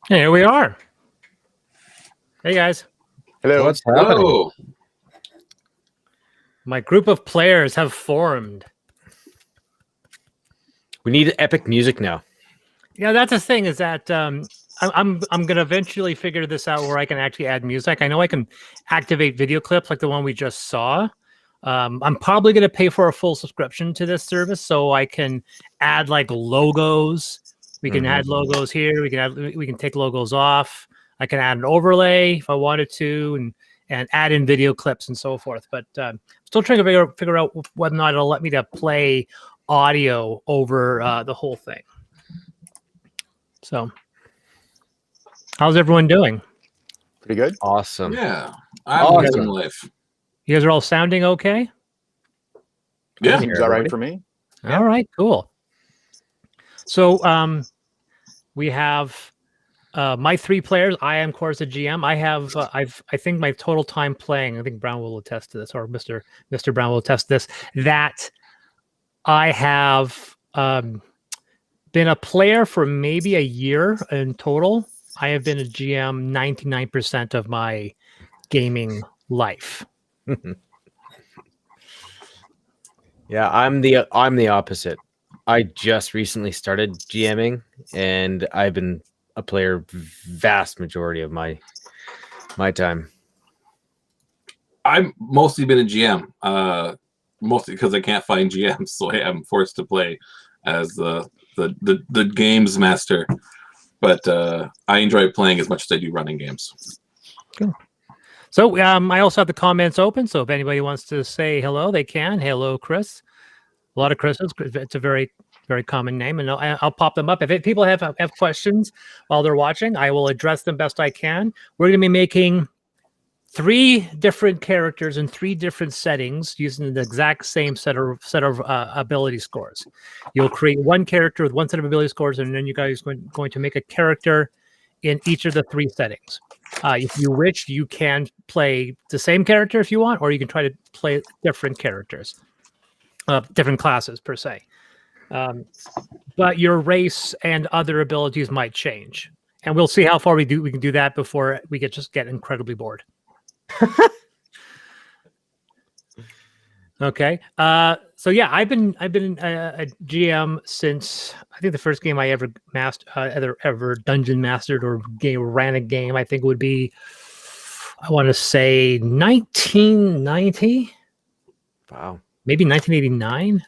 Here we are. Hey guys. Hello. What's happening? Hello. My group of players have formed. We need epic music now. Yeah, that's the thing is that I'm gonna eventually figure this out where I can actually add music. I know I can activate video clips like the one we just saw. I'm probably gonna pay for a full subscription to this service so I can add like logos. We can add logos here. We can take logos off. I can add an overlay if I wanted to, and add in video clips and so forth. But still trying to figure out whether or not it'll let me to play audio over the whole thing. So, how's everyone doing? Pretty good. Awesome. Yeah, I'm Awesome. living life. You guys are all sounding okay? Yeah. Seems all right for me. All right, cool. So we have my 3 players. I am, of course, a GM. I have I think my total time playing, I think Brown will attest to this, or Mr. Brown will attest to this, that I have been a player for maybe a year in total. I have been a GM 99% of my gaming life. Yeah, I'm the opposite. I just recently started GMing, and I've been a player vast majority of my time. I've mostly been a GM, mostly because I can't find GMs, so I'm forced to play as the games master. But I enjoy playing as much as I do running games. Cool. So I also have the comments open, so if anybody wants to say hello, they can. Hello, Chris. A lot of Chris's. It's a very, very common name, and I'll pop them up. If people have questions while they're watching, I will address them best I can. We're going to be making 3 different characters in 3 different settings using the exact same set of ability scores. You'll create one character with one set of ability scores, and then you guys are going to make a character in each of the 3 settings. If you wish, you can play the same character if you want, or you can try to play different characters, different classes per se. But your race and other abilities might change, and we'll see how far we can do that before we just get incredibly bored. Okay. So yeah, I've been a GM since I think the first game I ever ever dungeon mastered or ran a game, I think would be, I want to say 1990. Wow. Maybe 1989.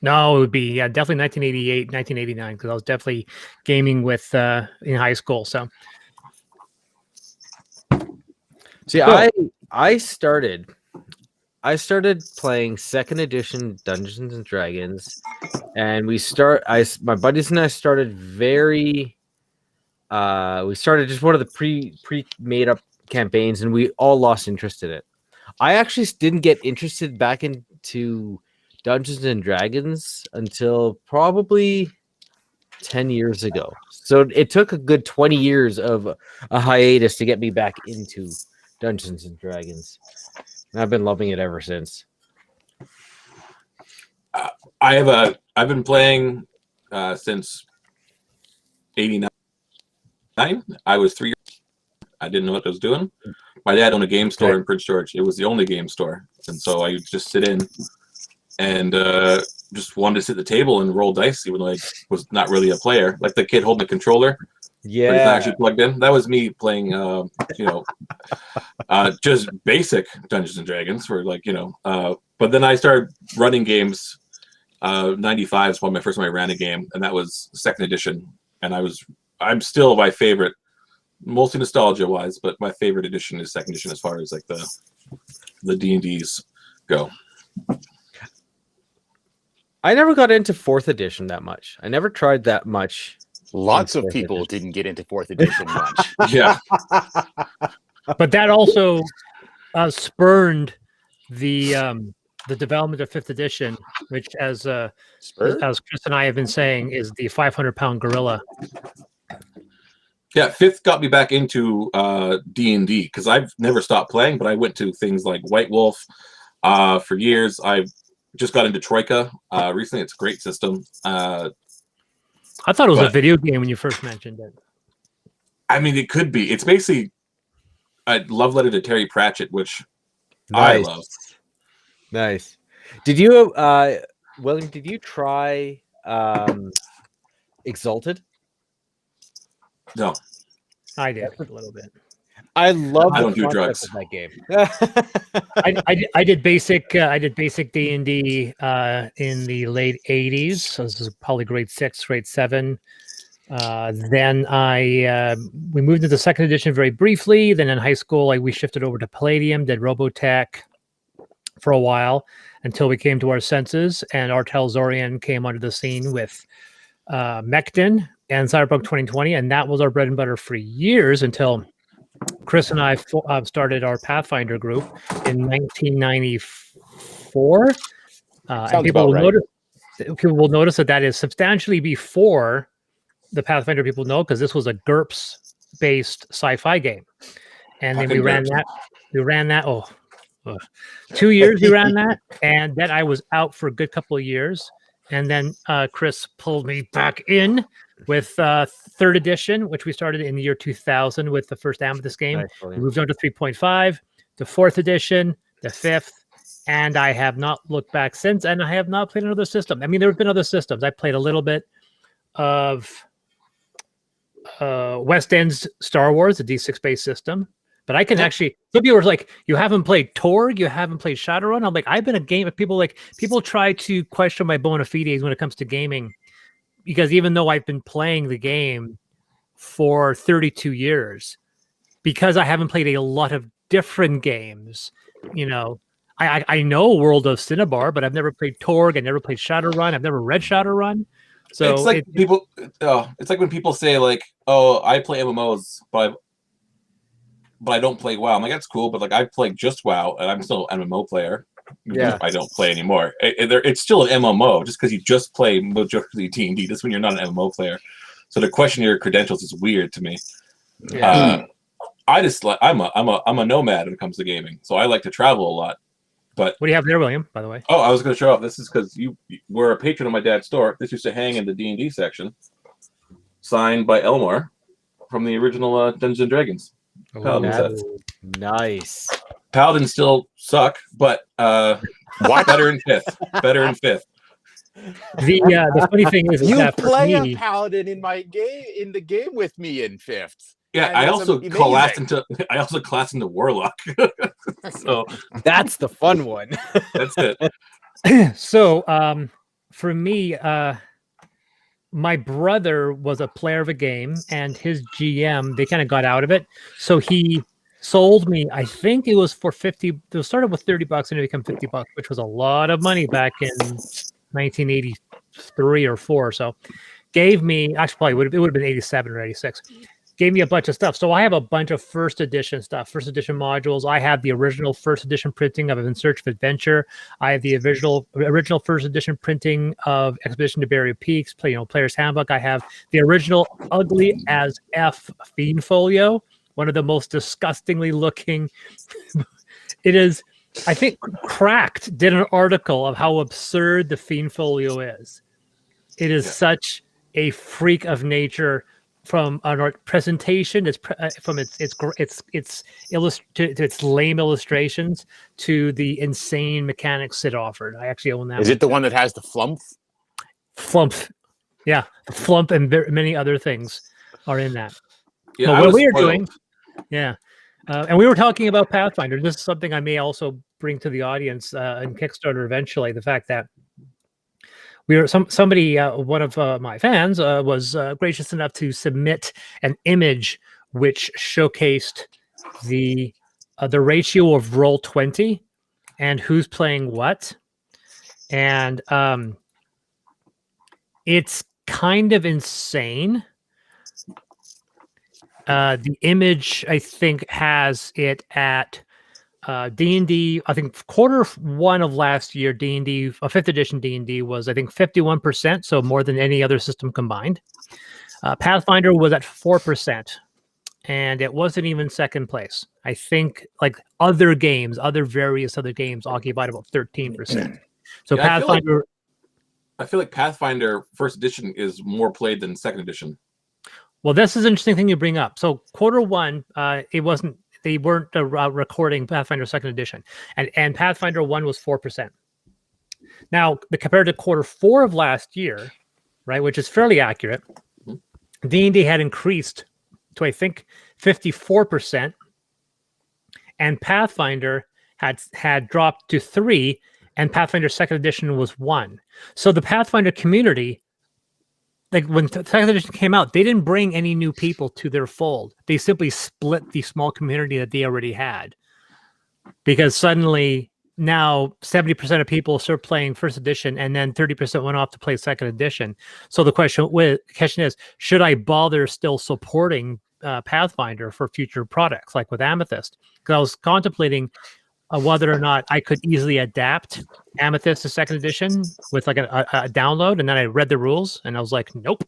No, it would be definitely 1988, 1989, because I was definitely gaming with in high school. So see, cool. I started playing 2nd edition Dungeons and Dragons, and my buddies and I started we started just one of the pre made up campaigns, and we all lost interest in it. I actually didn't get interested back into Dungeons and Dragons until probably 10 years ago. So it took a good 20 years of a hiatus to get me back into Dungeons and Dragons. And I've been loving it ever since. I've been playing since '89. I was 3 years. I didn't know what I was doing. My dad owned a game store in Prince George. It was the only game store, and so I would just sit in and just wanted to sit at the table and roll dice, even though I was not really a player. Like the kid holding the controller. Yeah, but it's not actually plugged in. That was me playing, just basic Dungeons and Dragons for but then I started running games. 95 is when my first time I ran a game, and that was 2nd edition. And I'm still my favorite, mostly nostalgia wise, but my favorite edition is 2nd edition as far as like the D&Ds go. I never got into 4th edition that much. I never tried that much. Lots of people didn't get into 4th edition much. Yeah. But that also spurned the development of 5th edition, which as Chris and I have been saying is the 500-pound gorilla. Yeah, 5th got me back into D&D because I've never stopped playing, but I went to things like White Wolf for years. I've just got into Troika recently. It's a great system. I thought it was a video game when you first mentioned it. I mean, it could be. It's basically a love letter to Terry Pratchett, which I Nice. love. Nice. Did you, William? Did you try Exalted? No, I did a little bit. I love I the don't do concept drugs. of that game. I did basic D&D in the late 80s. So this is probably grade 6, grade 7. Then we moved into second edition very briefly. Then in high school, we shifted over to Palladium, did Robotech for a while until we came to our senses, and Artel Zorian came onto the scene with Mechtin and Cyberpunk 2020, and that was our bread and butter for years until Chris and I started our Pathfinder group in 1994. And people will notice that is substantially before the Pathfinder people know, because this was a GURPS-based sci-fi game, and then we ran that. 2 years we ran that, and then I was out for a good couple of years, and then Chris pulled me back in with third edition, which we started in the year 2000 with the first Amethyst game. Nice, We moved on to 3.5, the fourth edition, the fifth, and I have not looked back since, and I have not played another system. I mean, there have been other systems. I played a little bit of West End's Star Wars, a D6 based system, but I can actually. Some people were like, "You haven't played Torg, you haven't played Shadowrun." I'm like, I've been a game. People try to question my bona fides when it comes to gaming, because even though I've been playing the game for 32 years, because I haven't played a lot of different games, I know World of Cinnabar, but I've never played Torg. I never played Shadowrun. I've never read Shadowrun. So it's like it's like when people say like, "Oh, I play MMOs, but I don't play WoW." I'm like, that's cool, but I play just WoW, and I'm still an MMO player. Yeah, I don't play anymore. It's still an MMO. Just because you just play majority D&D doesn't mean you're not an MMO player. So to question your credentials is weird to me. Yeah. I'm a nomad when it comes to gaming, so I like to travel a lot. But what do you have there, William, by the way? Oh, I was going to show off. This is because you were a patron of my dad's store. This used to hang in the D&D section, signed by Elmore from the original Dungeons and Dragons. Paladin sets. Nice. Paladins still suck, but better in fifth. Better in fifth. The funny thing is You that for play me, a paladin in the game with me in fifth. Yeah, And I it's also classed into Warlock. So That's the fun one. that's it. so for me, my brother was a player of a game, and his GM, they kind of got out of it, so he sold me. I think it was for 50. It started with $30 and it became $50, which was a lot of money back in 1983 or 4. So gave me, actually probably it would have been 87 or 86. Gave me a bunch of stuff. So I have a bunch of first edition stuff, first edition modules. I have the original first edition printing of In Search of Adventure. I have the original first edition printing of Expedition to Barrier Peaks, Player's Handbook. I have the original ugly as F Fiend Folio, one of the most disgustingly looking. It is, I think Cracked did an article of how absurd the Fiend Folio is. It is such a freak of nature. From an art presentation, from its lame illustrations to the insane mechanics it offered. I actually own that. Is it the one that has the flump? Flump, yeah, flump, and many other things are in that. Yeah, but what we are doing, and we were talking about Pathfinder. This is something I may also bring to the audience in Kickstarter eventually. The fact that somebody, one of my fans, was gracious enough to submit an image which showcased the ratio of Roll20 and who's playing what, and it's kind of insane. The image, I think, has it at D&D, I think Q1 of last year, D&D, 5th edition D&D was, I think, 51%, so more than any other system combined. Pathfinder was at 4%, and it wasn't even second place. I think various other games occupied about 13%. So Pathfinder... I feel like Pathfinder first edition is more played than second edition. Well, this is an interesting thing you bring up. So quarter one, they weren't recording Pathfinder Second Edition, and Pathfinder 1 was 4%. Now, compared to quarter 4 of last year, right, which is fairly accurate, D&D had increased to, I think, 54%, and Pathfinder had dropped to 3, and Pathfinder Second Edition was 1. So the Pathfinder community, like when Second Edition came out, they didn't bring any new people to their fold. They simply split the small community that they already had, because suddenly now 70% of people start playing First Edition, and then 30% went off to play Second Edition. So the question is, should I bother still supporting Pathfinder for future products like with Amethyst? Because I was contemplating whether or not I could easily adapt Amethyst to Second Edition with like a download, and then I read the rules and I was like, nope.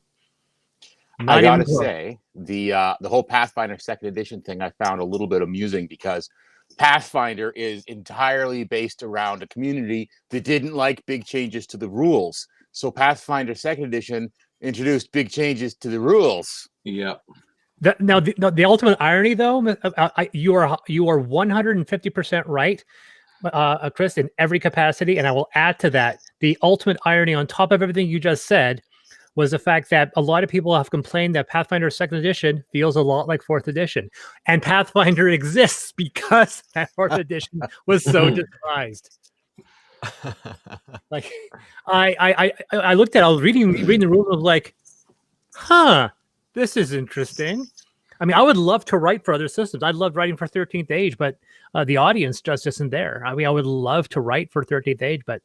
I gotta say, the whole Pathfinder Second Edition thing I found a little bit amusing, because Pathfinder is entirely based around a community that didn't like big changes to the rules. So Pathfinder Second Edition introduced big changes to the rules. Yeah. Now, the ultimate irony, though, you are 150% right, Chris, in every capacity. And I will add to that, the ultimate irony on top of everything you just said was the fact that a lot of people have complained that Pathfinder Second Edition feels a lot like Fourth Edition. And Pathfinder exists because that Fourth Edition was so despised. Like, I looked at it, I was reading the rules, I was like, huh. This is interesting. I mean, I would love to write for other systems. I'd love writing for 13th Age, but the audience just isn't there. I mean, I would love to write for 13th Age, but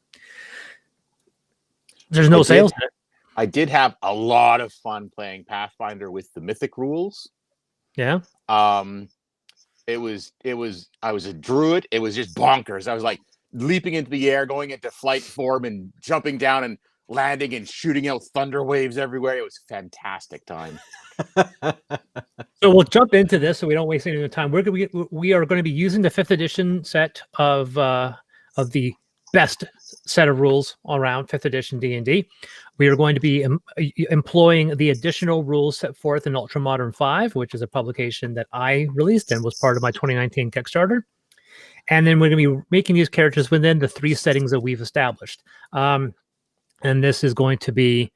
there's no sales in it. I did have a lot of fun playing Pathfinder with the Mythic rules. Yeah. I was a druid. It was just bonkers. I was like leaping into the air, going into flight form, and jumping down and landing and shooting out thunder waves everywhere. It was a fantastic time. So we'll jump into this so we don't waste any time. We are going to be using the 5th edition set of the best set of rules around 5th edition D&D. We are going to be employing the additional rules set forth in Ultramodern 5, which is a publication that I released and was part of my 2019 Kickstarter. And then we're going to be making these characters within the 3 settings that we've established. And this is going to be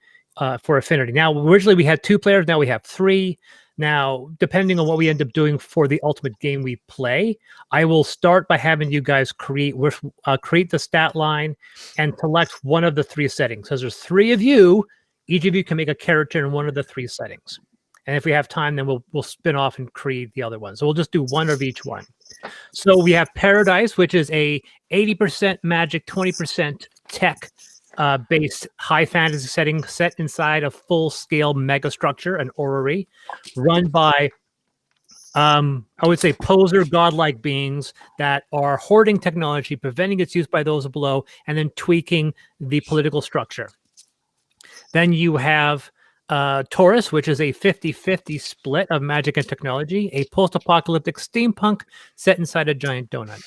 for Affinity. Now, originally we had 2 players. Now we have 3. Now, depending on what we end up doing for the ultimate game we play, I will start by having you guys create the stat line and select one of the 3 settings. Because there's 3 of you. Each of you can make a character in one of the 3 settings. And if we have time, then we'll spin off and create the other one. So we'll just do one of each one. So we have Paradise, which is a 80% magic, 20% tech based high fantasy setting set inside a full-scale mega structure, an orrery, run by, I would say, poser godlike beings that are hoarding technology, preventing its use by those below, and then tweaking the political structure. Then you have Taurus, which is a 50-50 split of magic and technology, a post-apocalyptic steampunk set inside a giant donut.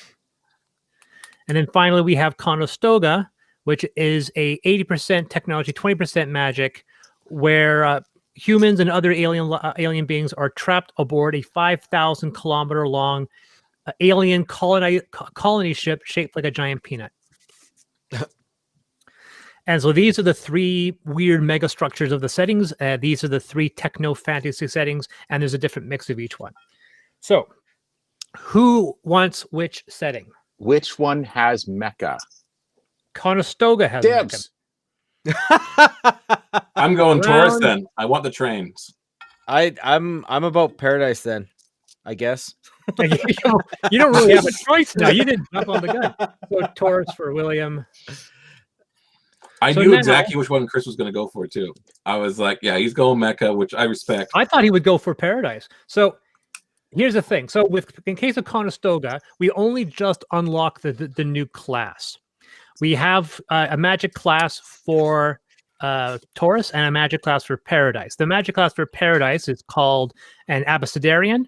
And then finally, we have Conestoga, which is a 80% technology, 20% magic, where humans and other alien beings are trapped aboard a 5,000 kilometer long alien colony ship shaped like a giant peanut. And so these are the 3 weird mega structures of the settings. These are the 3 techno fantasy settings, and there's a different mix of each one. So who wants which setting? Which one has mecha? Conestoga has Dibs. I'm going Taurus then. I want the trains. I'm about Paradise then, I guess. you don't really have a choice now. You didn't jump on the gun. So Taurus for William. I knew exactly which one Chris was going to go for too. I was like, yeah, he's going mecha, which I respect. I thought he would go for Paradise. So here's the thing. So in case of Conestoga, we only just unlock the new class. We have a magic class for Taurus and a magic class for Paradise. The magic class for Paradise is called an Abecedarian,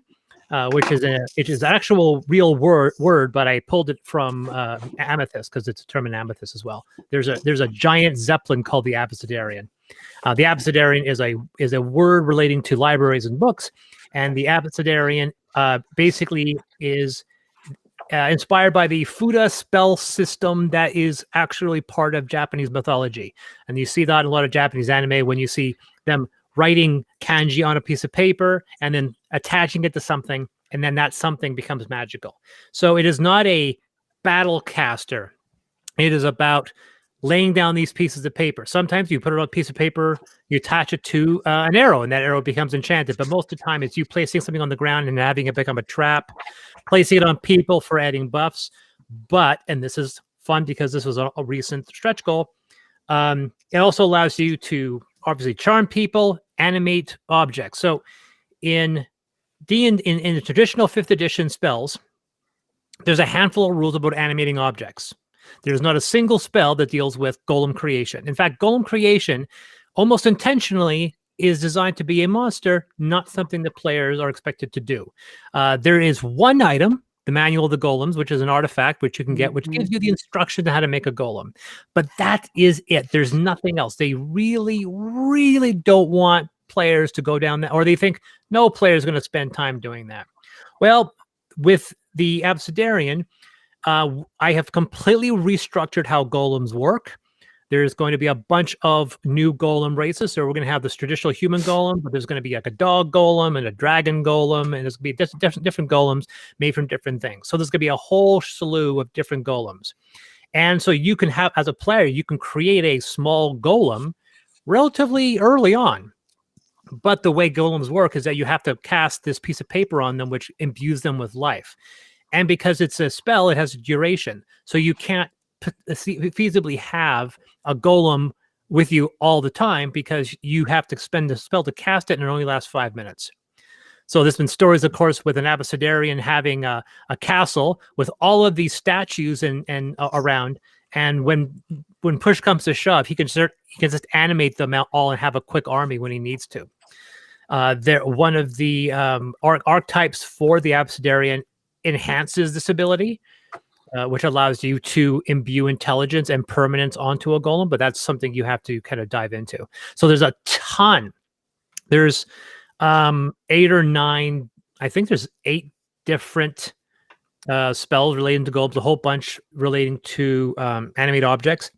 which is an actual real word, but I pulled it from Amethyst because it's a term in Amethyst as well. There's a giant zeppelin called the Abecedarian. The abecedarian is a word relating to libraries and books, and the abecedarian basically is inspired by the Fuda spell system that is actually part of Japanese mythology. And you see that in a lot of Japanese anime when you see them writing kanji on a piece of paper and then attaching it to something, and then that something becomes magical. So it is not a battle caster. It is about laying down these pieces of paper. Sometimes you put it on a piece of paper, you attach it to an arrow, and that arrow becomes enchanted. But most of the time, it's you placing something on the ground and having it become a trap, placing it on people for adding buffs. But, and this is fun because this was a recent stretch goal, it also allows you to obviously charm people, animate objects. So in the traditional 5th edition spells, there's a handful of rules about animating objects. There's not a single spell that deals with golem creation. In fact, golem creation almost intentionally is designed to be a monster, not something that players are expected to do. There is one item, the Manual of the Golems, which is an artifact which you can get, which gives you the instruction on how to make a golem. But that is it. There's nothing else. They really, really don't want players to go down that, or they think no player is going to spend time doing that. Well, with the abecedarian, I have completely restructured how golems work. There's going to be a bunch of new golem races. So we're going to have this traditional human golem, but there's going to be like a dog golem and a dragon golem, and there's going to be different golems made from different things. So there's going to be a whole slew of different golems. And so you can have, as a player, you can create a small golem relatively early on. But the way golems work is that you have to cast this piece of paper on them, which imbues them with life. And because it's a spell, it has a duration. So you can't feasibly have a golem with you all the time because you have to spend the spell to cast it, and it only lasts 5 minutes. So there's been stories, of course, with an abecedarian having a castle with all of these statues and around. And when push comes to shove, he can just animate them out all and have a quick army when he needs to. One of the archetypes for the abecedarian enhances this ability, which allows you to imbue intelligence and permanence onto a golem, but that's something you have to kind of dive into. So there's a ton. There's 8 or 9, I think there's 8 different spells relating to golems, a whole bunch relating to animate objects.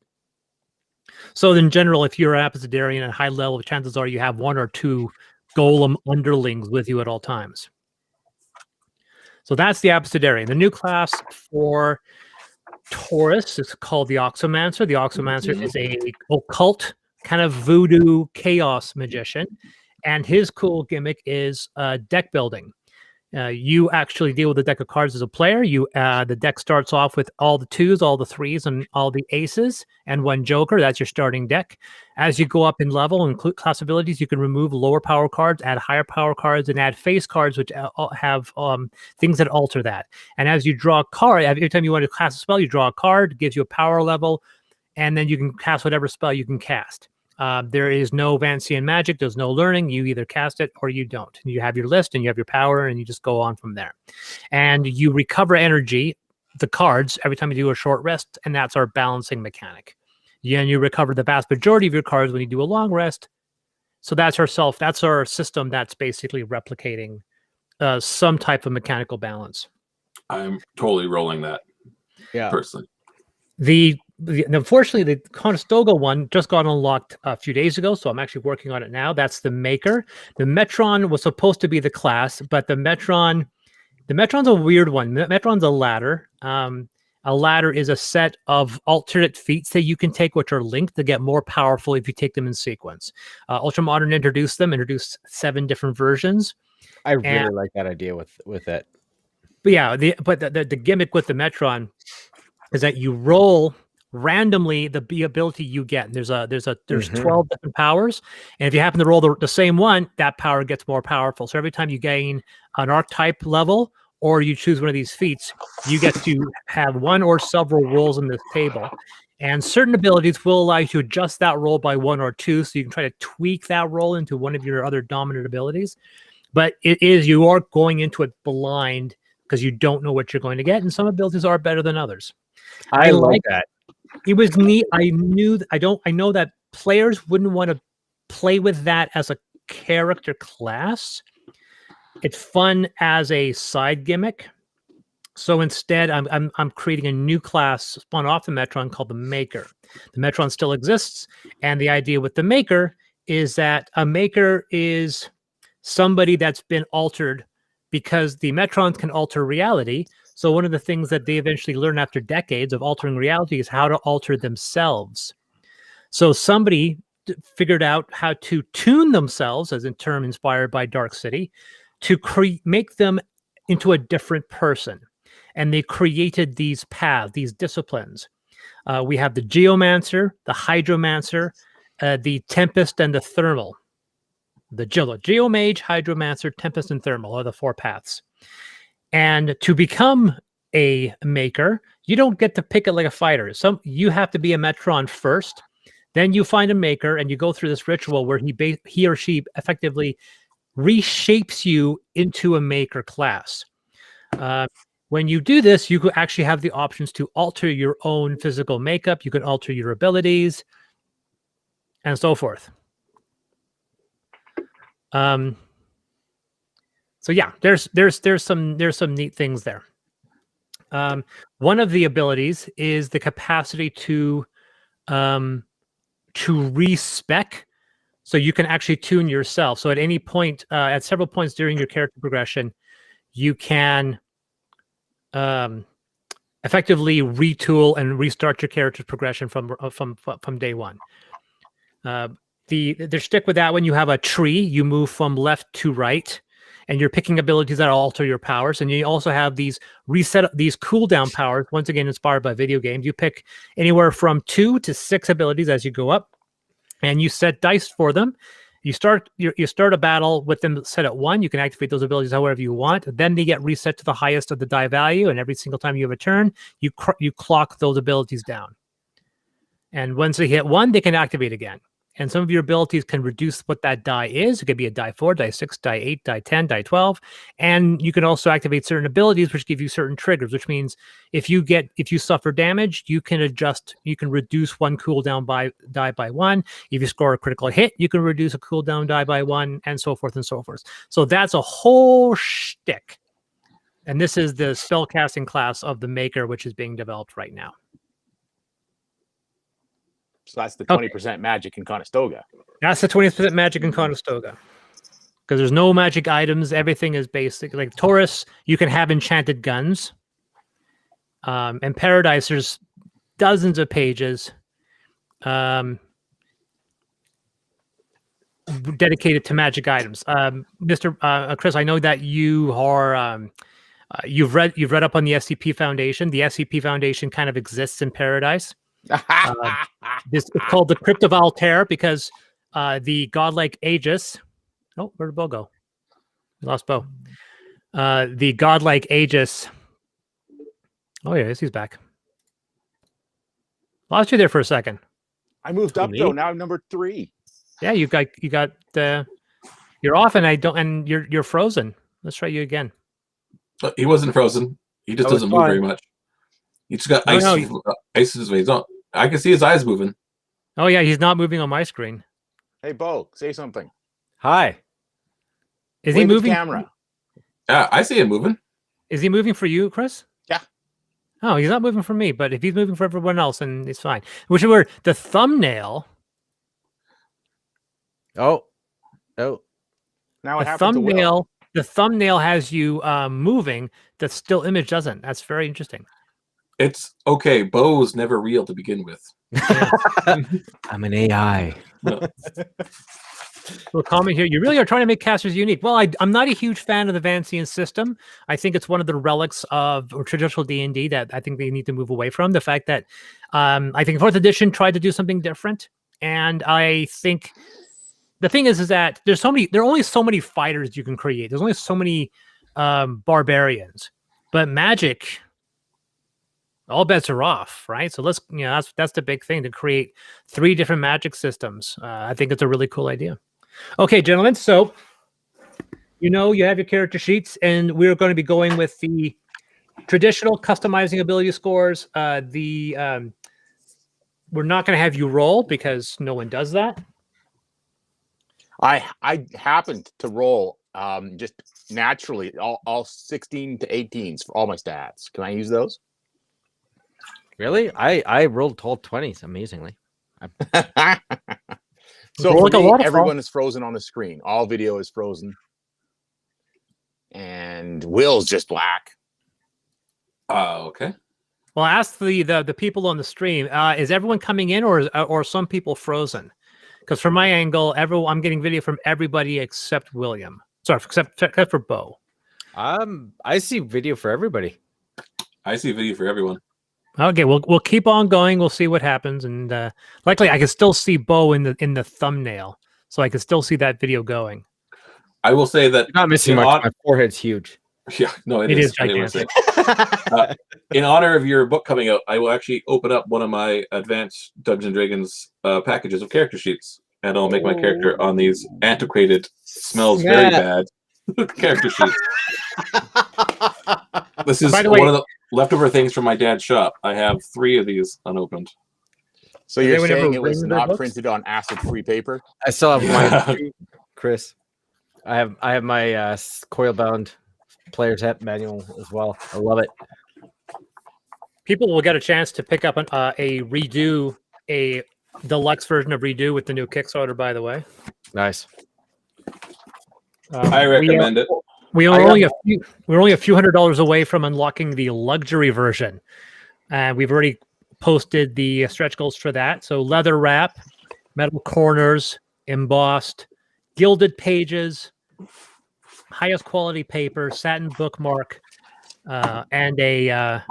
So in general, if you're an abecedarian at high level, chances are you have 1 or 2 golem underlings with you at all times. So that's the abecedarian. The new class for Taurus is called the Oxomancer. The Oxomancer is a occult kind of voodoo chaos magician, and his cool gimmick is deck building. You actually deal with a deck of cards as a player. The deck starts off with all the 2s, all the 3s, and all the aces, and 1 joker. That's your starting deck. As you go up in level and include class abilities, you can remove lower power cards, add higher power cards, and add face cards, which have things that alter that. And as you draw a card, every time you want to cast a spell, you draw a card, gives you a power level, and then you can cast whatever spell you can cast. There is no Vancian magic. There's no learning. You either cast it or you don't. You have your list and you have your power, and you just go on from there. And you recover energy, the cards, every time you do a short rest, and that's our balancing mechanic. And you recover the vast majority of your cards when you do a long rest. So that's our system that's basically replicating some type of mechanical balance. I'm totally rolling that. Yeah. Personally. Unfortunately, the Conestoga one just got unlocked a few days ago, so I'm actually working on it now. That's the Maker. The Metron was supposed to be the class, but the Metron's a weird one. Metron's a ladder. A ladder is a set of alternate feats that you can take, which are linked to get more powerful if you take them in sequence. Ultramodern introduced 7 different versions. I really like that idea with it. But yeah, the gimmick with the Metron is that you roll randomly the ability you get. There's 12 different powers, and if you happen to roll the same one, that power gets more powerful. So every time you gain an archetype level or you choose one of these feats, you get to have one or several rolls in this table. And certain abilities will allow you to adjust that roll by 1 or 2, so you can try to tweak that roll into one of your other dominant abilities. But you are going into it blind because you don't know what you're going to get, and some abilities are better than others. I like that. It was neat. I know that players wouldn't want to play with that as a character class. It's fun as a side gimmick. So instead, I'm creating a new class spun off the Metron called the Maker. The Metron still exists, and the idea with the Maker is that a Maker is somebody that's been altered, because the Metrons can alter reality. So one of the things that they eventually learn after decades of altering reality is how to alter themselves. So somebody figured out how to tune themselves, as in term inspired by Dark City, to make them into a different person. And they created these paths, these disciplines. We have the Geomancer, the Hydromancer, the Tempest, and the Thermal. The Geomage, Hydromancer, Tempest, and Thermal are the 4 paths. And to become a Maker, you don't get to pick it like a fighter. You have to be a Metron first. Then you find a Maker, and you go through this ritual where he or she effectively reshapes you into a Maker class. When you do this, you could actually have the options to alter your own physical makeup. You can alter your abilities, and so forth. So yeah, there's some neat things there. One of the abilities is the capacity to respec. So you can actually tune yourself. So at any point, at several points during your character progression, you can effectively retool and restart your character's progression from day one. The stick with that, when you have a tree, you move from left to right, and you're picking abilities that alter your powers. And you also have these cooldown powers, once again inspired by video games. You pick anywhere from 2 to 6 abilities as you go up, and you set dice for them. You start a battle with them set at 1. You can activate those abilities however you want. Then they get reset to the highest of the die value, and every single time you have a turn, you clock those abilities down. And once they hit 1, they can activate again. And some of your abilities can reduce what that die is. It could be a die 4, die 6, die 8, die 10, die 12. And you can also activate certain abilities which give you certain triggers, which means if you suffer damage, you can reduce one cooldown die by 1. If you score a critical hit, you can reduce a cooldown die by 1, and so forth and so forth. So that's a whole shtick. And this is the spellcasting class of the Maker, which is being developed right now. So that's the 20% magic in Conestoga. That's the 20% magic in Conestoga. Because there's no magic items. Everything is basic. Like Taurus, you can have enchanted guns. And Paradise, there's dozens of pages dedicated to magic items. Mr. Chris, I know that you are you've read up on the SCP Foundation. The SCP Foundation kind of exists in Paradise. This is called the Crypt of Altair because the godlike Aegis. Oh, where'd Bo go? We lost Bo. The godlike Aegis. Oh yeah, he's back. Lost you there for a second. I moved up though. Now I'm number 3. Yeah, you got you're off, and you're frozen. Let's try you again. He wasn't frozen. He just doesn't move very much. He just got ice. Ice in his face. No, I can see his eyes moving. Oh yeah, he's not moving on my screen. Hey, Bo, say something. Hi. Is he moving? Camera. Yeah, I see him moving. Is he moving for you, Chris? Yeah. Oh, he's not moving for me, but if he's moving for everyone else, then it's fine. Which is where the thumbnail. Oh. Now what happened thumbnail. The thumbnail has you moving. The still image doesn't. That's very interesting. It's okay. Bo's never real to begin with. Yeah. I'm an AI. No. So comment here. You really are trying to make casters unique. Well, I'm not a huge fan of the Vancian system. I think it's one of the relics of traditional D&D that I think they need to move away from. The fact that I think 4th edition tried to do something different, and I think the thing is that there are only so many fighters you can create. There's only so many barbarians, but Magic, all bets are off, right? So that's the big thing, to create 3 different Magic systems. I think it's a really cool idea. Okay, gentlemen, so you have your character sheets, and we're going to be going with the traditional customizing ability scores. We're not going to have you roll because no one does that. I happened to roll just naturally all 16 to 18s for all my stats. Can I use those? Really? I rolled all 20s amazingly. So Roll for like a me, waterfall. everyone is frozen on the screen. All video is frozen. And Will's just black. Okay. Well, ask the people on the stream. Is everyone coming in, or some people frozen? Because from my angle, I'm getting video from everybody except William. Sorry, except for Bo. I see video for everybody. I see video for everyone. Okay, we'll keep on going. We'll see what happens, and likely I can still see Bo in the thumbnail, so I can still see that video going. I will say that You're not missing much. My forehead's huge. Yeah, no, It is gigantic. In honor of your book coming out, I will actually open up one of my advanced Dungeons & Dragons packages of character sheets, and I'll make my character on these antiquated, smells very bad character sheets. This is By the one way, of the leftover things from my dad's shop. I have 3 of these unopened. So Has you're anyone ever saying it was written their not books? printed on acid-free paper? I still have mine, Chris. I have my coil-bound player's hat manual as well. I love it. people will get a chance to pick up a deluxe version of Redo with the new Kickstarter. By the way, Nice. I recommend it. We're only a few $100 away from unlocking the luxury version, and we've already posted the stretch goals for that. So leather wrap, metal corners, embossed, gilded pages, highest quality paper, satin bookmark, and a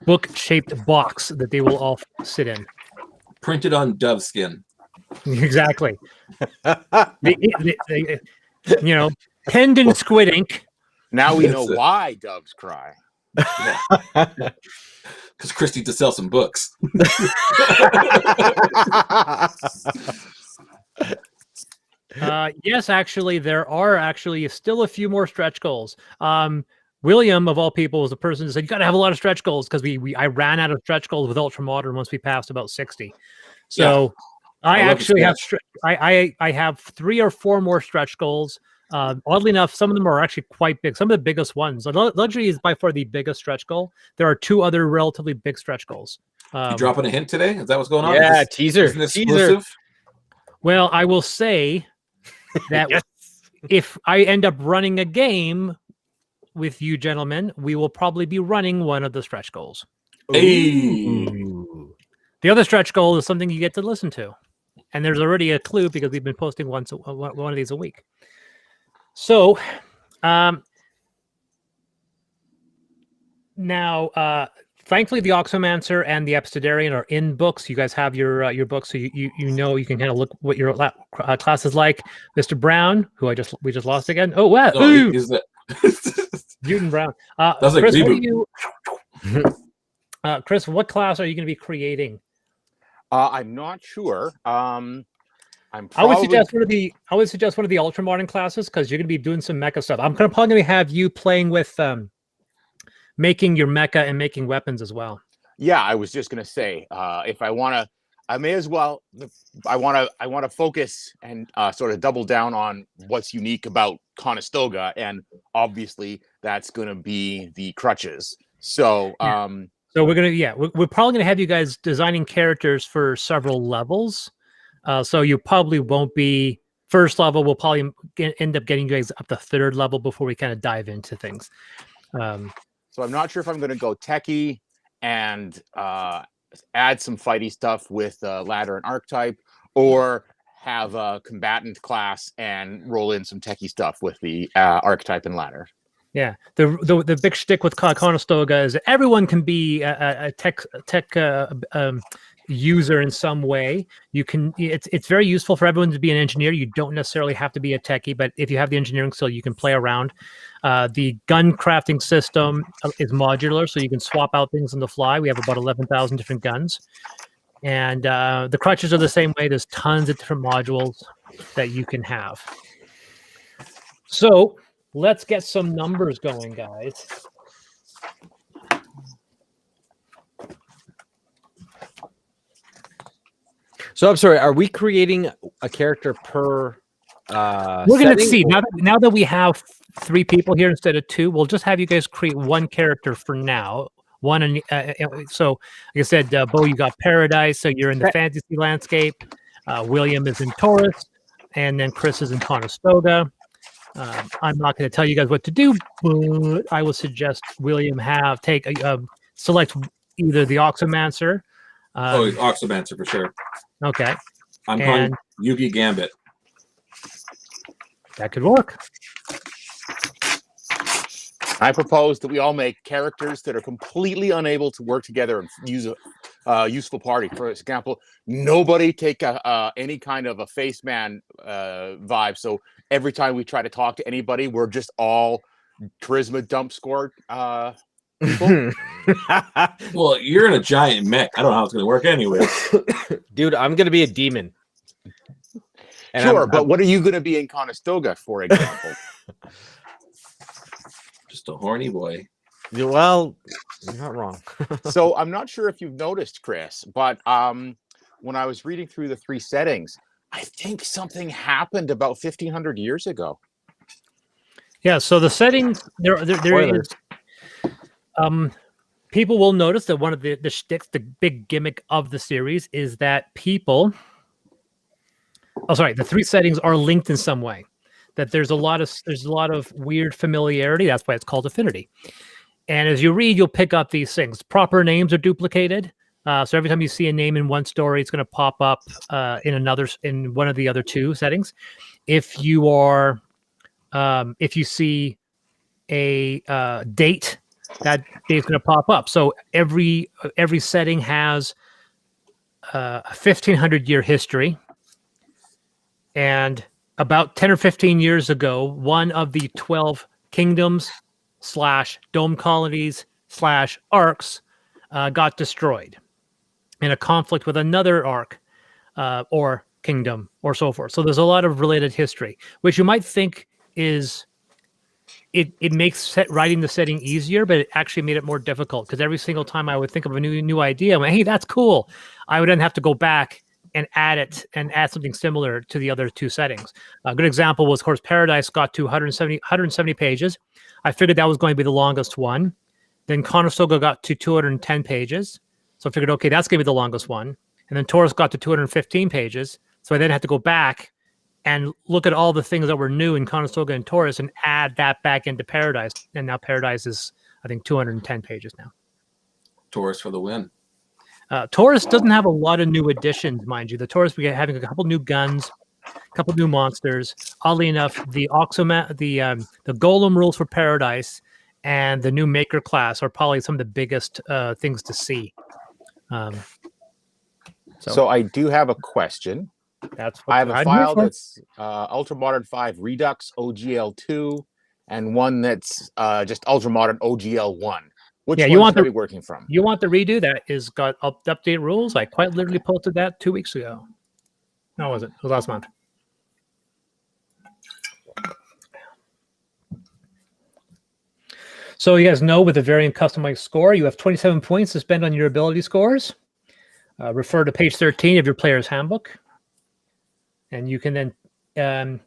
book-shaped box that they will all sit in. Printed on dove skin. Exactly. Penned in squid ink. Now we know why doves cry. Because Chris needs to sell some books. Yes, actually, there are actually still a few more stretch goals. William, of all people, was the person who said, you got to have a lot of stretch goals, because I ran out of stretch goals with Ultramodern once we passed about 60. So I actually have I have 3 or 4 more stretch goals. Oddly enough, some of them are actually quite big. Some of the biggest ones. Luxury is by far the biggest stretch goal. There are 2 other relatively big stretch goals. You dropping a hint today? Is that what's going on? Yeah, teaser. Teaser. Well, I will say that Yes. if I end up running a game with you gentlemen, we will probably be running one of the stretch goals. Hey. The other stretch goal is something you get to listen to. And there's already a clue because we've been posting one of these a week. So now, thankfully, the Oxomancer and the Epistadarian are in books. You guys have your books, so you know you can kind of look what your class is like. Mr. Brown, who we just lost again. Oh wow, No, is that Newton Brown. That's like Chris, reboot. Chris, what class are you going to be creating? I'm not sure. I would suggest one of the Ultramodern classes, because you're going to be doing some mecha stuff. I'm probably going to have you playing with making your mecha and making weapons as well. Yeah, I was just gonna say, if I want to, I may as well. I want to focus and sort of double down on what's unique about Conestoga, and obviously that's going to be the crutches. So, so we're probably going to have you guys designing characters for several levels. So you probably won't be first level. We'll probably end up getting you guys up to 3rd level before we kind of dive into things. So I'm not sure if I'm going to go techie and add some fighty stuff with ladder and archetype, or have a combatant class and roll in some techie stuff with the archetype and ladder. Yeah, the big shtick with Conestoga is that everyone can be a tech user in some way. It's very useful for everyone to be an engineer. You don't necessarily have to be a techie, but if you have the engineering skill, you can play around. The gun crafting system is modular, so you can swap out things on the fly. We have about 11,000 different guns, and the crutches are the same way. There's tons of different modules that you can have. So let's get some numbers going, guys. So I'm sorry, are we creating a character per We're gonna see now that we have 3 people here instead of 2. We'll just have you guys create 1 character for now. One, and so like I said, Bo, you got Paradise, so you're in the fantasy landscape. William is in Taurus, and then Chris is in Conestoga. I'm not going to tell you guys what to do, but I will suggest William select either the Oxomancer. Oxomancer for sure. Okay. I'm calling Yugi Gambit. That could work. I propose that we all make characters that are completely unable to work together and use a useful party. For example, nobody take any kind of a face man vibe. So every time we try to talk to anybody, we're just all charisma dump score people. Well, you're in a giant mech. I don't know how it's going to work anyway. Dude, I'm going to be a demon. And sure, but what are you going to be in Conestoga, for example? Just a horny boy. Well, you're not wrong. So I'm not sure if you've noticed, Chris, but when I was reading through the 3 settings, I think something happened about 1,500 years ago. Yeah, so the settings there is. People will notice that one of the shticks, the big gimmick of the series, is that people. Oh, sorry. The 3 settings are linked in some way. That there's a lot of weird familiarity. That's why it's called Affinity. And as you read, you'll pick up these things. Proper names are duplicated. So every time you see a name in one story, it's going to pop up in one of the other 2 settings. If you see a date, that date's going to pop up. So every setting has a 1,500-year history, and about 10 or 15 years ago, one of the 12 kingdoms / dome colonies / arcs got destroyed in a conflict with another arc or kingdom or so forth. So there's a lot of related history, which you might think is it makes writing the setting easier, but it actually made it more difficult, because every single time I would think of a new idea, I'm like, hey, that's cool, I would then have to go back and add something similar to the other 2 settings. A good example was, of course, Paradise got to 170 pages. I figured that was going to be the longest one. Then Conestoga got to 210 pages. So I figured, okay, that's going to be the longest one. And then Taurus got to 215 pages. So I then had to go back and look at all the things that were new in Conestoga and Taurus and add that back into Paradise. And now Paradise is, I think, 210 pages now. Taurus for the win. Taurus doesn't have a lot of new additions, mind you. The Taurus, we are having a couple new guns, a couple new monsters. Oddly enough, the Golem rules for Paradise and the new Maker class are probably some of the biggest things to see. So I do have a question. I have a file that's Ultramodern 5 Redux OGL2 and one that's just Ultramodern OGL1. Which one should I be working from? You want the redo that is got update rules? I quite literally posted that 2 weeks ago. No, was it? It was last month. So you guys know, with a variant customized score, you have 27 points to spend on your ability scores. Refer to page 13 of your player's handbook. And you can then, and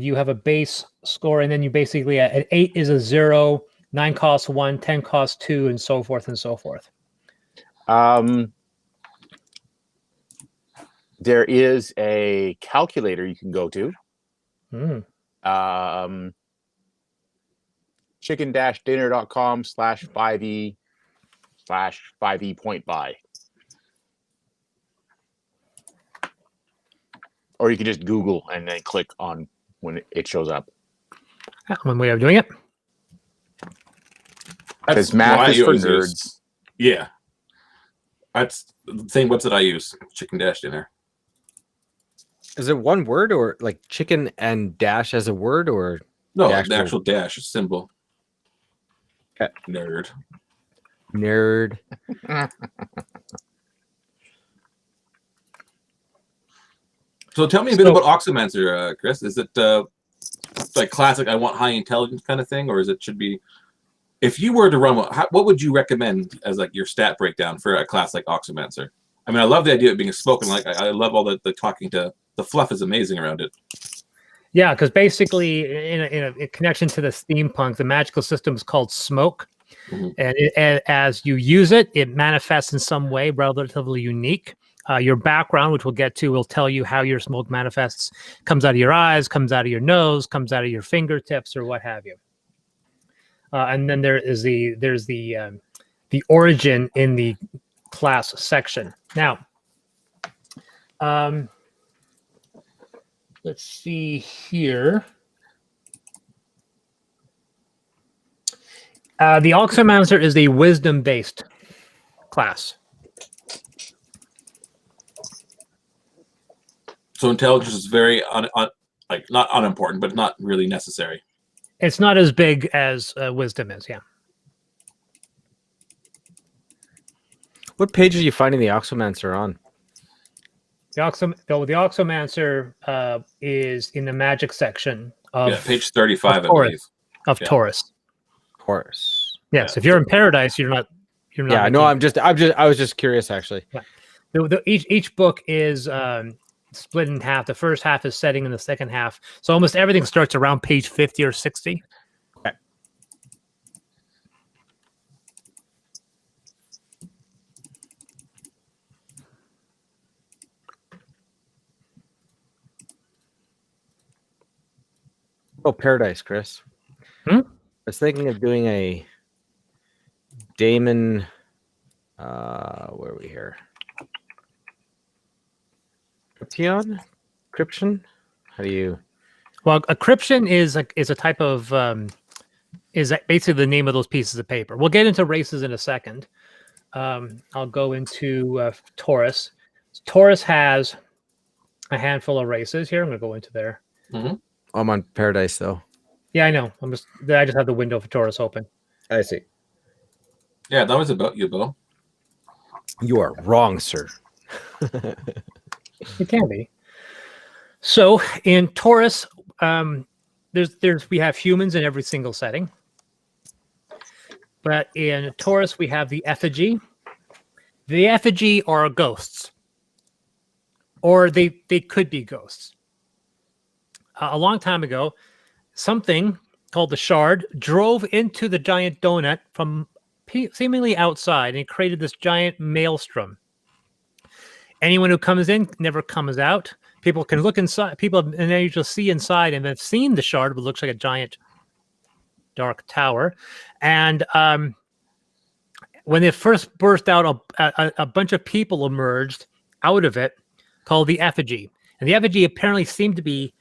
you have a base score, and then you basically, an 8 is a 0, 9 costs 1, 10 costs 2, and so forth and so forth. There is a calculator you can go to. chicken-dinner.com/5e/5e point buy. Or you can just Google and then click on when it shows up. That's one way of doing it. Because math is for nerds. Yeah. That's the same website I use, chicken-dinner. Is it one word, or like chicken and dash as a word, or no, the actual dash is symbol. Okay. Nerd. So tell me a bit about Oxomancer, Chris. Is it like classic I want high intelligence kind of thing, or should be, if you were to run, what would you recommend as like your stat breakdown for a class like Oxomancer? I mean, I love the idea of being spoken. Like I love all the talking to, the fluff is amazing around it. Yeah, because basically, in a connection to the steampunk, the magical system is called smoke, and as you use it, it manifests in some way relatively unique. Your background, which we'll get to, will tell you how your smoke manifests. Comes out of your eyes, comes out of your nose, comes out of your fingertips, or what have you. And then there's the origin in the class section. Now, let's see here. The Oxomancer is a wisdom-based class. So intelligence is very like not unimportant, but not really necessary. It's not as big as wisdom is. Yeah. What page are you finding the Oxomancer on? The Oxomancer is in the magic section of page 35, I Taurus, believe. Of Taurus. Taurus. Yes, if you're in paradise, you're not. Yeah, no, I was just curious, actually. Yeah. Each book is split in half. The first half is setting in the second half, so almost everything starts around page 50 or 60. Okay. Oh, paradise, Chris. I was thinking of doing a Damon. Where are we here? Cryption? How do you? Well, a cryption is a type of is basically the name of those pieces of paper. We'll get into races in a second. I'll go into Taurus. Taurus has a handful of races here. I'm going to go into there. I'm on paradise though. Yeah, I know. I just have the window for Taurus open. I see. Yeah, that was about you, Bill. You are wrong, sir. It can be. So in Taurus, we have humans in every single setting. But in Taurus, we have the effigy. The effigy are ghosts. Or they could be ghosts. A long time ago, something called the Shard drove into the giant donut from seemingly outside and created this giant maelstrom. Anyone who comes in never comes out. People can look inside. People, and then you just see inside, and they've seen the Shard, but it looks like a giant dark tower. And when it first burst out, a bunch of people emerged out of it, called the effigy. And the effigy apparently seemed to be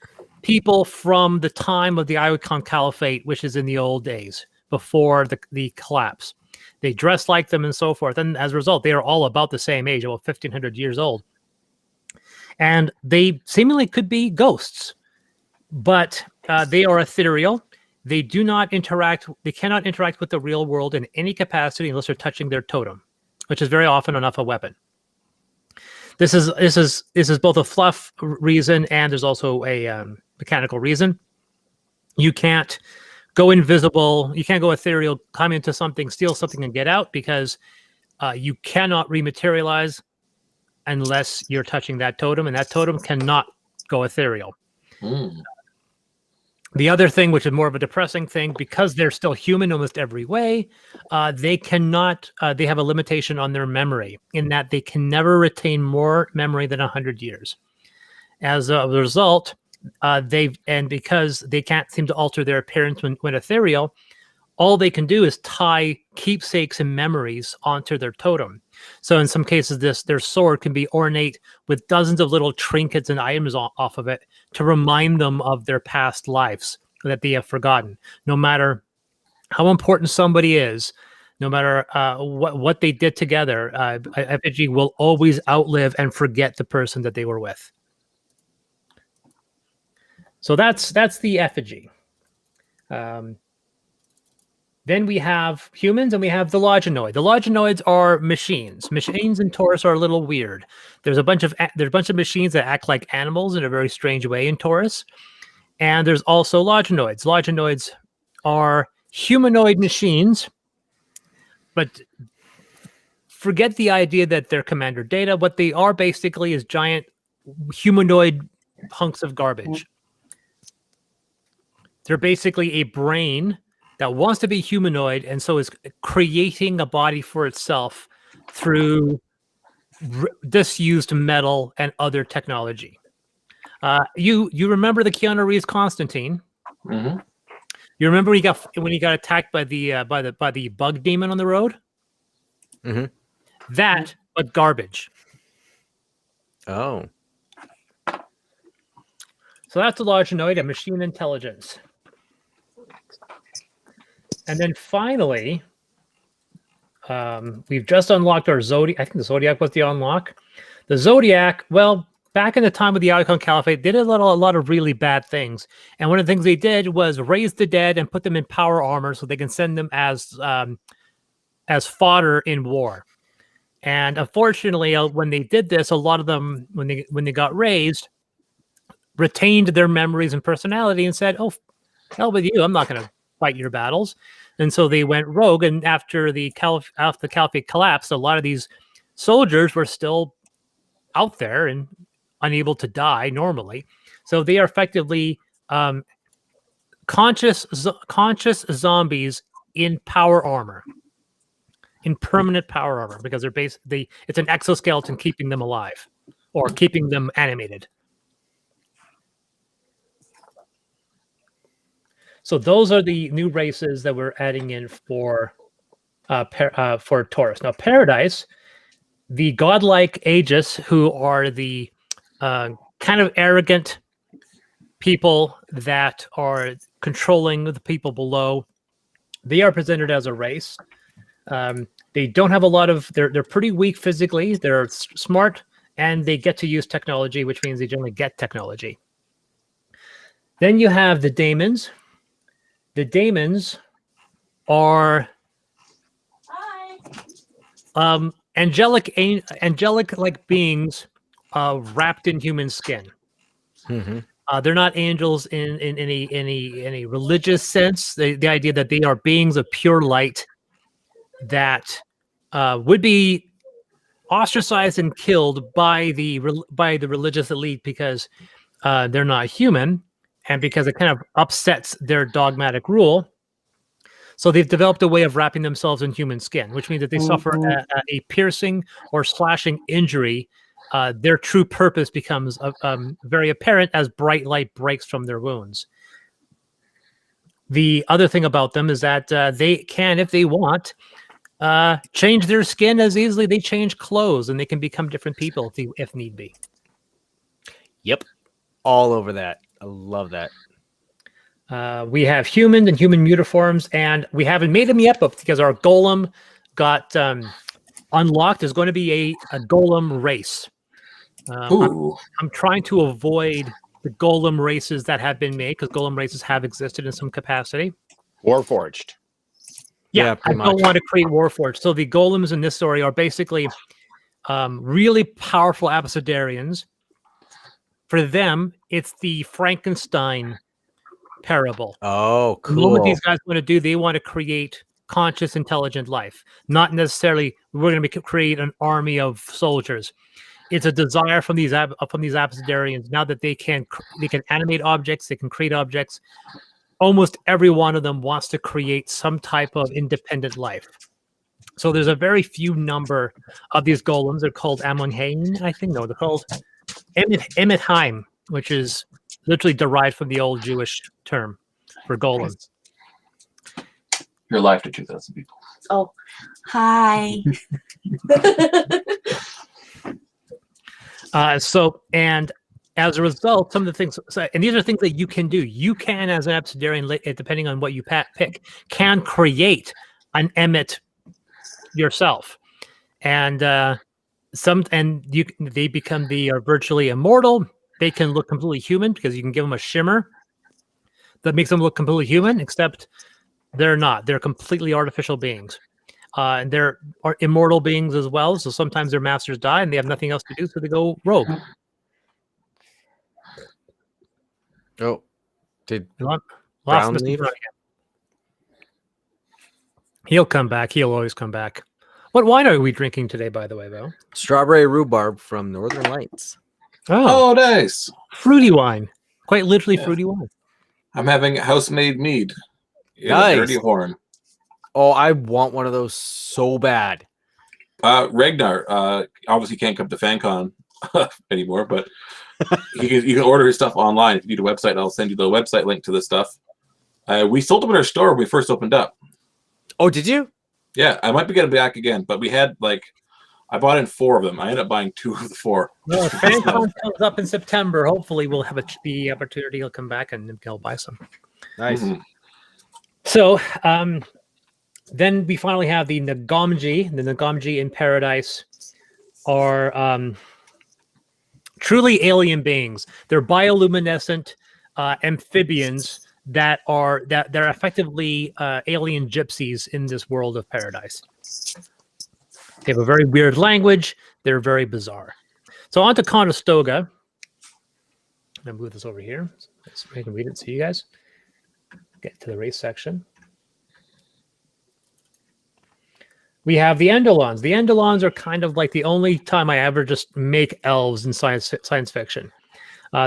people from the time of the Icon Caliphate, which is in the old days, before the collapse. They dress like them and so forth. And as a result, they are all about the same age, about 1,500 years old. And they seemingly could be ghosts, but they are ethereal. They do not interact. They cannot interact with the real world in any capacity unless they're touching their totem, which is very often enough a weapon. This is both a fluff reason and there's also a mechanical reason. You can't go invisible. You can't go ethereal, come into something, steal something, and get out because you cannot rematerialize unless you're touching that totem, and that totem cannot go ethereal. The other thing, which is more of a depressing thing, because they're still human almost every way, they cannot. They have a limitation on their memory in that they can never retain more memory than 100 years. As a result, because they can't seem to alter their appearance when ethereal, all they can do is tie keepsakes and memories onto their totem. So in some cases, their sword can be ornate with dozens of little trinkets and items off of it to remind them of their past lives that they have forgotten. No matter how important somebody is, no matter what they did together, effigy will always outlive and forget the person that they were with. So that's the effigy. Then we have humans and we have the Loginoid. The Loginoids are machines. Machines in Taurus are a little weird. There's a bunch of machines that act like animals in a very strange way in Taurus. And there's also Loginoids. Loginoids are humanoid machines, but forget the idea that they're Commander Data. What they are basically is giant humanoid hunks of garbage. They're basically a brain that wants to be humanoid and so is creating a body for itself through disused metal and other technology. You remember the Keanu Reeves Constantine? Mm-hmm. You remember when he got attacked by the bug demon on the road? Mm-hmm. That, but garbage. Oh. So that's a large noid, a machine intelligence. And then finally, we've just unlocked our Zodiac. I think the Zodiac was the unlock. The Zodiac, well, back in the time of the Icon Caliphate, they did a lot of really bad things. And one of the things they did was raise the dead and put them in power armor so they can send them as fodder in war. And unfortunately, when they did this, a lot of them, when they got raised, retained their memories and personality and said, "Oh, hell with you! I'm not going to fight your battles." And so they went rogue. And after the Caliphate collapsed, a lot of these soldiers were still out there and unable to die normally. So they are effectively conscious zombies in power armor, in permanent power armor, because it's an exoskeleton keeping them alive or keeping them animated. So those are the new races that we're adding in for Taurus. Now, Paradise, the godlike Aegis, who are the kind of arrogant people that are controlling the people below, they are presented as a race. They don't have a lot of. They're pretty weak physically. They're smart, and they get to use technology, which means they generally get technology. Then you have the Daemons. The Daemons are angelic like beings wrapped in human skin. Mm-hmm. They're not angels in any religious sense. The idea that they are beings of pure light that would be ostracized and killed by the religious elite because they're not human. And because it kind of upsets their dogmatic rule. So they've developed a way of wrapping themselves in human skin, which means that they suffer a piercing or slashing injury. Their true purpose becomes very apparent as bright light breaks from their wounds. The other thing about them is that they can, if they want, change their skin as easily. They change clothes and they can become different people if need be. Yep. All over that. I love that. We have human and human mutiforms, and we haven't made them yet, but because our golem got unlocked, there's going to be a golem race. I'm trying to avoid the golem races that have been made, because golem races have existed in some capacity. Warforged. Yeah, I don't want to create Warforged. So the golems in this story are basically really powerful abecedarians. For them, it's the Frankenstein parable. Oh, cool. And what these guys want to do, they want to create conscious, intelligent life. Not necessarily we're going to create an army of soldiers. It's a desire from these abecedarians now that they can animate objects, they can create objects. Almost every one of them wants to create some type of independent life. So there's a very few number of these golems. They're called Amonhain, I think. No, they're called Emetheim, which is literally derived from the old Jewish term for golem. You're live to 2,000 people. Oh, hi. And as a result, some of the things, and these are things that you can do. You can, as an abecedarian, depending on what you pick, can create an Emmet yourself, and they become virtually immortal. They can look completely human because you can give them a shimmer that makes them look completely human, except they're not. They're completely artificial beings. And they're immortal beings as well. So sometimes their masters die and they have nothing else to do, so they go rogue. Oh, did lost Brown Mr. leave? Brown again. He'll come back. He'll always come back. What wine are we drinking today, by the way, though? Strawberry rhubarb from Northern Lights. Oh, Oh, nice. fruity wine. Quite literally fruity wine. I'm having house-made mead in Nice. a dirty horn. Oh, I want one of those so bad. Ragnar obviously can't come to FanCon anymore, but you can order his stuff online. If you need a website, I'll send you the website link to this stuff. We sold them in our store when we first opened up. Oh, did you? Yeah, I might be getting back again, but we had I bought in 4 of them. I ended up buying 2 of the 4. Well, if FanCon comes up in September, hopefully we'll have the opportunity. He'll come back and he'll buy some. Nice. Mhm. So then we finally have the Nagamji. The Nagamji in Paradise are truly alien beings. They're bioluminescent amphibians that are they're effectively alien gypsies in this world of Paradise. They have a very weird language. They're very bizarre. So on to Conestoga. I'm move this over here so I can read it to you guys. Get to the race section. We have the Endolons. The Endolons are kind of like the only time I ever just make elves in science fiction.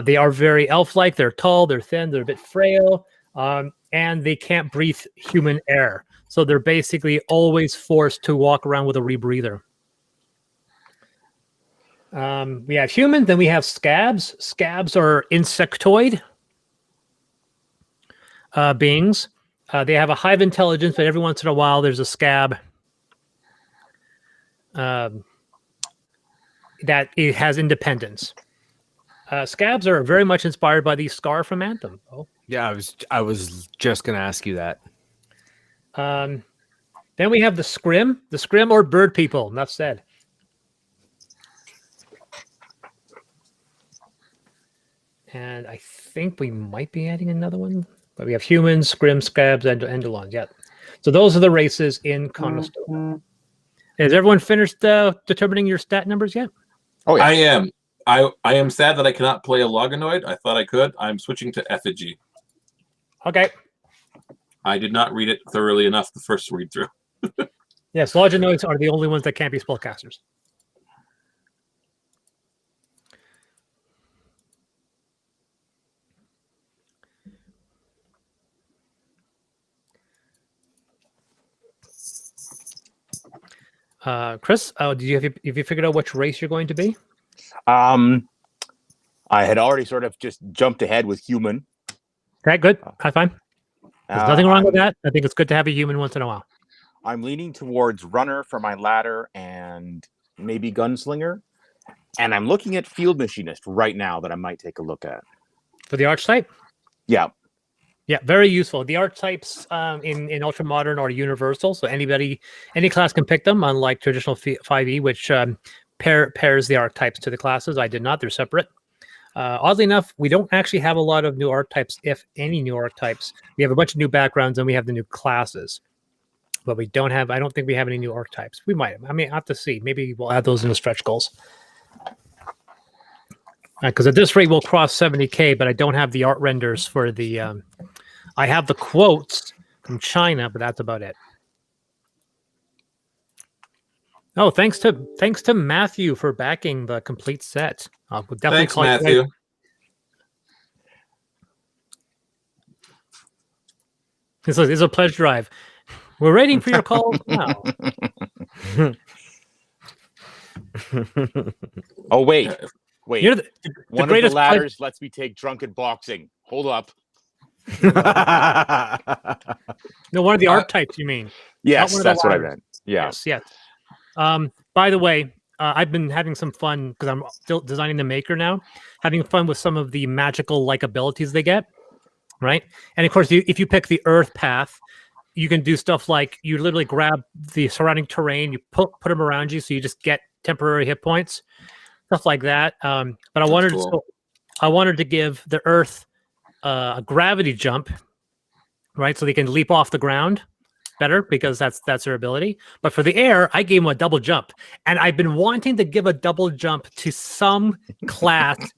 They are very elf-like. They're tall, they're thin, they're a bit frail, and they can't breathe human air. So they're basically always forced to walk around with a rebreather. We have humans, then we have scabs. Scabs are insectoid beings. They have a high intelligence, but every once in a while there's a scab that it has independence. Scabs are very much inspired by the Scar from Anthem. Oh. Yeah, I was just gonna ask you that. Then we have the Scrim. The Scrim or bird people, enough said. And I think we might be adding another one. But we have humans, Scrim, Scabs, and Endolons. Yeah. So those are the races in Conestoga. Has everyone finished determining your stat numbers yet? Oh yeah. I am. I am sad that I cannot play a Loganoid. I thought I could. I'm switching to Effigy. Okay. I did not read it thoroughly enough the first read through. Yes, Loganoids are the only ones that can't be spellcasters. Chris, have you figured out which race you're going to be? I had already sort of just jumped ahead with human. Okay, good. High five. There's nothing wrong with that. I think it's good to have a human once in a while. I'm leaning towards runner for my ladder and maybe gunslinger. And I'm looking at field machinist right now that I might take a look at. For the archetype? Yeah. Yeah, very useful. The archetypes in Ultramodern are universal, so any class can pick them, unlike traditional 5e, which pairs the archetypes to the classes. I did not. They're separate. Oddly enough, we don't actually have a lot of new archetypes, if any new archetypes. We have a bunch of new backgrounds, and we have the new classes. But we don't have, I don't think we have any new archetypes. We might have. I mean, I have to see. Maybe we'll add those in the stretch goals. Because at this rate, we'll cross 70K, but I don't have the art renders for the... I have the quotes from China, but that's about it. Oh, thanks to Matthew for backing the complete set. We'll definitely Thanks, Matthew. This is a pledge drive. We're waiting for your calls now. Oh, wait. You're the One of the greatest ladders lets me take drunken boxing. Hold up. No, one of the archetypes, you mean? Yes, that's what I meant. Yeah. Yes. By the way, I've been having some fun because I'm still designing the maker now, having fun with some of the magical like abilities they get, right? And of course, if you pick the Earth path, you can do stuff like you literally grab the surrounding terrain, you put them around you, so you just get temporary hit points, stuff like that. But I wanted to give the Earth a gravity jump, right? So they can leap off the ground better because that's their ability. But for the air, I gave them a double jump, and I've been wanting to give a double jump to some class.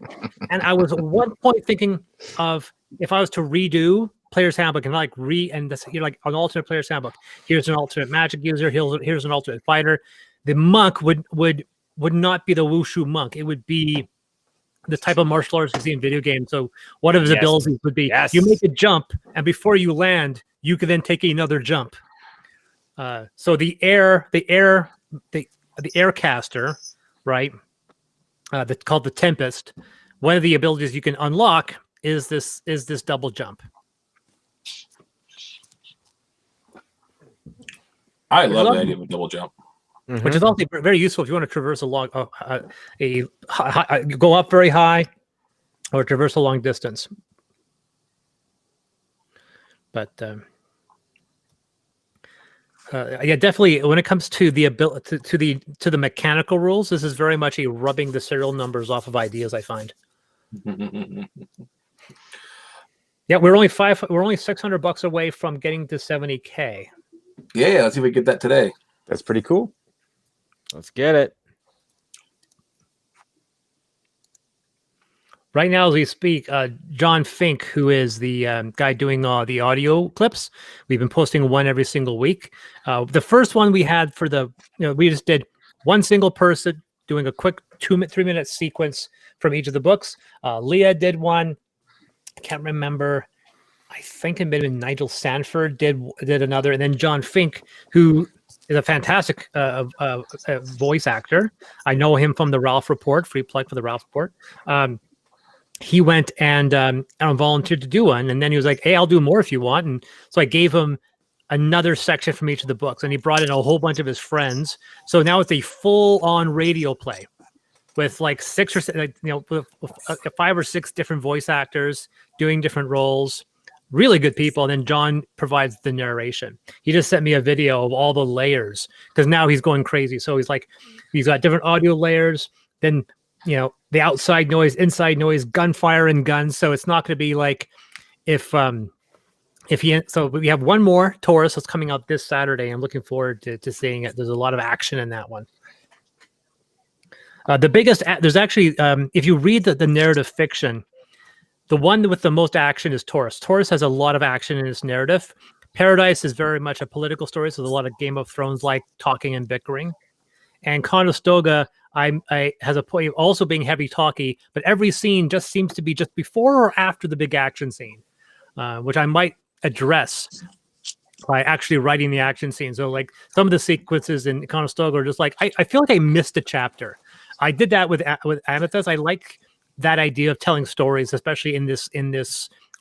And I was at one point thinking of if I was to redo Player's Handbook and you're like an alternate Player's Handbook. Here's an alternate magic user. Here's an alternate fighter. The monk would not be the Wushu monk. It would be the type of martial arts you see in video games. So one of his abilities would be Yes. you make a jump, and before you land, you can then take another jump. So the aircaster, right? That's called the Tempest. One of the abilities you can unlock is this double jump. I love the idea of a double jump. Which is also very useful if you want to traverse a long, go up very high, or traverse a long distance. But yeah, definitely when it comes to the ability to the mechanical rules, this is very much a rubbing the serial numbers off of ideas. I find. Yeah, we're only $600 away from getting to 70K. Yeah, let's see if we get that today. That's pretty cool. Let's get it. Right now, as we speak, John Fink, who is the guy doing the audio clips, we've been posting one every single week. The first one we had for we just did one single person doing a quick 3-minute sequence from each of the books. Leah did one. I can't remember. I think it may have been Nigel Sanford did another, and then John Fink, who is a fantastic voice actor. I know him from the Ralph Report. Free plug for the Ralph Report. He went and volunteered to do one, and then he was like, "Hey, I'll do more if you want." And so I gave him another section from each of the books, and he brought in a whole bunch of his friends. So now it's a full-on radio play with like 6 or 7, with 5 or 6 different voice actors doing different roles. Really good people. And then John provides the narration. He just sent me a video of all the layers because now he's going crazy. So he's got different audio layers. Then the outside noise, inside noise, gunfire and guns. So it's not going to be like so we have one more Taurus that's coming out this Saturday. I'm looking forward to seeing it. There's a lot of action in that one. There's actually, if you read the narrative fiction, the one with the most action is Taurus. Taurus has a lot of action in its narrative. Paradise is very much a political story, so there's a lot of Game of Thrones like talking and bickering. And Conestoga has a point of also being heavy talky, but every scene just seems to be just before or after the big action scene, which I might address by actually writing the action scene. So like some of the sequences in Conestoga are just like, I feel like I missed a chapter. I did that with Amethyst. I like that idea of telling stories, especially in this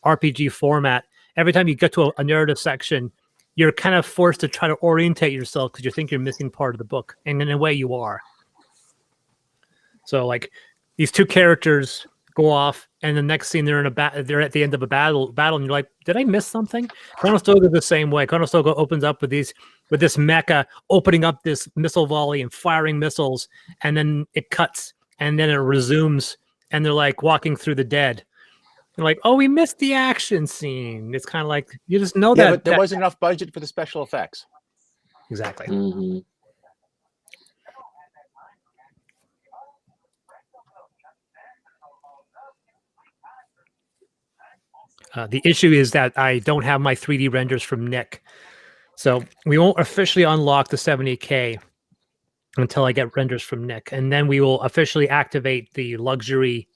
RPG format. Every time you get to a narrative section, you're kind of forced to try to orientate yourself because you think you're missing part of the book, and in a way you are. So like these two characters go off, and the next scene they're they're at the end of a battle, and you're like, did I miss something? Conestoga the same way. Conestoga opens up with this mecha opening up this missile volley and firing missiles, and then it cuts, and then it resumes. And they're like walking through the dead. They're like, oh, we missed the action scene. It's kind of like, you just know that. But there wasn't enough budget for the special effects. Exactly. Mm-hmm. The issue is that I don't have my 3D renders from Nick. So we won't officially unlock the 70K until I get renders from Nick. And then we will officially activate the luxury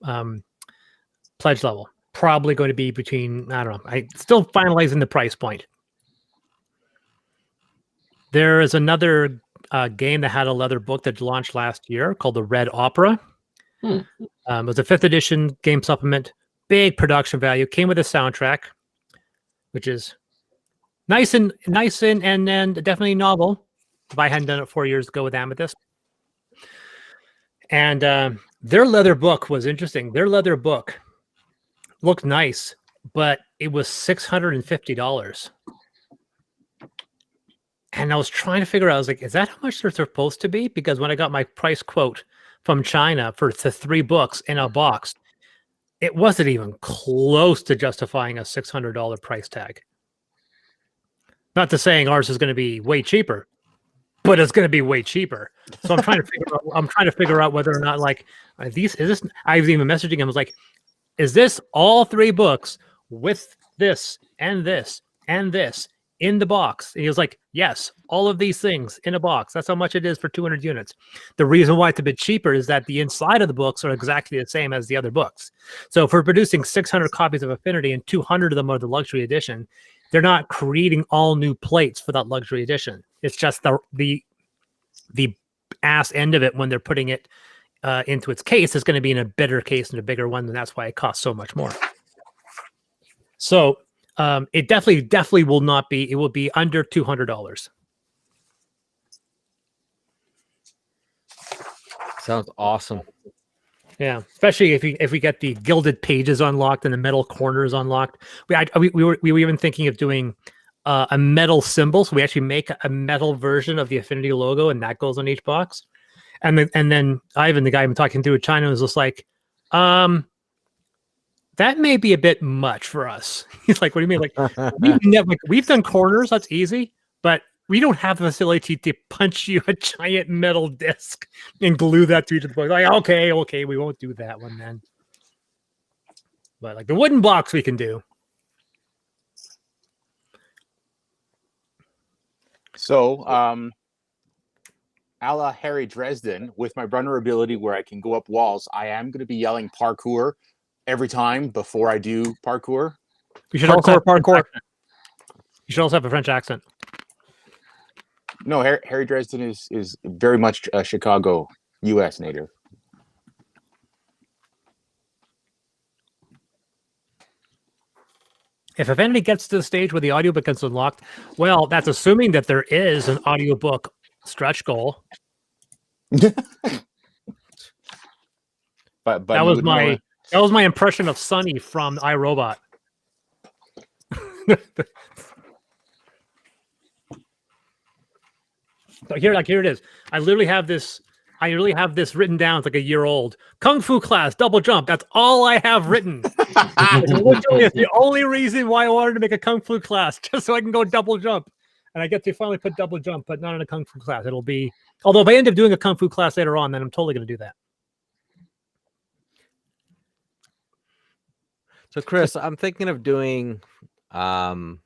pledge level. Probably going to be between, I don't know. I'm still finalizing the price point. There is another game that had a leather book that launched last year called the Red Opera. It was a 5th edition game supplement. Big production value. Came with a soundtrack, which is nice and definitely novel. If I hadn't done it 4 years ago with Amethyst. And their leather book was interesting. Their leather book looked nice, but it was $650. And I was trying to figure out, I was like, is that how much they're supposed to be? Because when I got my price quote from China for the 3 books in a box, it wasn't even close to justifying a $600 price tag. Not to saying ours is going to be way cheaper, but it's going to be way cheaper. So I'm trying to figure out whether or not like I was even messaging him. I was like, is this all 3 books with this and this and this in the box. And he was like, yes, all of these things in a box. That's how much it is for 200 units. The reason why it's a bit cheaper is that the inside of the books are exactly the same as the other books. So if we're producing 600 copies of Affinity and 200 of them are the luxury edition, they're not creating all new plates for that luxury edition. It's just the ass end of it when they're putting it into its case is going to be in a better case and a bigger one, and that's why it costs so much more. So it definitely will not be. It will be under $200. Sounds awesome. Yeah, especially if we get the gilded pages unlocked and the metal corners unlocked. We were even thinking of doing a metal symbol. So we actually make a metal version of the Affinity logo, and that goes on each box. And then Ivan, the guy I'm talking to in China, was just like, that may be a bit much for us. He's like, what do you mean? Like we've done corners, that's easy, but we don't have the facility to punch you a giant metal disc and glue that to each of the box. Like, okay, we won't do that one then. But like the wooden box we can do. So, a la Harry Dresden, with my runner ability where I can go up walls, I am going to be yelling parkour every time before I do parkour. You should also have parkour. You should also have a French accent. No, Harry Dresden is very much a Chicago, U.S. native. If Affinity gets to the stage where the audiobook gets unlocked, well, that's assuming that there is an audiobook stretch goal. but that was my impression of Sonny from iRobot. So here it is. I literally have this written down. It's like a year old. Kung Fu class, double jump. That's all I have written. Literally, it's the only reason why I wanted to make a Kung Fu class, just so I can go double jump. And I get to finally put double jump, but not in a Kung Fu class. It'll be, although if I end up doing a Kung Fu class later on, then I'm totally going to do that. So, Chris, I'm thinking of doing a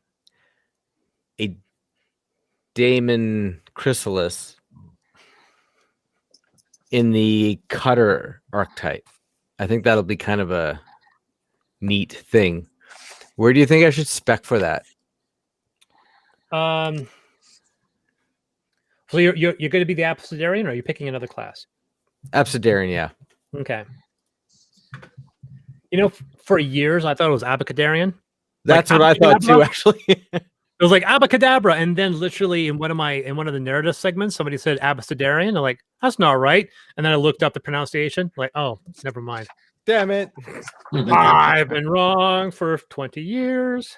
Daemon Chrysalis in the cutter archetype. I think that'll be kind of a neat thing. Where do you think I should spec for that? So you're going to be the Abecedarian, or are you picking another class? Abecedarian, yeah. Okay. You know, for years I thought it was Abecedarian. That's what I thought too, actually. It was like Abacadabra, and then literally in one of the narrative segments, somebody said Abecedarian. I'm like, that's not right. And then I looked up the pronunciation, like, oh, never mind. Damn it. I've been wrong for 20 years.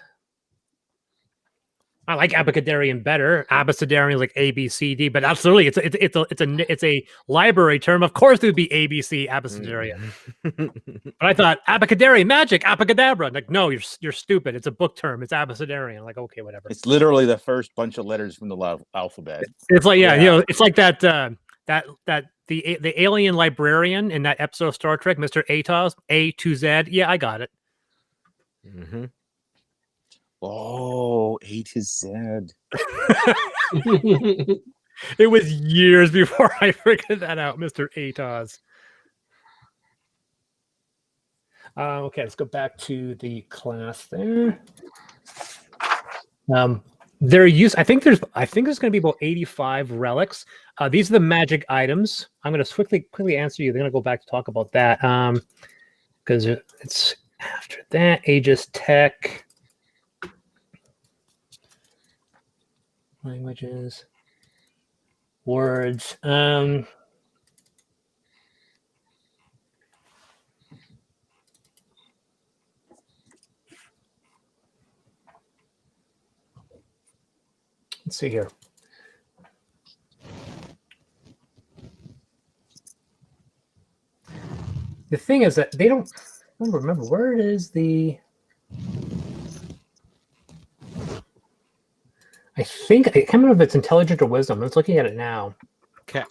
I like Abecedarian better. Abecedarian is like ABCD, but absolutely, it's a library term. Of course, it would be ABC Abecedarian. But I thought Abecedarian magic, Abacadabra. Like, no, you're stupid. It's a book term. It's Abecedarian. Like, okay, whatever. It's literally the first bunch of letters from the alphabet. It's like, yeah, you know, it's like that the alien librarian in that episode of Star Trek, Mr. Atos, A to Z. Yeah, I got it. Mm-hmm. Oh, A to Z. It was years before I figured that out, Mr. Atos. Okay, let's go back to the class there. I think there's going to be about 85 relics. These are the magic items. I'm going to quickly answer you. They're going to go back to talk about that because it's after that. Aegis Tech. Languages, words. Let's see here. The thing is that they don't remember where it is. I can't remember if it's intelligence or wisdom. I was looking at it now. Okay.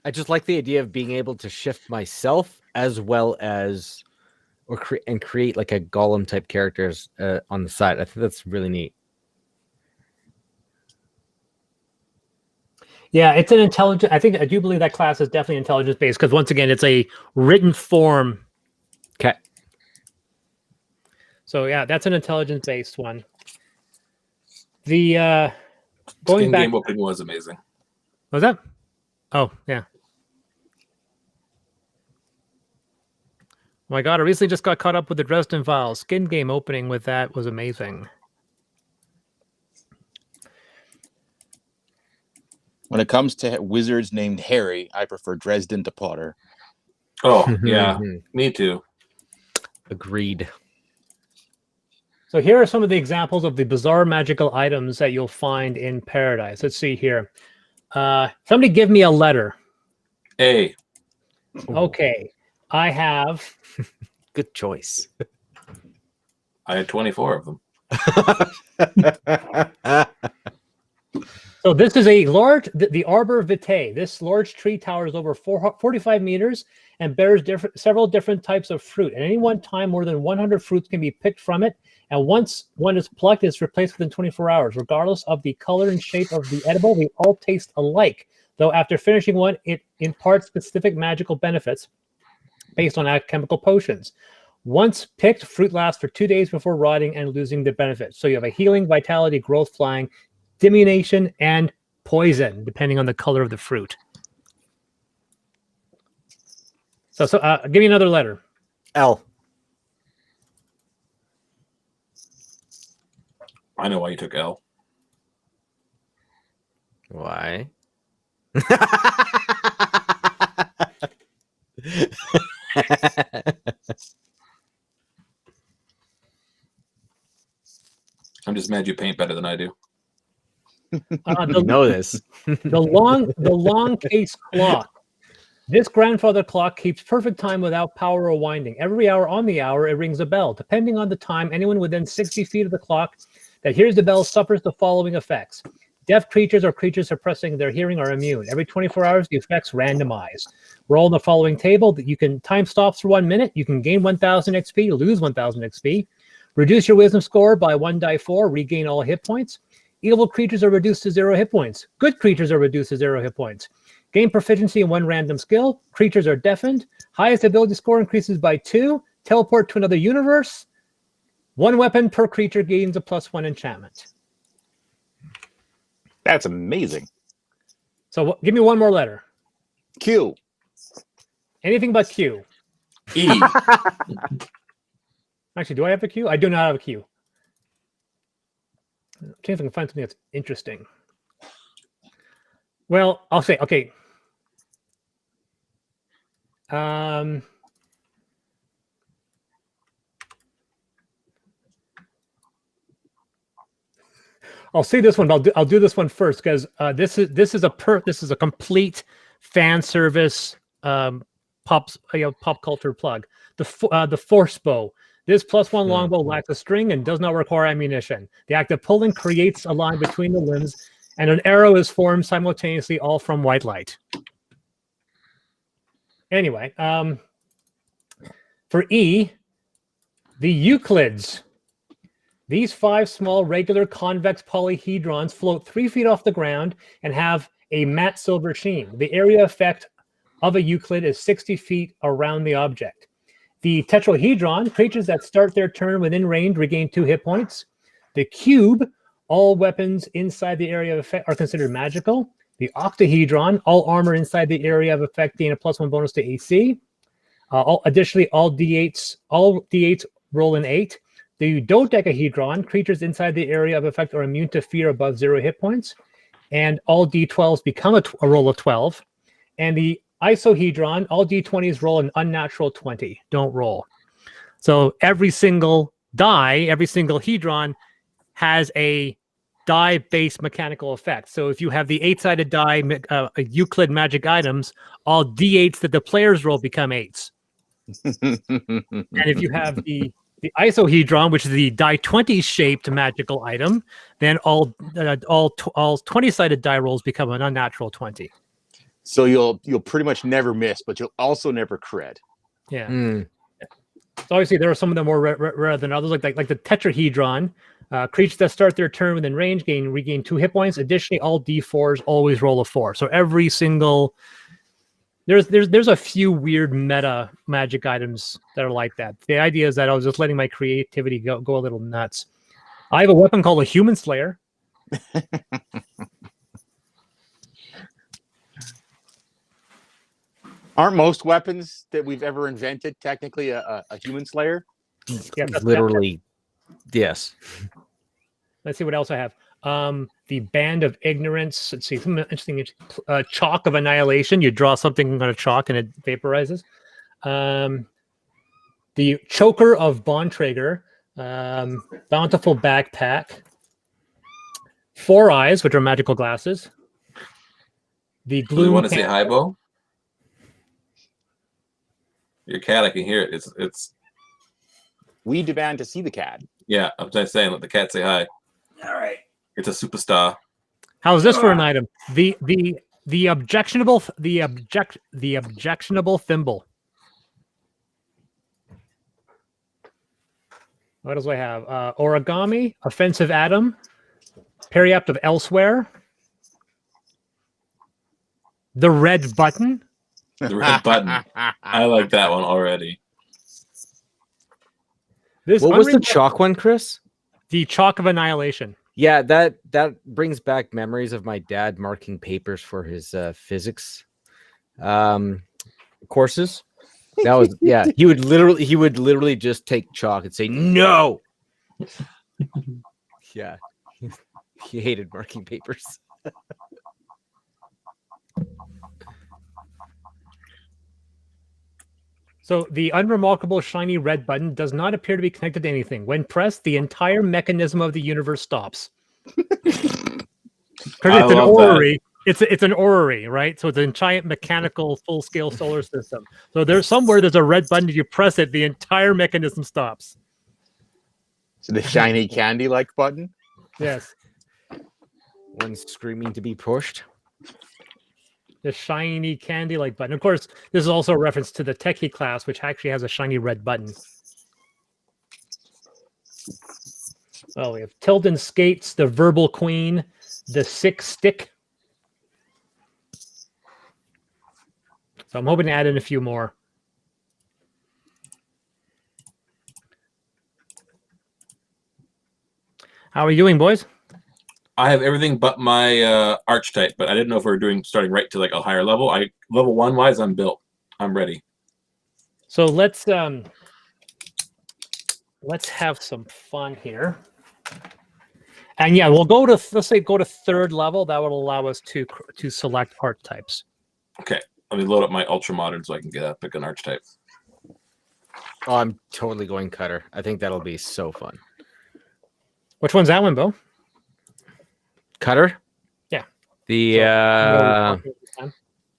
I just like the idea of being able to shift myself as well as create like a golem type characters on the side. I think that's really neat. Yeah, it's an intelligent. I do believe that class is definitely intelligence based because once again, it's a written form. Okay. So yeah, that's an intelligence based one. The going Skin back, game opening was amazing. was that? Oh yeah. Oh my God, I recently just got caught up with the Dresden Files. Skin game opening with that was amazing. When it comes to wizards named Harry, I prefer Dresden to Potter. Oh yeah, me too. Agreed. So here are some of the examples of the bizarre magical items that you'll find in Paradise. Let's see here. Somebody give me a letter. A. Okay. I have... Good choice. I had 24 of them. So this is a large, the arbor vitae. This large tree towers over 45 meters and bears several different types of fruit. At any one time, more than 100 fruits can be picked from it. And once one is plucked, it's replaced within 24 hours. Regardless of the color and shape of the edible, they all taste alike. Though after finishing one, it imparts specific magical benefits based on alchemical potions. Once picked, fruit lasts for 2 days before rotting and losing the benefits. So you have a healing, vitality, growth, flying, diminution, and poison, depending on the color of the fruit. So give me another letter. L. I know why you took L. Why? I'm just mad you paint better than I do. You know this. The long case clock. This grandfather clock keeps perfect time without power or winding. Every hour on the hour, it rings a bell. Depending on the time, anyone within 60 feet of the clock that hears the bell suffers the following effects. Deaf creatures or creatures suppressing their hearing are immune. Every 24 hours, the effects randomize. Roll in the following table. That you can time stops for 1 minute. You can gain 1,000 XP, lose 1,000 XP. Reduce your wisdom score by 1 die 4, regain all hit points. Evil creatures are reduced to 0 hit points. Good creatures are reduced to 0 hit points. Gain proficiency in 1 random skill. Creatures are deafened. Highest ability score increases by 2. Teleport to another universe. 1 weapon per creature gains a +1 enchantment. That's amazing. So give me one more letter. Q. Anything but Q. E. Actually, do I have a Q? I do not have a Q. I'm trying if I can find something that's interesting. Well, I'll say, okay. I'll say this one, but I'll do this one first because this is a complete fan service pop culture plug. The force bow. This +1 longbow lacks a string and does not require ammunition. The act of pulling creates a line between the limbs, and an arrow is formed simultaneously, all from white light. Anyway, for E, the Euclids. These 5 small regular convex polyhedrons float 3 feet off the ground and have a matte silver sheen. The area effect of a Euclid is 60 feet around the object. The tetrahedron, creatures that start their turn within range regain 2 hit points. The cube, all weapons inside the area of effect are considered magical. The octahedron, all armor inside the area of effect gain a +1 bonus to AC. Additionally, all D8s roll an 8. The dodecahedron, creatures inside the area of effect are immune to fear above 0 hit points. And all D12s become a roll of 12. And the isohedron, all D20s roll an unnatural 20. Don't roll. So every single die, every single hedron has a die-based mechanical effect. So if you have the 8-sided die Euclid magic items, all D8s that the players roll become 8s. And if you have the isohedron, which is the die 20 shaped magical item, then all 20-sided die rolls become an unnatural 20. So you'll pretty much never miss, but you'll also never crit. Yeah. Mm. So obviously there are some of them more rare than others, like the tetrahedron. Creatures that start their turn within range regain 2 hit points. Additionally, all D4s always roll a 4. So every single there's a few weird meta magic items that are like that. The idea is that I was just letting my creativity go a little nuts. I have a weapon called a Human Slayer. Aren't most weapons that we've ever invented technically a human slayer? Yeah, Literally, yes. Let's see what else I have. The Band of Ignorance. Let's see, some interesting. Chalk of Annihilation. You draw something on a chalk and it vaporizes. The Choker of Bontrager. Bountiful Backpack. 4 Eyes, which are magical glasses. The Do you Gloom. want to say hi, Bo? Your cat, I can hear it. It's. We demand to see the cat. Yeah, I'm just saying, let the cat say hi. All right. It's a superstar. How's this for an item? The objectionable thimble. What else do I have? Origami, Offensive Atom, Periapt of Elsewhere, the Red Button. The red button. I like that one already. This What was the unreal- chalk one, Chris? The Chalk of Annihilation. Yeah, that brings back memories of my dad marking papers for his physics courses. That was he would literally just take chalk and say no. Yeah. He hated marking papers. So the unremarkable shiny red button does not appear to be connected to anything. When pressed, the entire mechanism of the universe stops. Because it's an orrery. It's an orrery, right? So it's a giant mechanical full-scale solar system. So there's a red button. If you press it, the entire mechanism stops. So the shiny candy-like button. Yes. When screaming to be pushed. The shiny candy-like button. Of course, this is also a reference to the Techie class, which actually has a shiny red button. Oh, we have Tilden Skates, the Verbal Queen, the Six Stick. So I'm hoping to add in a few more. How are you doing, boys? I have everything but my archetype, but I didn't know if we were starting right to like a higher level. Level 1 wise, I'm built. I'm ready. So let's have some fun here. And yeah, we'll go to let's say go to 3rd level. That would allow us to select archetypes. Okay, let me load up my ultra modern so I can pick an archetype. Oh, I'm totally going cutter. I think that'll be so fun. Which one's that one, Bo? Cutter? Yeah. The So,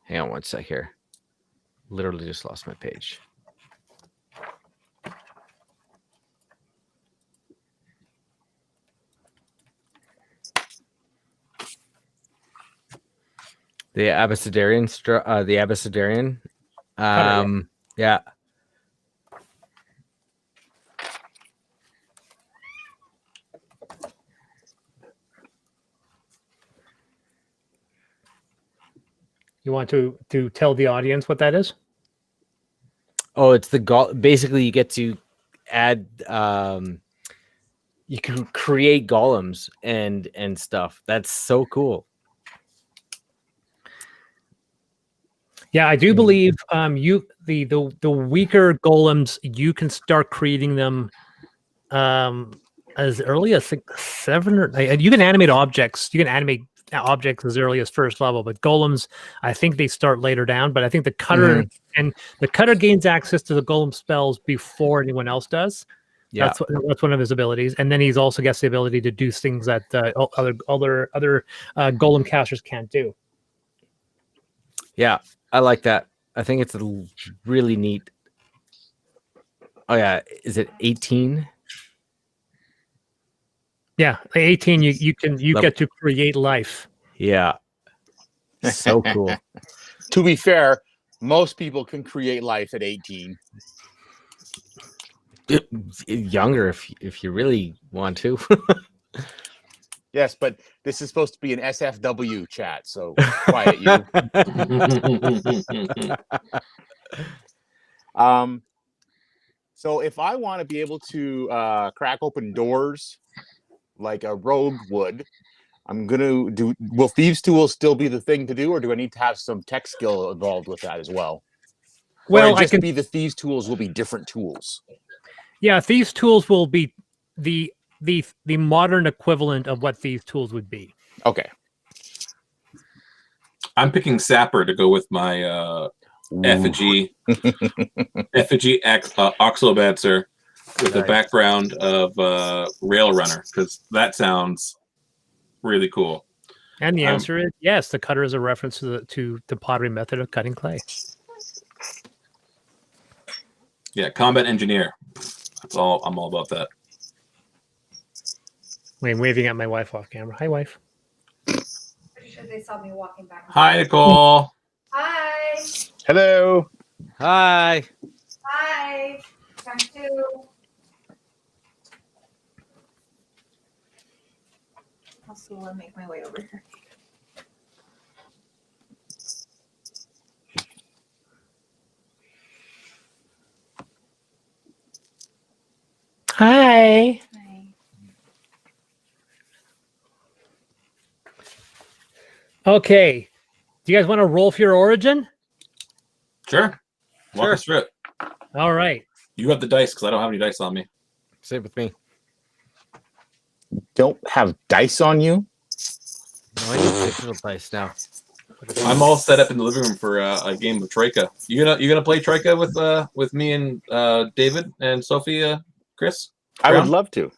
hang on one sec here. Literally just lost my page. The Abecedarian, yeah. You want to tell the audience what that is? Oh, it's the basically you get to add you can create golems and stuff. That's so cool. Yeah, I do believe the weaker golems, you can start creating them as early as 7 or you can animate objects. You can animate objects as early as 1st level, but golems, I think they start later down. But I think the cutter and the cutter gains access to the golem spells before anyone else does. Yeah, that's one of his abilities, and then he's also gets the ability to do things that other golem casters can't do. Yeah, I like that. I think it's really neat. Oh yeah, is it 18? Yeah, 18. You get to create life. Yeah, so cool. To be fair, most people can create life at 18. Younger, if you really want to. Yes, but this is supposed to be an SFW chat, so quiet you. So if I want to be able to crack open doors like a rogue would, I'm gonna do. Will Thieves' Tools still be the thing to do, or do I need to have some tech skill involved with that as well? Well, or just be the Thieves' Tools will be different tools. Yeah, Thieves' Tools will be the modern equivalent of what Thieves' Tools would be. Okay. I'm picking Sapper to go with my effigy Oxlomancer with the background of Rail Runner, because that sounds really cool. And the answer is yes. The cutter is a reference to the pottery method of cutting clay. Yeah, combat engineer. That's all. I'm all about that. Wait, I'm waving at my wife off camera. Hi, wife. Pretty sure they saw me walking back. Hi, Nicole. Hi. Hello. Hi. Hi. Time two. I'll slowly make my way over here. Hi. Hi. Okay. Do you guys want to roll for your origin? Sure. Walk us through it. All right. You have the dice because I don't have any dice on me. Same with me. Don't have dice on you? No, I need digital dice now. I'm all set up in the living room for a game of Troika. You gonna play Troika with me and David and Sophie, Chris? I would Brown? love to.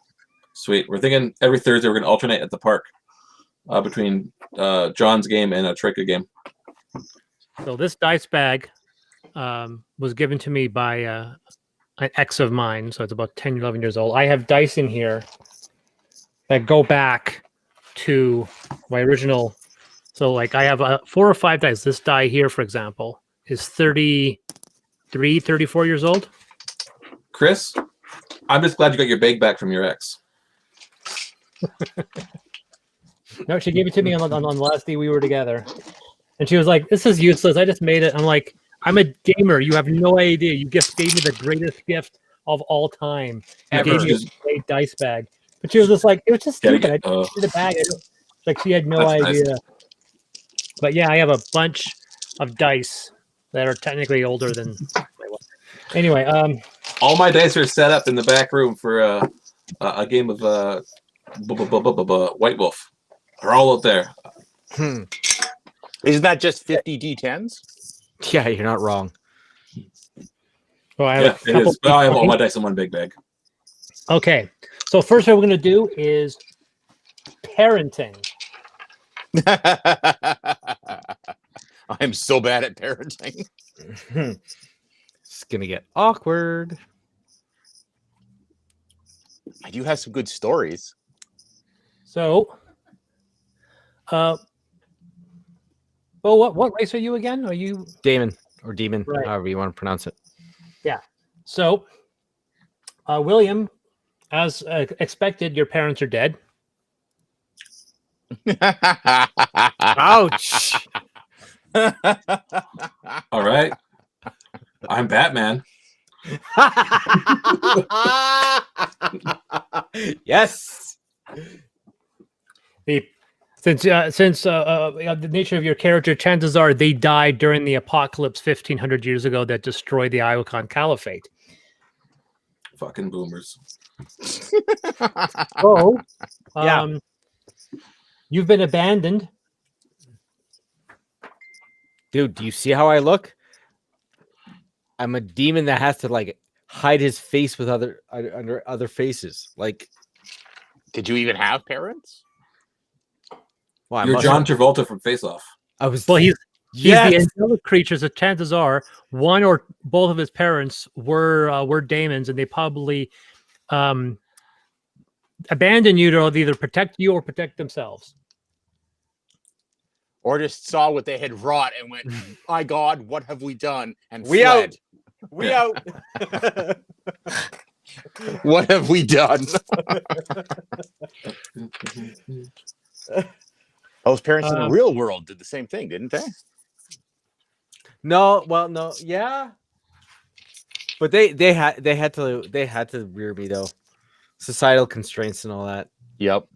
Sweet. We're thinking every Thursday we're gonna alternate at the park between John's game and a Troika game. So this dice bag was given to me by an ex of mine. So it's about 10, 11 years old. I have dice in here that go back to my original. So like I have 4 or 5 dice. This die here, for example, is 33, 34 years old. Chris, I'm just glad you got your bag back from your ex. No, she gave it to me on the last day we were together. And she was like, this is useless. I just made it. I'm like, I'm a gamer. You have no idea. You just gave me the greatest gift of all time. You Ever. gave me a great dice bag. But she was just like, it was just stupid. I just did the bag. Like she had no That's idea. nice. But yeah, I have a bunch of dice that are technically older than my wife. Anyway, all my dice are set up in the back room for a game of White Wolf. They're all out there. Isn't that just 50 D10s? Yeah, you're not wrong. well, I have Yeah, a it couple. is. Well, I have all my dice in one big bag. Okay, so first what we're going to do is parenting. I'm so bad at parenting. It's gonna get awkward. I do have some good stories. So, well, what race are you again? Are you Damon or Demon, Right. however you want to pronounce it. so? William, as expected, your parents are dead. Ouch! All right. I'm Batman. Yes. Since the nature of your character, chances are they died during the apocalypse 1,500 years ago that destroyed the Iocon Caliphate. Fucking boomers. So, Yeah. you've been abandoned. Dude, do you see how I look? I'm a demon that has to like hide his face with under other faces. Like, Did you even have parents? well, I You're must John have- Travolta from Face Off. I was. Well, he's yes. the angelic creature. So chances are one or both of his parents were daemons, and they probably abandon you to either protect you or protect themselves. or just saw what they had wrought and went, "My God, what have we done?" And We fled. out. We out. What have we done? Those parents in the real world did the same thing, didn't they? No, well, no, yeah, but they had to rear me though, societal constraints and all that. Yep.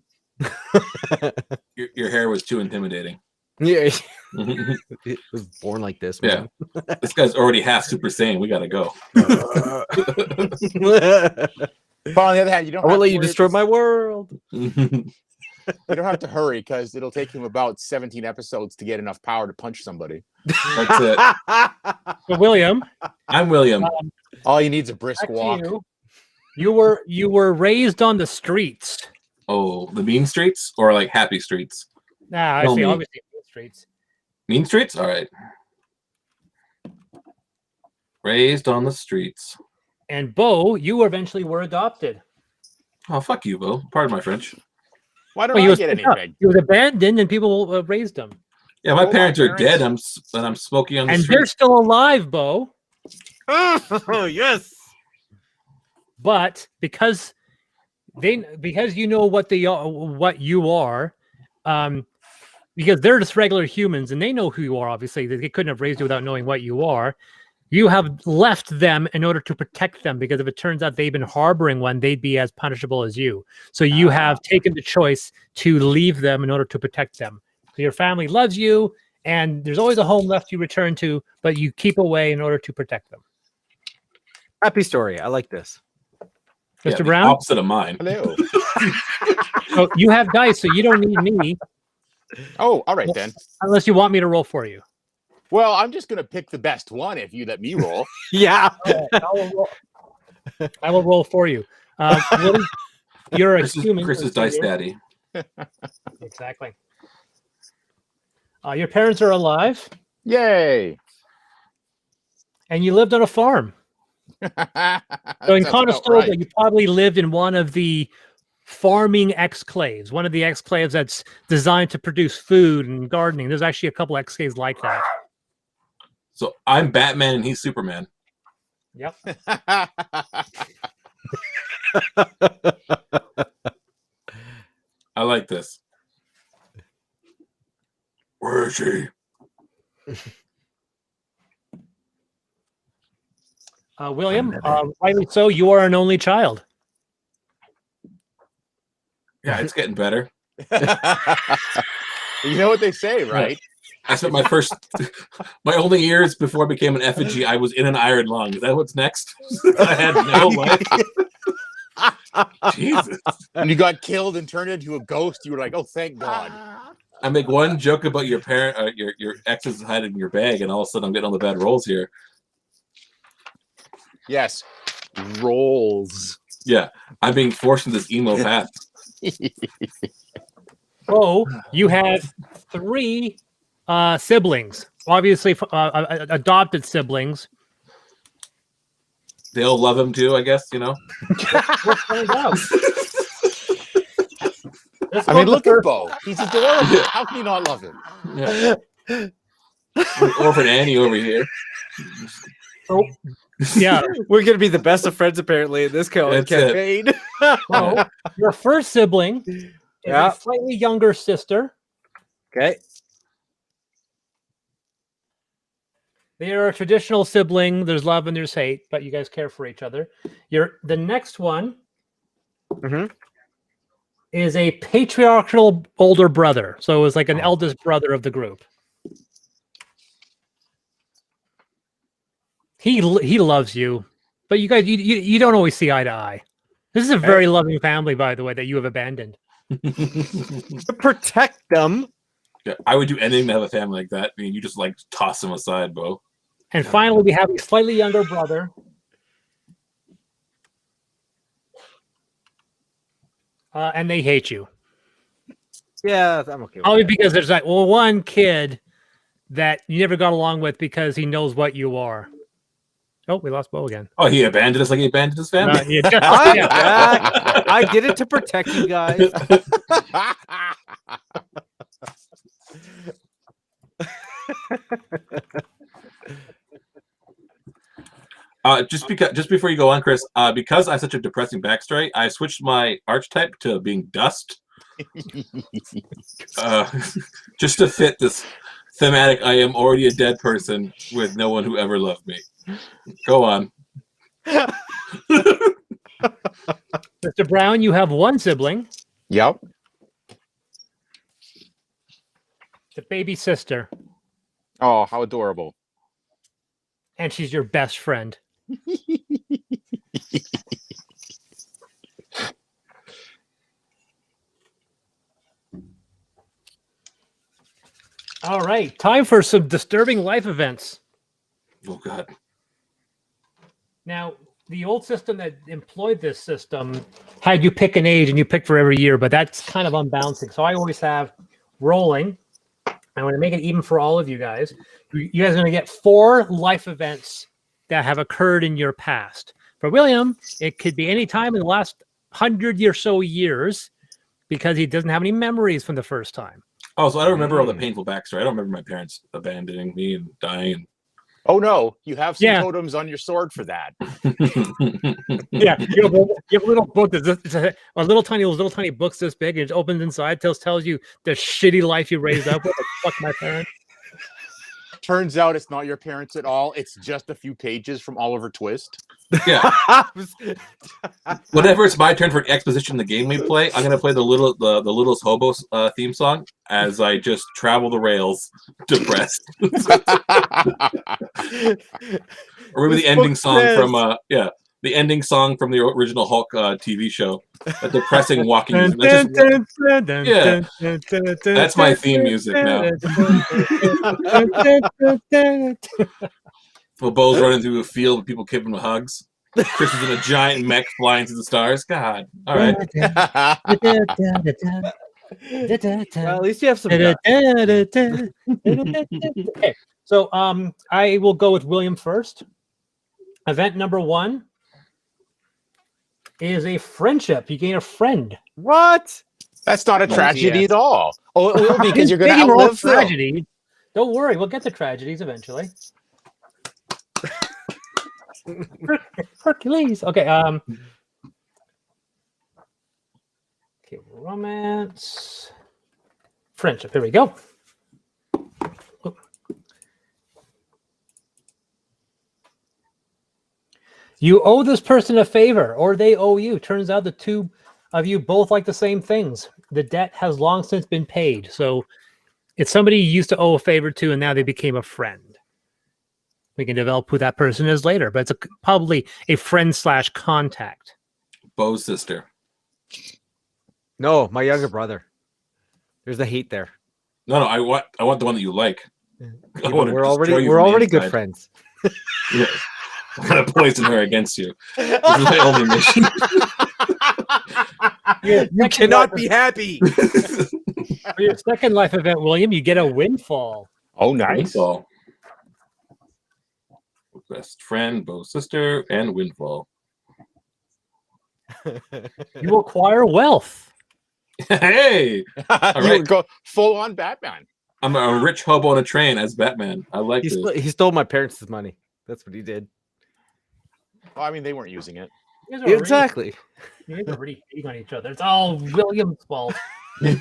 Your hair was too intimidating. Yeah, it was born like this, man. This guy's already half Super Saiyan. We gotta go. But on the other hand, you don't. I have won't let to you worry destroy my world. You don't have to hurry because it'll take him about 17 episodes to get enough power to punch somebody. That's it. So William, I'm William. All you need is a brisk back to walk. you were raised on the streets. Oh, the mean streets or like happy streets? Nah, I Tell see. me. Obviously, mean streets. Mean streets? All right. Raised on the streets. And Bo, you eventually were adopted. Oh, fuck you, Bo. Pardon my French. Why don't Well, he I was get picked up. anything? He was abandoned, and people raised him. Yeah, my Oh, parents my are dead. I'm smoking on the And street. they're still alive, Bo. Oh yes. But because you know what you are, because they're just regular humans and they know who you are. Obviously, they couldn't have raised you without knowing what you are. You have left them in order to protect them, because if it turns out they've been harboring one, they'd be as punishable as you. So you have taken the choice to leave them in order to protect them. So your family loves you, and there's always a home left you return to, but you keep away in order to protect them. Happy story. I like this. Mr. the Brown? opposite of mine. Hello. So you have dice, so you don't need me Oh, all right then. unless you want me to roll for you. Well, I'm just gonna pick the best one if you let me roll. Yeah. I will roll for you. Willie, you're a human. Chris's so dice you're- daddy. Exactly. Your parents are alive, Yay! and you lived on a farm. So in Conestoga, you probably lived in one of the farming exclaves, one of the exclaves that's designed to produce food and gardening. There's actually a couple exclaves like that. So I'm Batman and he's Superman. Yep. I like this. Where is he? William, rightly so, you are an only child. Yeah, it's getting better. You know what they say, right? I spent my only years before I became an effigy, I was in an iron lung. Is that what's next? I had no life. Jesus. When you got killed and turned into a ghost, you were like, "Oh, thank God." I make one joke about your parent, your exes hiding in your bag, and all of a sudden I'm getting all the bad rolls here. Yes, rolls. Yeah, I'm being forced into this emo path. Oh, you have 3 siblings, obviously adopted siblings. They all love him too, I guess, you know? We'll find out. I mean, look at Bo. He's adorable. How can you not love him? Yeah. Orphan Annie over here. Oh, yeah. We're gonna be the best of friends apparently in this That's campaign. So, your first sibling is Yeah. a slightly younger sister. Okay. They are a traditional sibling. There's love and there's hate, but you guys care for each other. The next one is a patriarchal older brother. So it was like an eldest brother of the group. He loves you, but you guys you don't always see eye to eye. This is a very loving family, by the way, that you have abandoned. To protect them. Yeah, I would do anything to have a family like that. I mean, you just like toss them aside, Bo. And finally, we have a slightly younger brother. And they hate you. Yeah, I'm okay with Probably that. because there's like one kid that you never got along with because he knows what you are. Oh, we lost Bo again. Oh, he abandoned us like he abandoned his family. Yeah. I'm back. I did it to protect you guys. Just before you go on, Chris, because I have such a depressing backstory, I switched my archetype to being dust, just to fit this thematic. I am already a dead person with no one who ever loved me. Go on. Mr. Brown, you have one sibling, Yep. the baby sister, Oh, how adorable. and she's your best friend. All right, time for some disturbing life events. Oh God. Now, the old system that employed this system had you pick an age and you pick for every year, but that's kind of unbalancing. So I always have rolling. I want to make it even for all of you guys. You guys are going to get 4 life events that have occurred in your past. For William, it could be any time in the last 100 or so years because he doesn't have any memories from the first time. Oh, so I don't remember all the painful backstory. I don't remember my parents abandoning me and dying. Oh no, you have some Yeah. totems on your sword for that. Yeah, you have a little book that's a little tiny books this big, and it opens inside, tells you the shitty life you raised up with. Like, fuck my parents. Turns out it's not your parents at all. It's just a few pages from Oliver Twist. Yeah. Whenever it's my turn for an exposition in the game we play, I'm gonna play the Littlest Hobo theme song as I just travel the rails, depressed. Or maybe the ending song from the ending song from the original Hulk TV show. A depressing walking music. That's my theme music now. Well, Bo's running through a field with people giving him hugs. Chris is in a giant mech flying through the stars. God. All right. Well, at least you have some guts. Okay, so I will go with William first. Event number 1 is a friendship. You gain a friend. What? That's not a tragedy yes. at all. Oh, it will be because you're going to Thinking we're all outlive Phil. tragedies. Don't worry, we'll get to tragedies eventually. Hercules. Okay. Okay. Romance. Friendship. Here we go. You owe this person a favor, or they owe you. Turns out the two of you both like the same things. The debt has long since been paid. So it's somebody you used to owe a favor to, and now they became a friend. We can develop who that person is later, but it's probably a friend / contact. Bo's sister. No, my younger brother. There's the hate there. No, I want the one that you like. I want to We're destroy you already from the good inside. friends. Yeah. I'm gonna poison her against you. This is my only mission. You cannot be happy. For your second life event, William, you get a windfall. Oh, nice. Windfall. Best friend, Bo's sister, and windfall. You acquire wealth. Hey! You right. would go full on Batman. I'm a rich hobo on a train as Batman. I like this. He stole my parents' money. That's what he did. Well, I mean, they weren't using it. You guys are Exactly. You guys are really hating on each other. It's all William's fault. It's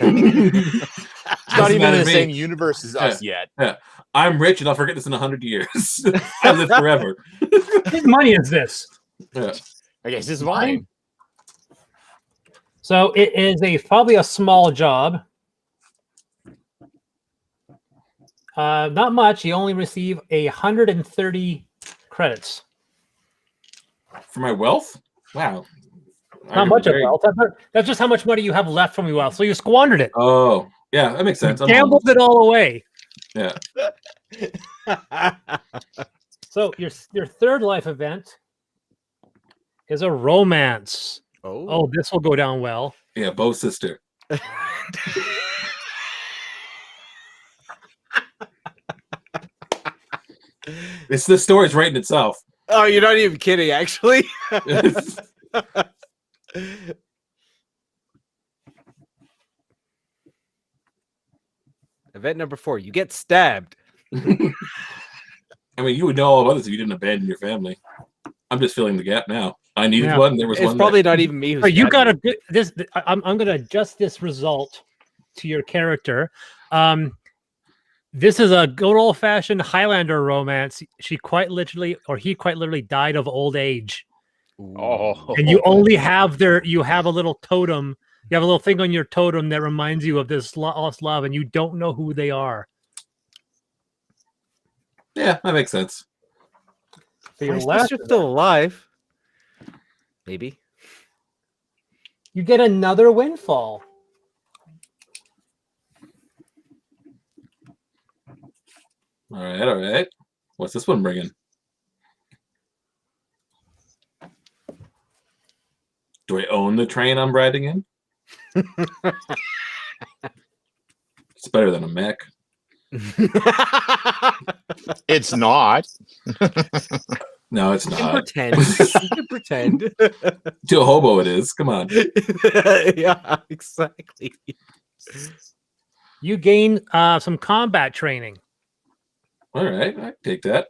not even in the me. same universe as us yet. Yeah. I'm rich and I'll forget this in 100 years. I live forever. Whose money is this? Yeah. I guess this is mine. So it is probably a small job. Not much. You only receive 130 credits. For my wealth? Wow. Not much of wealth. That's just how much money you have left from your wealth. So you squandered it. Oh, yeah, that makes sense. You gambled it all away. Yeah. So your third life event is a romance. Oh, this will go down well. Yeah, Bo's sister. It's the story's writing itself. Oh, you're not even kidding, actually. Event number 4, you get stabbed. I mean, you would know all about this if you didn't abandon your family. I'm just filling the gap now. I needed Yeah. one. There was It's one. probably not even me. You got a good this. I'm going to adjust this result to your character. This is a good old fashioned Highlander romance. She quite literally, or he quite literally, died of old age. Oh, And you only have you have a little totem. You have a little thing on your totem that reminds you of this lost love, and you don't know who they are. Yeah, that makes sense. So My your last sister's still alive. Maybe. you get another windfall. All right, all right. What's this one bringing? Do I own the train I'm riding in? It's better than a mech. it's not. No, it's You can not. pretend. You can pretend. To a hobo, it is. Come on. Yeah, exactly. You gain some combat training, All right, I take that.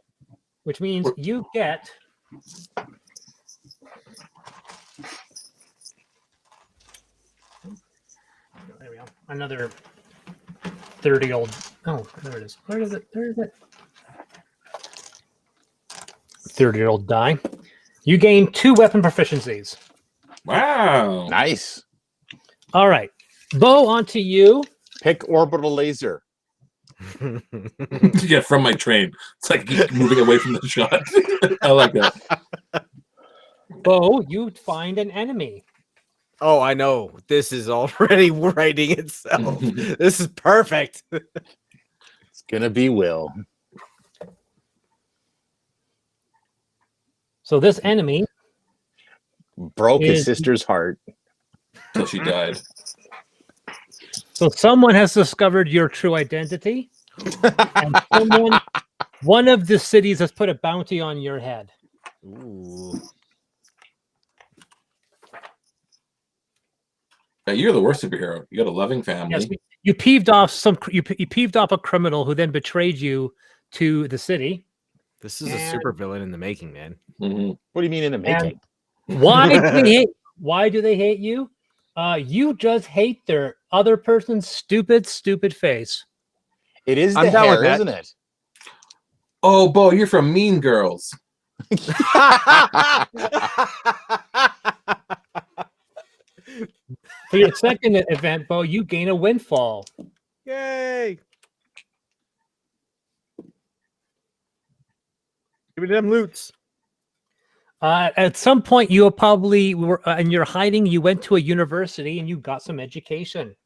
which means you get there we go. Another 30-old. Oh, there it is. Where is it? Where is it? 30-year-old die. You gain 2 weapon proficiencies. Wow. Nice. All right. Bo, onto you. Pick orbital laser. Yeah, from my train. It's like keep moving away from the shot. I like that. Bo, you find an enemy. Oh, I know. This is already writing itself. This is perfect. It's gonna be Will. So this enemy Broke his Is- sister's heart. Till she died. So someone has discovered your true identity, and one of the cities has put a bounty on your head. Ooh. You're the worst superhero. You got a loving family. Yes, you peeved off you peeved off a criminal who then betrayed you to the city. This is a And- super villain in the making, man. Mhm. What do you mean in the making? Why do they hate you? You just hate their other person's stupid face. It is I'm the down with hair, that. isn't it? Oh, Bo, you're from Mean Girls. For your second event, Bo, you gain a windfall. Yay! Give me them loots. At some point, you probably were in your hiding. You went to a university and you got some education.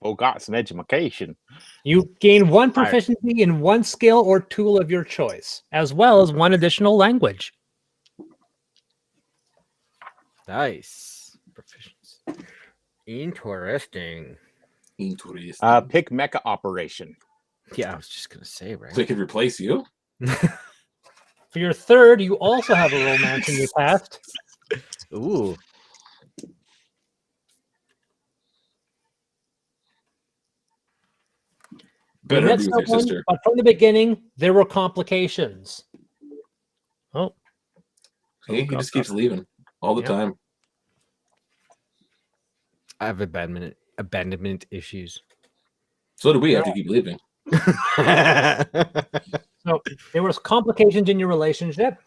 Oh, got some education. You gain 1 proficiency in 1 skill or tool of your choice, as well as 1 additional language. Nice. Proficiency. Interesting. Interesting. Pick mecha operation. Yeah, I was just gonna say, right? So they could replace you? For your third, you also have a romance in your past. Ooh. You Better met be with your someone, sister. but from the beginning, there were complications. Oh, He just keeps leaving all the Yeah. time. I have abandonment issues. So do we have to keep leaving. so there was complications in your relationship.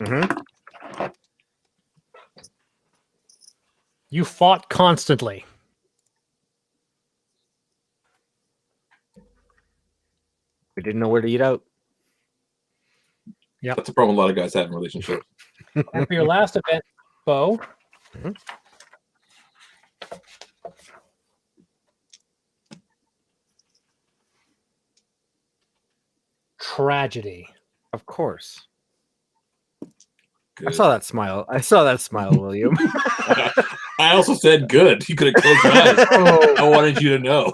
Mm-hmm. You fought constantly. We didn't know where to eat out. That's a problem a lot of guys have in relationships. And for your last event, Bo, Mhm. tragedy. Of course. I Good. saw that smile. William. I also said good. You could have closed your eyes. Oh. I wanted you to know.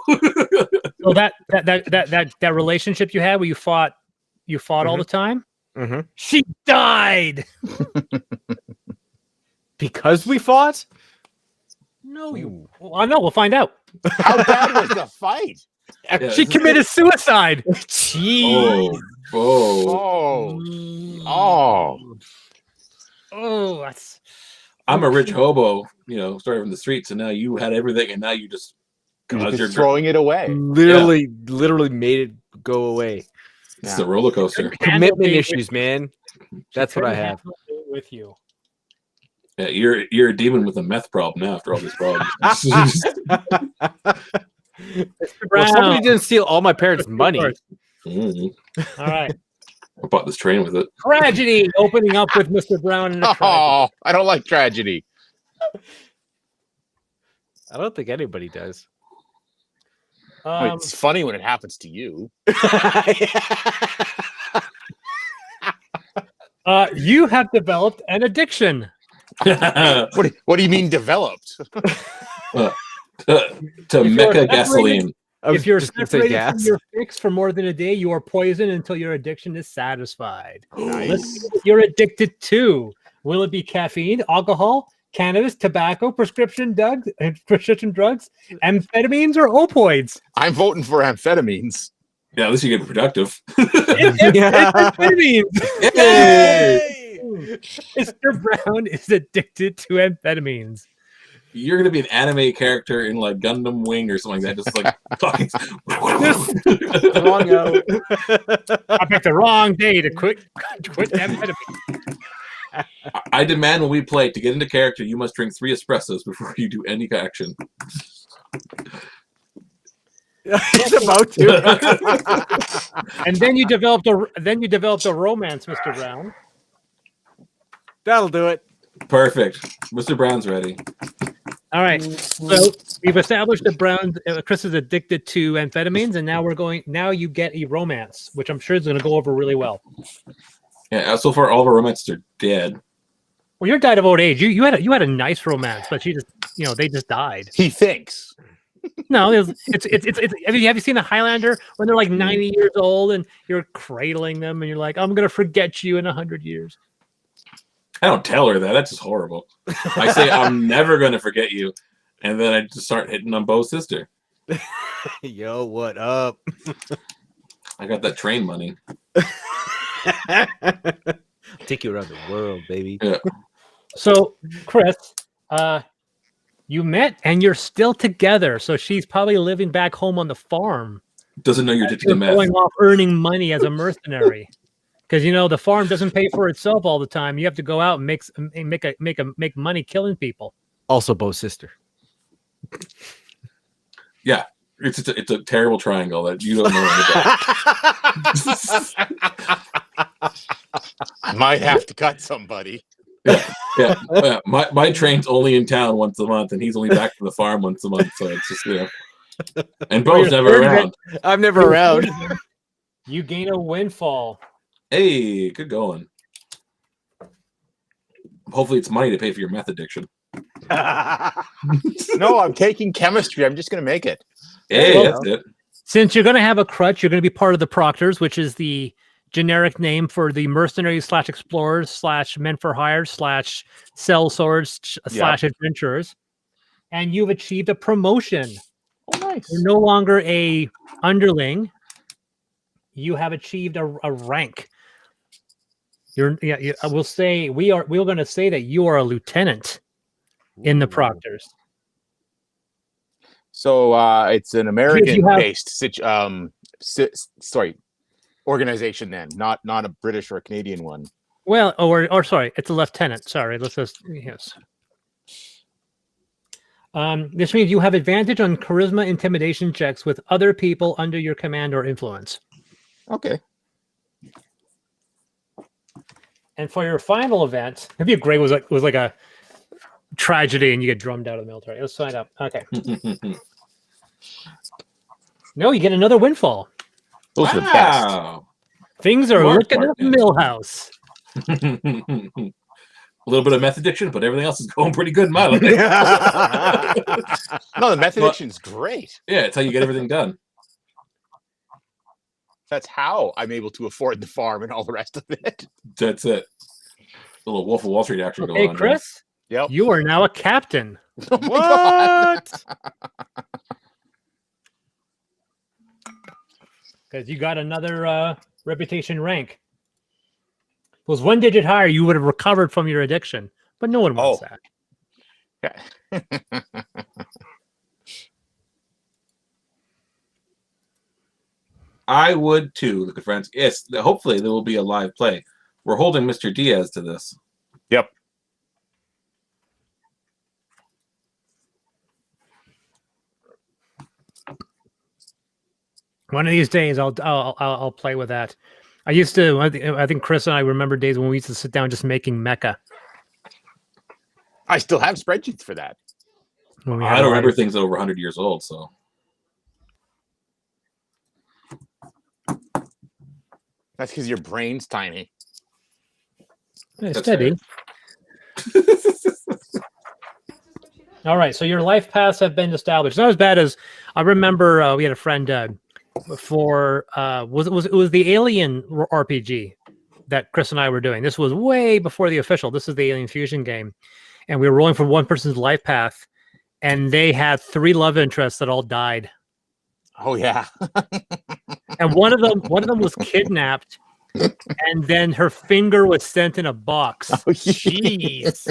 So that relationship you had where you fought all the time, Mm-hmm. she died. Because we fought? No, you. Well, I know. We'll find out. How bad was the fight? Yeah, She committed suicide. Jeez. Oh, Oh, that's I'm a rich hobo, started from the streets, and now you had everything, and now you just You're cause just throwing it away. Literally made it go away. It's a roller coaster. Commitment issues, man. That's what I have. with you. Yeah, you're a demon with a meth problem now after all these problems. Well, somebody didn't steal all my parents' money. Mhm. All right. I bought this train with it. Tragedy opening up with Mr. Brown and a tragedy. Oh, I don't like tragedy. I don't think anybody does. It's funny when it happens to you. You have developed an addiction. What do you mean developed? to If you're mecha gasoline. If you're just gonna say separated from gas. your fix for more than a day, you are poisoned until your addiction is satisfied. Let's Nice. see what you're addicted to. Will it be caffeine, alcohol, cannabis, tobacco, prescription drugs, amphetamines, or opioids? I'm voting for amphetamines. Yeah, at least you get productive. It's amphetamines. Yay! Mr. Brown is addicted to amphetamines. You're gonna be an anime character in like Gundam Wing or something like that, just like talking. Wrong out. I picked the wrong day to quit amphetamines. I demand when we play to get into character, you must drink 3 espressos before you do any action. He's about to. And then you developed a romance, Mr. Brown. That'll do it. Perfect. Mr. Brown's ready. All right. So we've established that Chris is addicted to amphetamines, and now you get a romance, which I'm sure is going to go over really well. Yeah. So far, all of our romances are dead. Well, you died of old age. You had a nice romance, but she just they just died. He thinks. No, it's have you seen a Highlander when they're like 90 years old and you're cradling them and you're like, I'm gonna forget you in 100 years. I don't tell her that. That's just horrible. I say I'm never going to forget you, and then I just start hitting on Bo's sister. Yo, what up? I got that train money. Take you around the world, baby. Yeah. So, Chris, you met and you're still together. So she's probably living back home on the farm. Doesn't know you're addicted to You're meth. going off earning money as a mercenary. Because the farm doesn't pay for itself all the time. You have to go out and make money killing people. Also, Bo's sister. Yeah, it's a terrible triangle that you don't know anything about. I might have to cut somebody. Yeah. My train's only in town once a month, and he's only back from the farm once a month. So it's just and Bo's never around. I'm never around. You gain a windfall. Hey, good going. Hopefully, it's money to pay for your meth addiction. No, I'm taking chemistry. I'm just going to make it. Hey, that's it. Since you're going to have a crutch, you're going to be part of the Proctors, which is the generic name for the mercenaries / explorers / men for hire / sell swords / adventurers. And you've achieved a promotion. Oh, nice. You're no longer a underling. You have achieved a rank. I will say we're going to say that you are a lieutenant in the Proctors. So it's an American-based organization then, not a British or a Canadian one. Well, or sorry, it's a lieutenant. Sorry, let's just yes. This means you have advantage on charisma intimidation checks with other people under your command or influence. Okay. And for your final event, it'd be great was like a tragedy and you get drummed out of the military. Let's sign up. Okay. No, you get another windfall. Those are the best. Wow. Things are Smart, looking up man. Millhouse. A little bit of meth addiction, but everything else is going pretty good in my life. No, the meth addiction's great. Yeah, it's how you get everything done. That's how I'm able to afford the farm and all the rest of it. That's it. A little Wolf of Wall Street action going Hey, on. Chris, Yep. you are now a captain. Oh my God. because you got another reputation rank. If it was one digit higher, you would have recovered from your addiction, but no one wants that. Yeah. I would too, look at friends. Yes, hopefully there will be a live play. We're holding Mr. Diaz to this. Yep. One of these days, I'll play with that. I used to. I think Chris and I remember days when we used to sit down just making mecha. I still have spreadsheets for that. When we I had don't a remember live- things over 100 years old, so. That's because your brain's tiny. Yeah, That's steady. All right, so your life paths have been established. Not as bad as I remember. We had a friend for it was the Alien RPG that Chris and I were doing. This was way before the official. This is the Alien Fusion game, and we were rolling for one person's life path, and they had 3 love interests that all died, Oh yeah. and one of them was kidnapped, and then her finger was sent in a box. Oh, Jeez.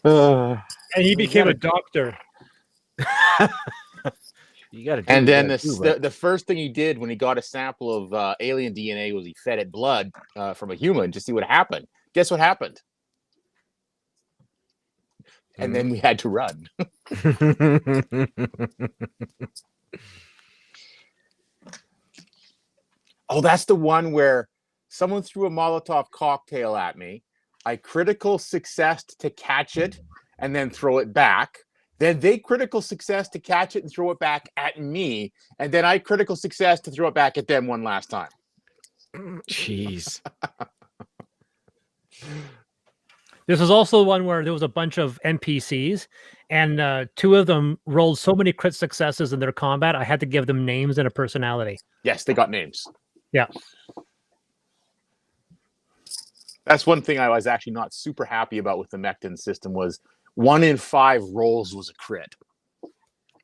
Uh, And he became a doctor. You got to. and then the first thing he did when he got a sample of alien DNA was he fed it blood from a human to see what happened. Guess what happened? And then we had to run. Oh, that's the one where someone threw a Molotov cocktail at me. I critical success to catch it and then throw it back. Then they critical success to catch it and throw it back at me. And then I critical success to throw it back at them one last time. Jeez. This was also the one where there was a bunch of NPCs, and 2 of them rolled so many crit successes in their combat, I had to give them names and a personality. Yes, they got names. Yeah. That's one thing I was actually not super happy about with the Mecton system was 1 in 5 rolls was a crit. It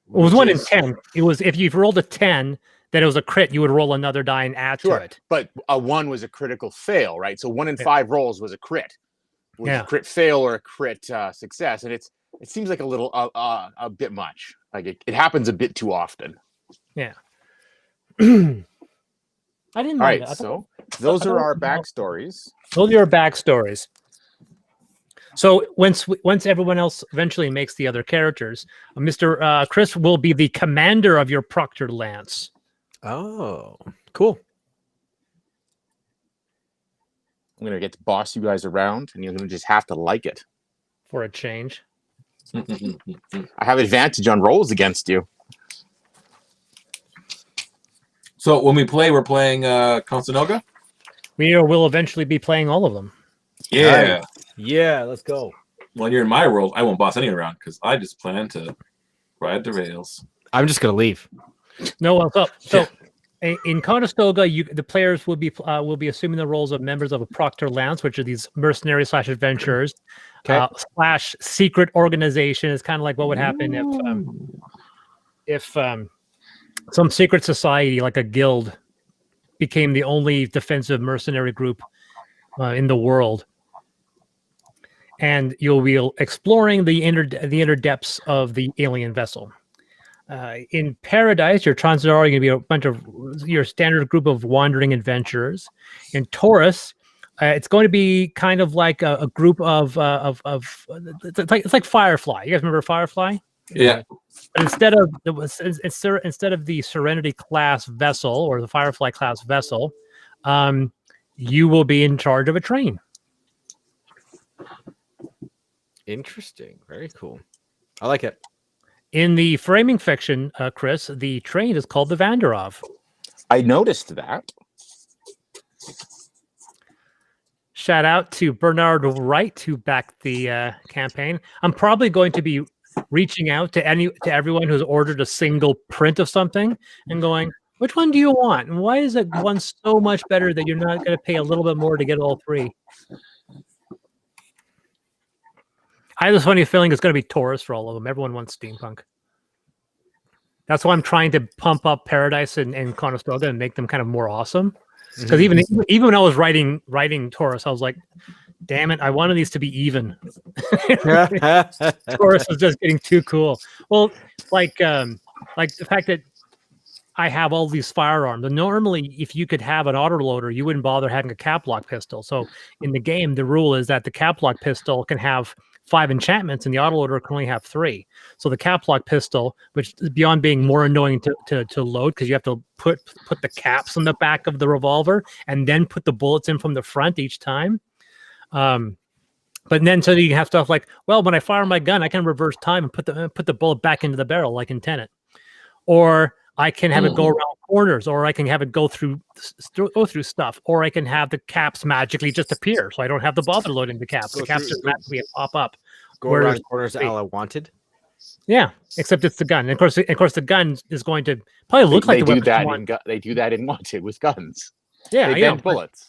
was Which 1 in is- 10. It was if you've rolled a 10, that it was a crit, you would roll another die and add Sure, to it. but a 1 was a critical fail, right? So 1 in Yeah. 5 rolls was a crit. Was Yeah. a crit fail or a crit success, and it seems like a little a bit much. Like it happens a bit too often. Yeah. I didn't All right, mind it. I thought- so those I are thought- our backstories. Those are your backstories. So once everyone else eventually makes the other characters, Mr. Chris will be the commander of your Proctor Lance. Oh, cool. I'm gonna get to boss you guys around, and you're gonna just have to like it. For a change. I have advantage on rolls against you. So when we play, we're playing Constanoga? We will eventually be playing all of them. Yeah. Yeah, let's go. When you're in my world, I won't boss any around because I just plan to ride the rails. I'm just gonna leave. No, well, so in Conestoga, the players will be assuming the roles of members of a Proctor Lance, which are these mercenary / adventurers / secret organization. It's kind of like what would happen if some secret society like a guild became the only defensive mercenary group in the world. And you'll be exploring the inner depths of the alien vessel. In Paradise, your Transdar are going to be a bunch of your standard group of wandering adventurers. In Taurus, it's going to be kind of like a group of it's like Firefly. You guys remember Firefly? Yeah. But instead of the Serenity class vessel or the Firefly class vessel, you will be in charge of a train. Interesting. Very cool. I like it. In the framing fiction, Chris, the train is called the Vanderov. I noticed that. Shout out to Bernard Wright who backed the campaign. I'm probably going to be reaching out to everyone who's ordered a single print of something and going, which one do you want? And why is it one so much better that you're not going to pay a little bit more to get all 3? I have this funny feeling it's going to be Taurus for all of them. Everyone wants steampunk. That's why I'm trying to pump up Paradise and Conestoga and make them kind of more awesome. Because even when I was writing Taurus, I was like, damn it, I wanted these to be even. Taurus was just getting too cool. Well, like the fact that I have all these firearms. And normally, if you could have an autoloader, you wouldn't bother having a cap lock pistol. So in the game, the rule is that the cap lock pistol can have 5 enchantments, and the autoloader can only have 3. So the cap lock pistol, which is beyond being more annoying to load, because you have to put the caps on the back of the revolver and then put the bullets in from the front each time. But then so you have stuff like, well, when I fire my gun, I can reverse time and put the bullet back into the barrel like in Tenet, or I can have it go around corners, or I can have it go through stuff, or I can have the caps magically just appear, so I don't have to bother loading the caps. The caps just magically pop up. Go around corners, a la Wanted. Yeah, except it's the gun. And of course, the gun is going to probably look like the weapon you want. They do that in Wanted with guns. Yeah, they bend bullets.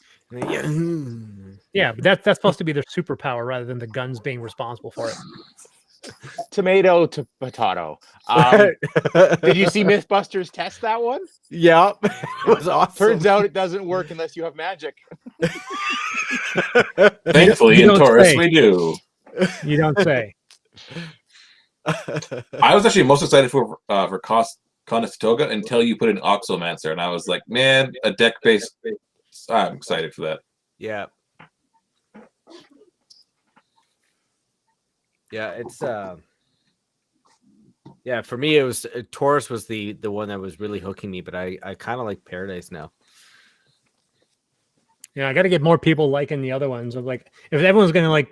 Yeah, but that's supposed to be their superpower rather than the guns being responsible for it. Tomato to potato. Did you see Mythbusters test that one? Yeah, it was awesome. Turns out it doesn't work unless you have magic. Thankfully, in Taurus, we do. You don't say. I was actually most excited for Conestoga until you put in Oxomancer, and I was like, man, a deck-based. I'm excited for that. Yeah. Yeah, it's yeah, for me it was Taurus was the one that was really hooking me, but I kind of like Paradise now. Yeah, I got to get more people liking the other ones. Of like, if everyone's gonna like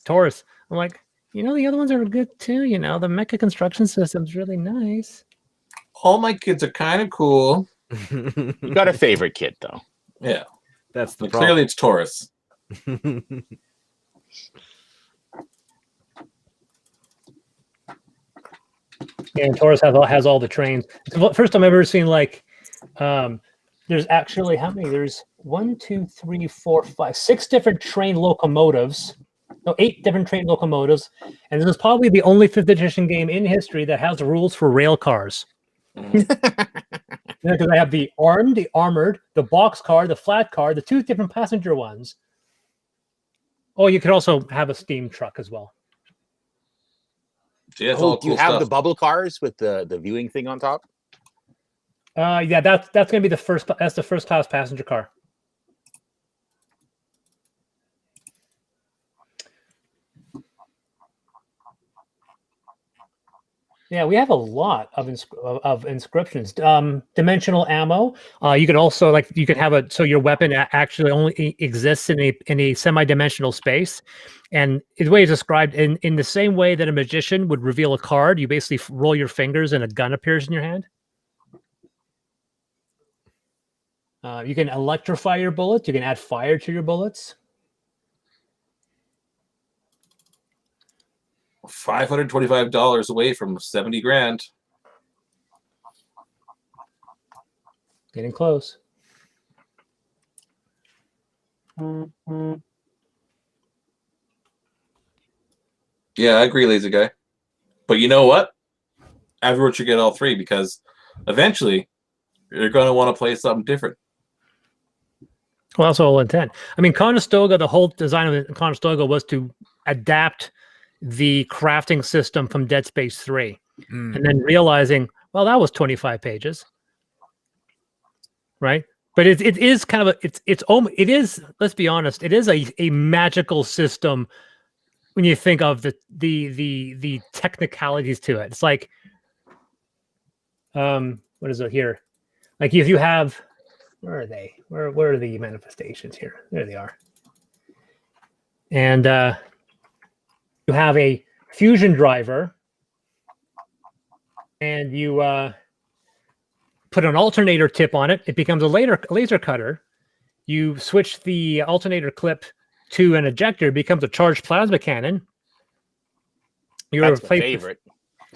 Taurus, I'm like, the other ones are good too. The mecha construction system's really nice. All my kids are kind of cool. You got a favorite kid though. Yeah, that's the problem. Clearly it's Taurus. Yeah, and Taurus has all the trains. It's the first time I've ever seen there's actually how many? There's 1, 2, 3, 4, 5, 6 different train locomotives. No, 8 different train locomotives, and this is probably the only 5th edition game in history that has rules for rail cars. Because I have the armed, the armored, the box car, the flat car, the 2 different passenger ones. Oh, you could also have a steam truck as well. Yeah, do you have the bubble cars with the viewing thing on top? Yeah, that's going to be the first. That's the first class passenger car. Yeah, we have a lot of inscriptions. Dimensional ammo. You can also you can have so your weapon actually only exists in a semi-dimensional space, and the way it's described in the same way that a magician would reveal a card. You basically roll your fingers and a gun appears in your hand. You can electrify your bullets. You can add fire to your bullets. $525 away from 70 grand. Getting close. Yeah, I agree, lazy guy. But you know what? Everyone should get all 3 because eventually you're going to want to play something different. Well, that's the whole intent. I mean, Conestoga, the whole design of Conestoga was to adapt the crafting system from Dead Space 3, and then realizing, well, that was 25 pages, right? But it is kind of it is. Let's be honest, it is a magical system when you think of the technicalities to it. It's like, what is it here? Like if you have, where are they? Where are the manifestations here? There they are, and you have a fusion driver, and you put an alternator tip on it. It becomes a laser cutter. You switch the alternator clip to an ejector. It becomes a charged plasma cannon. That's my favorite.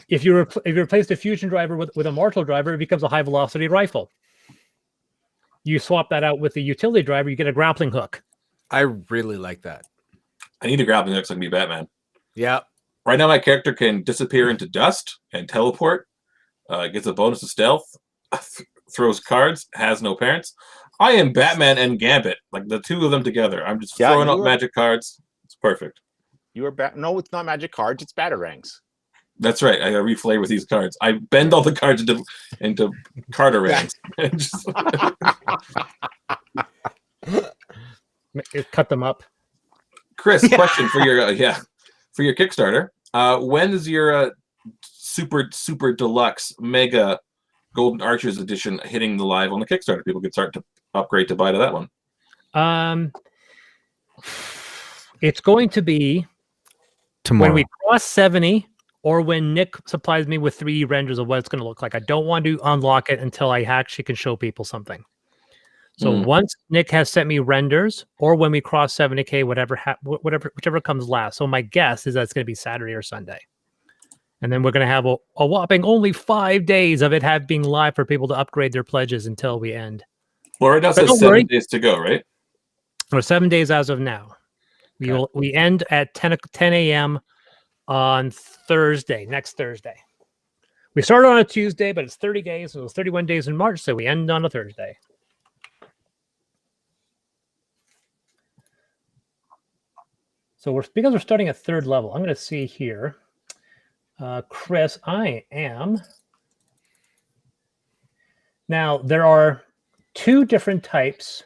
If you replace the fusion driver with a mortal driver, it becomes a high velocity rifle. You swap that out with the utility driver, you get a grappling hook. I really like that. I need a grappling hook so I can be Batman. Yeah. Right now, my character can disappear into dust and teleport, Gets a bonus to stealth. Throws cards. Has no parents. I am Batman and Gambit, like the two of them together. I'm just throwing up magic cards. It's perfect. You are No, it's not magic cards. It's batarangs. That's right. I gotta reflavor with these cards. I bend all the cards into cardarangs. Cut them up. Chris, question for your for your Kickstarter. When is your super deluxe mega Golden Archers edition hitting the live on the Kickstarter? People can start to upgrade to buy to that one. It's going to be Tomorrow. when we cross 70, or when Nick supplies me with 3D renders of what it's going to look like. I don't want to unlock it until I actually can show people something. So once Nick has sent me renders, or when we cross 70K, whichever comes last. So my guess is that it's going to be Saturday or Sunday. And then we're going to have a whopping only 5 days of it being live for people to upgrade their pledges until we end. Well, right now it says 7 days to go, right? Or 7 days as of now. We end at 10 a.m. on Thursday, next Thursday. We started on a Tuesday, but it's 30 days. So it's 31 days in March, so we end on a Thursday. So because we're starting at 3rd level, I'm going to see here. Chris, I am. Now, there are 2 different types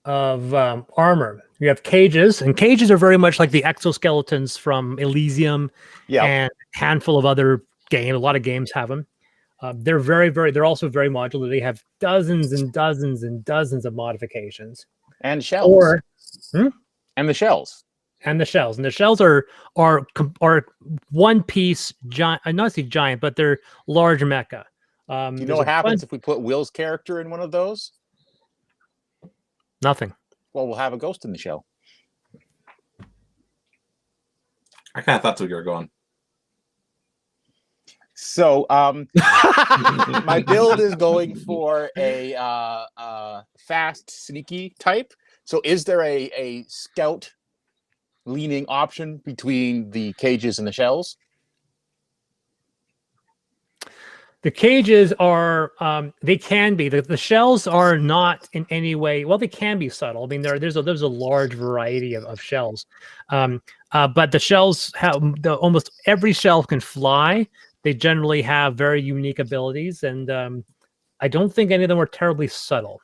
of armor. You have cages, and cages are very much like the exoskeletons from Elysium and a handful of other games. A lot of games have them. They're they're also very modular. They have dozens and dozens and dozens of modifications. And shells. And the shells. And the shells. And the shells are one piece giant, not say giant, but they're large mecha. You know what happens if we put Will's character in one of those? Nothing. Well, we'll have a ghost in the shell. I kind of thought so you were going. So my build is going for a fast, sneaky type. So is there a scout leaning option between the cages and the shells? The cages are, they can be. The shells are not in any way, well, they can be subtle. I mean, there's a large variety of shells. But the shells have, almost every shell can fly. They generally have very unique abilities. And I don't think any of them are terribly subtle.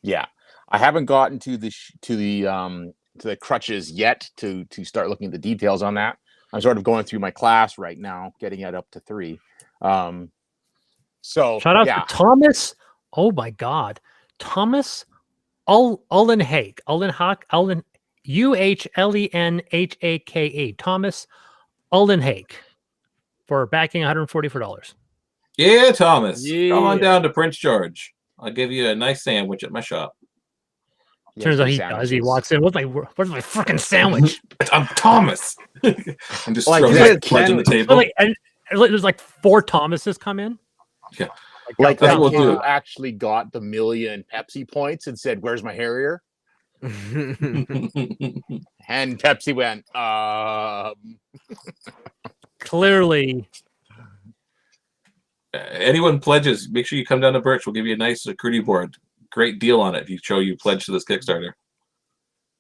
Yeah. I haven't gotten to the crutches yet to start looking at the details on that. I'm sort of going through my class right now, getting it up to 3. So shout out to Thomas. Oh my God, Thomas Uhlenhake, Uhlenhake, Thomas Uhlenhake, for backing $144. Yeah, Thomas, come on down to Prince George. I'll give you a nice sandwich at my shop. Turns out he does. He walks in. Where's my freaking sandwich? I'm Thomas. I'm just like, throwing cards on the table. And there's like 4 Thomases come in. Yeah, like that's that what we'll kid do. who actually got the 1,000,000 Pepsi points and said, "Where's my Harrier?" And Pepsi went, Clearly. Anyone pledges, make sure you come down to Birch. We'll give you a nice security board. Great deal on it if you pledge to this Kickstarter.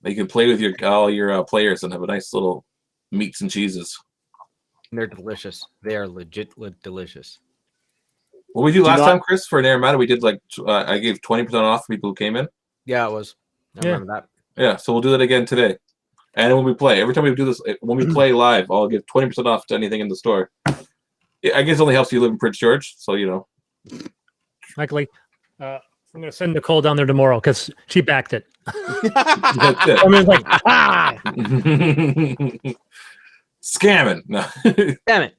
You can play with all your players and have a nice little meats and cheeses. They're delicious. They are legit delicious. What we do last time, Chris, for Naramata, we did like I gave 20% off for people who came in. Yeah, it was. I remember that. Yeah, so we'll do that again today. And when we play, every time we do this, when we play live, I'll give 20% off to anything in the store. I guess it only helps you live in Prince George, so you know. Luckily, I'm going to send Nicole down there tomorrow because she backed it. That's it. I mean, like, Scamming. No. Damn it.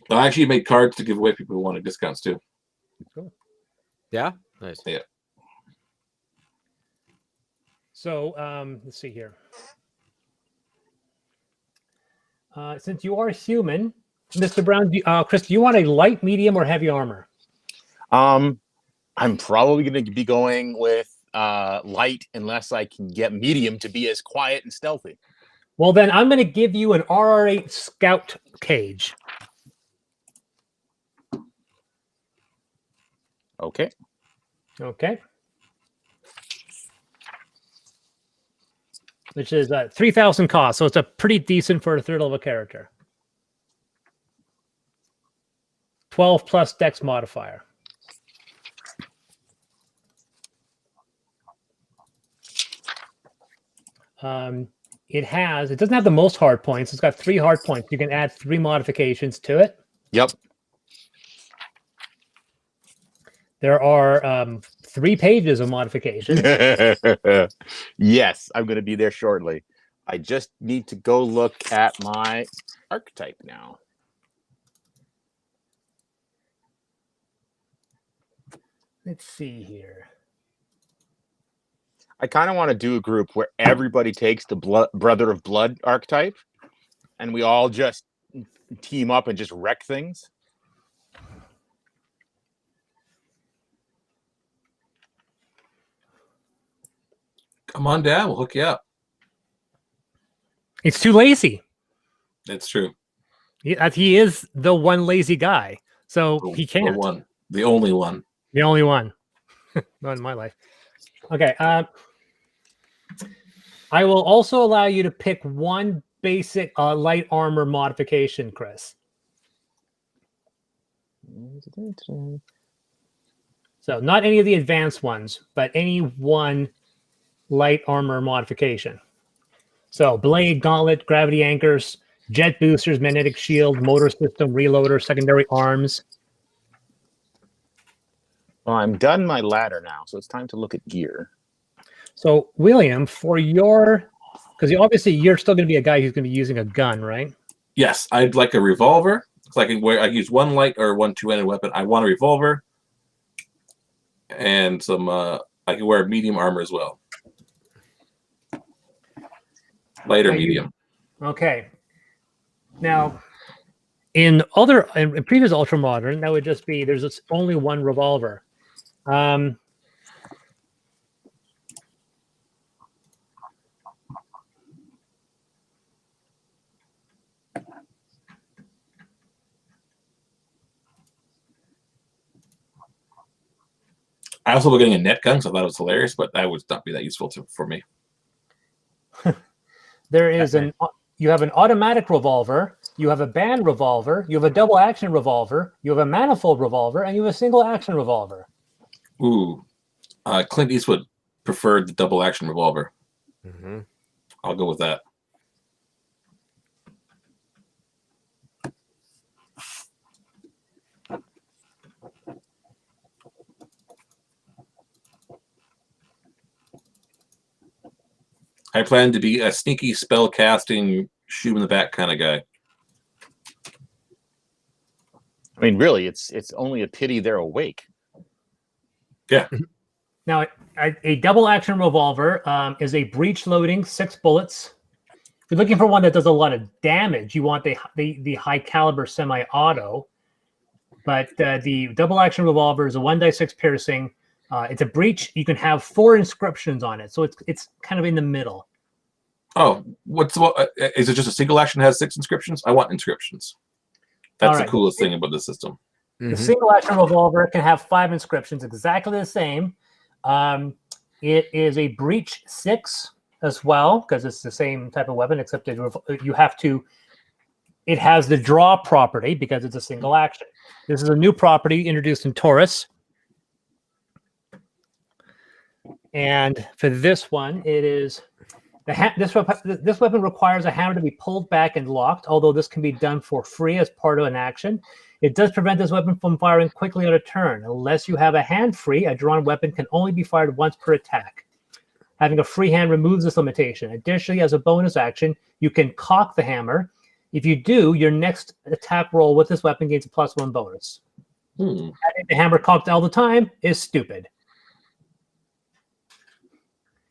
I actually made cards to give away people who wanted discounts too. Cool. Yeah? Nice. Yeah. So let's see here. Since you are human, Mr. Brown, Chris, do you want a light, medium, or heavy armor? I'm probably going to be going with light unless I can get medium to be as quiet and stealthy. Well, then I'm going to give you an RR8 Scout cage. Okay. Okay. Which is 3,000 cost, so it's a pretty decent for a third level character. 12 plus Dex modifier. It doesn't have the most hard points. It's got 3 hard points. You can add 3 modifications to it. Yep. There are 3 pages of modifications. Yes, I'm going to be there shortly. I just need to go look at my archetype now. Let's see here. I kind of want to do a group where everybody takes the Brother of Blood archetype and we all just team up and just wreck things. Come on down. We'll hook you up. It's too lazy. That's true. He is the one lazy guy, so he can't. The one. The only one. The only one. Not in my life. Okay. I will also allow you to pick one basic light armor modification, Chris. So not any of the advanced ones, but any one light armor modification. So blade, gauntlet, gravity anchors, jet boosters, magnetic shield, motor system, reloader, secondary arms. Well, I'm done my ladder now, so it's time to look at gear. So William, for your, because obviously you're still going to be a guy who's going to be using a gun, right? Yes, I'd like a revolver. So I use one light or one two-handed weapon. I want a revolver and some. I can wear medium armor as well. Light or medium. Okay. Now, in previous Ultramodern, that would just be there's only one revolver. I also was getting a net gun, so I thought it was hilarious, but that would not be that useful for me. There is you have an automatic revolver, you have a band revolver, you have a double action revolver, you have a manifold revolver, and you have a single action revolver. Ooh, Clint Eastwood preferred the double action revolver. Mm-hmm. I'll go with that. I plan to be a sneaky spell casting, shoot in the back kind of guy. I mean, really, it's only a pity they're awake. Yeah. Now, a double action revolver is a breech loading 6 bullets. If you're looking for one that does a lot of damage, you want the high caliber semi-auto. But the double action revolver is a 1d6 piercing. It's a breech. You can have 4 inscriptions on it, so it's kind of in the middle. Oh, is it just a single action that has 6 inscriptions? I want inscriptions. That's the coolest thing about the system. The single action revolver can have 5 inscriptions, exactly the same. It is a breach 6 as well, because it's the same type of weapon, except that you have to. It has the draw property because it's a single action. This is a new property introduced in Taurus. And for this one, it is this weapon requires a hammer to be pulled back and locked, although this can be done for free as part of an action. It does prevent this weapon from firing quickly on a turn. Unless you have a hand free, a drawn weapon can only be fired once per attack. Having a free hand removes this limitation. Additionally, as a bonus action, you can cock the hammer. If you do, your next attack roll with this weapon gains a +1 bonus. Having the hammer cocked all the time is stupid.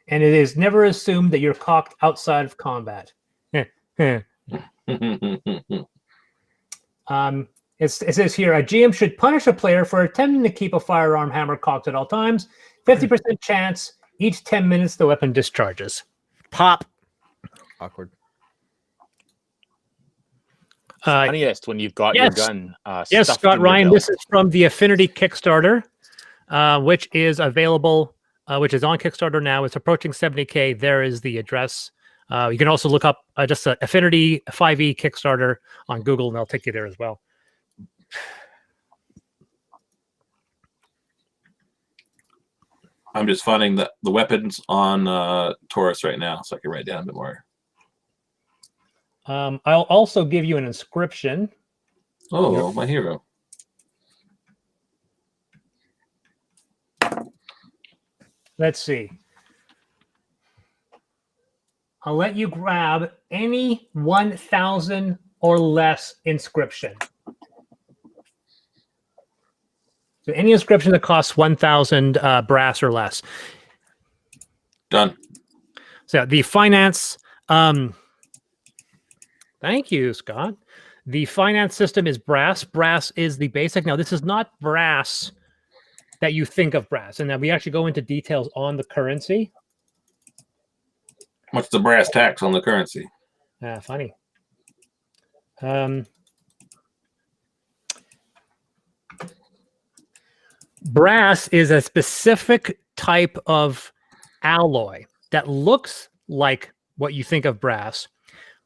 And it is never assumed that you're cocked outside of combat. It says here, a GM should punish a player for attempting to keep a firearm hammer cocked at all times. 50% chance each 10 minutes the weapon discharges. Pop. Awkward. Funniest when you've got your yes. gun. Yes, stuffed Scott in your Ryan. belt. This is from the Affinity Kickstarter, which is available, which is on Kickstarter now. It's approaching 70K. There is the address. You can also look up just Affinity 5e Kickstarter on Google, and they'll take you there as well. I'm just finding the weapons on Taurus right now, so I can write down a bit more. I'll also give you an inscription. Oh, my hero. Let's see. I'll let you grab any 1,000 or less inscription. So any inscription that costs 1,000 brass or less. Done. So the finance, thank you, Scott. The finance system is brass. Brass is the basic. Now, this is not brass that you think of brass. And then we actually go into details on the currency. What's the brass tax on the currency? Funny. Brass is a specific type of alloy that looks like what you think of brass,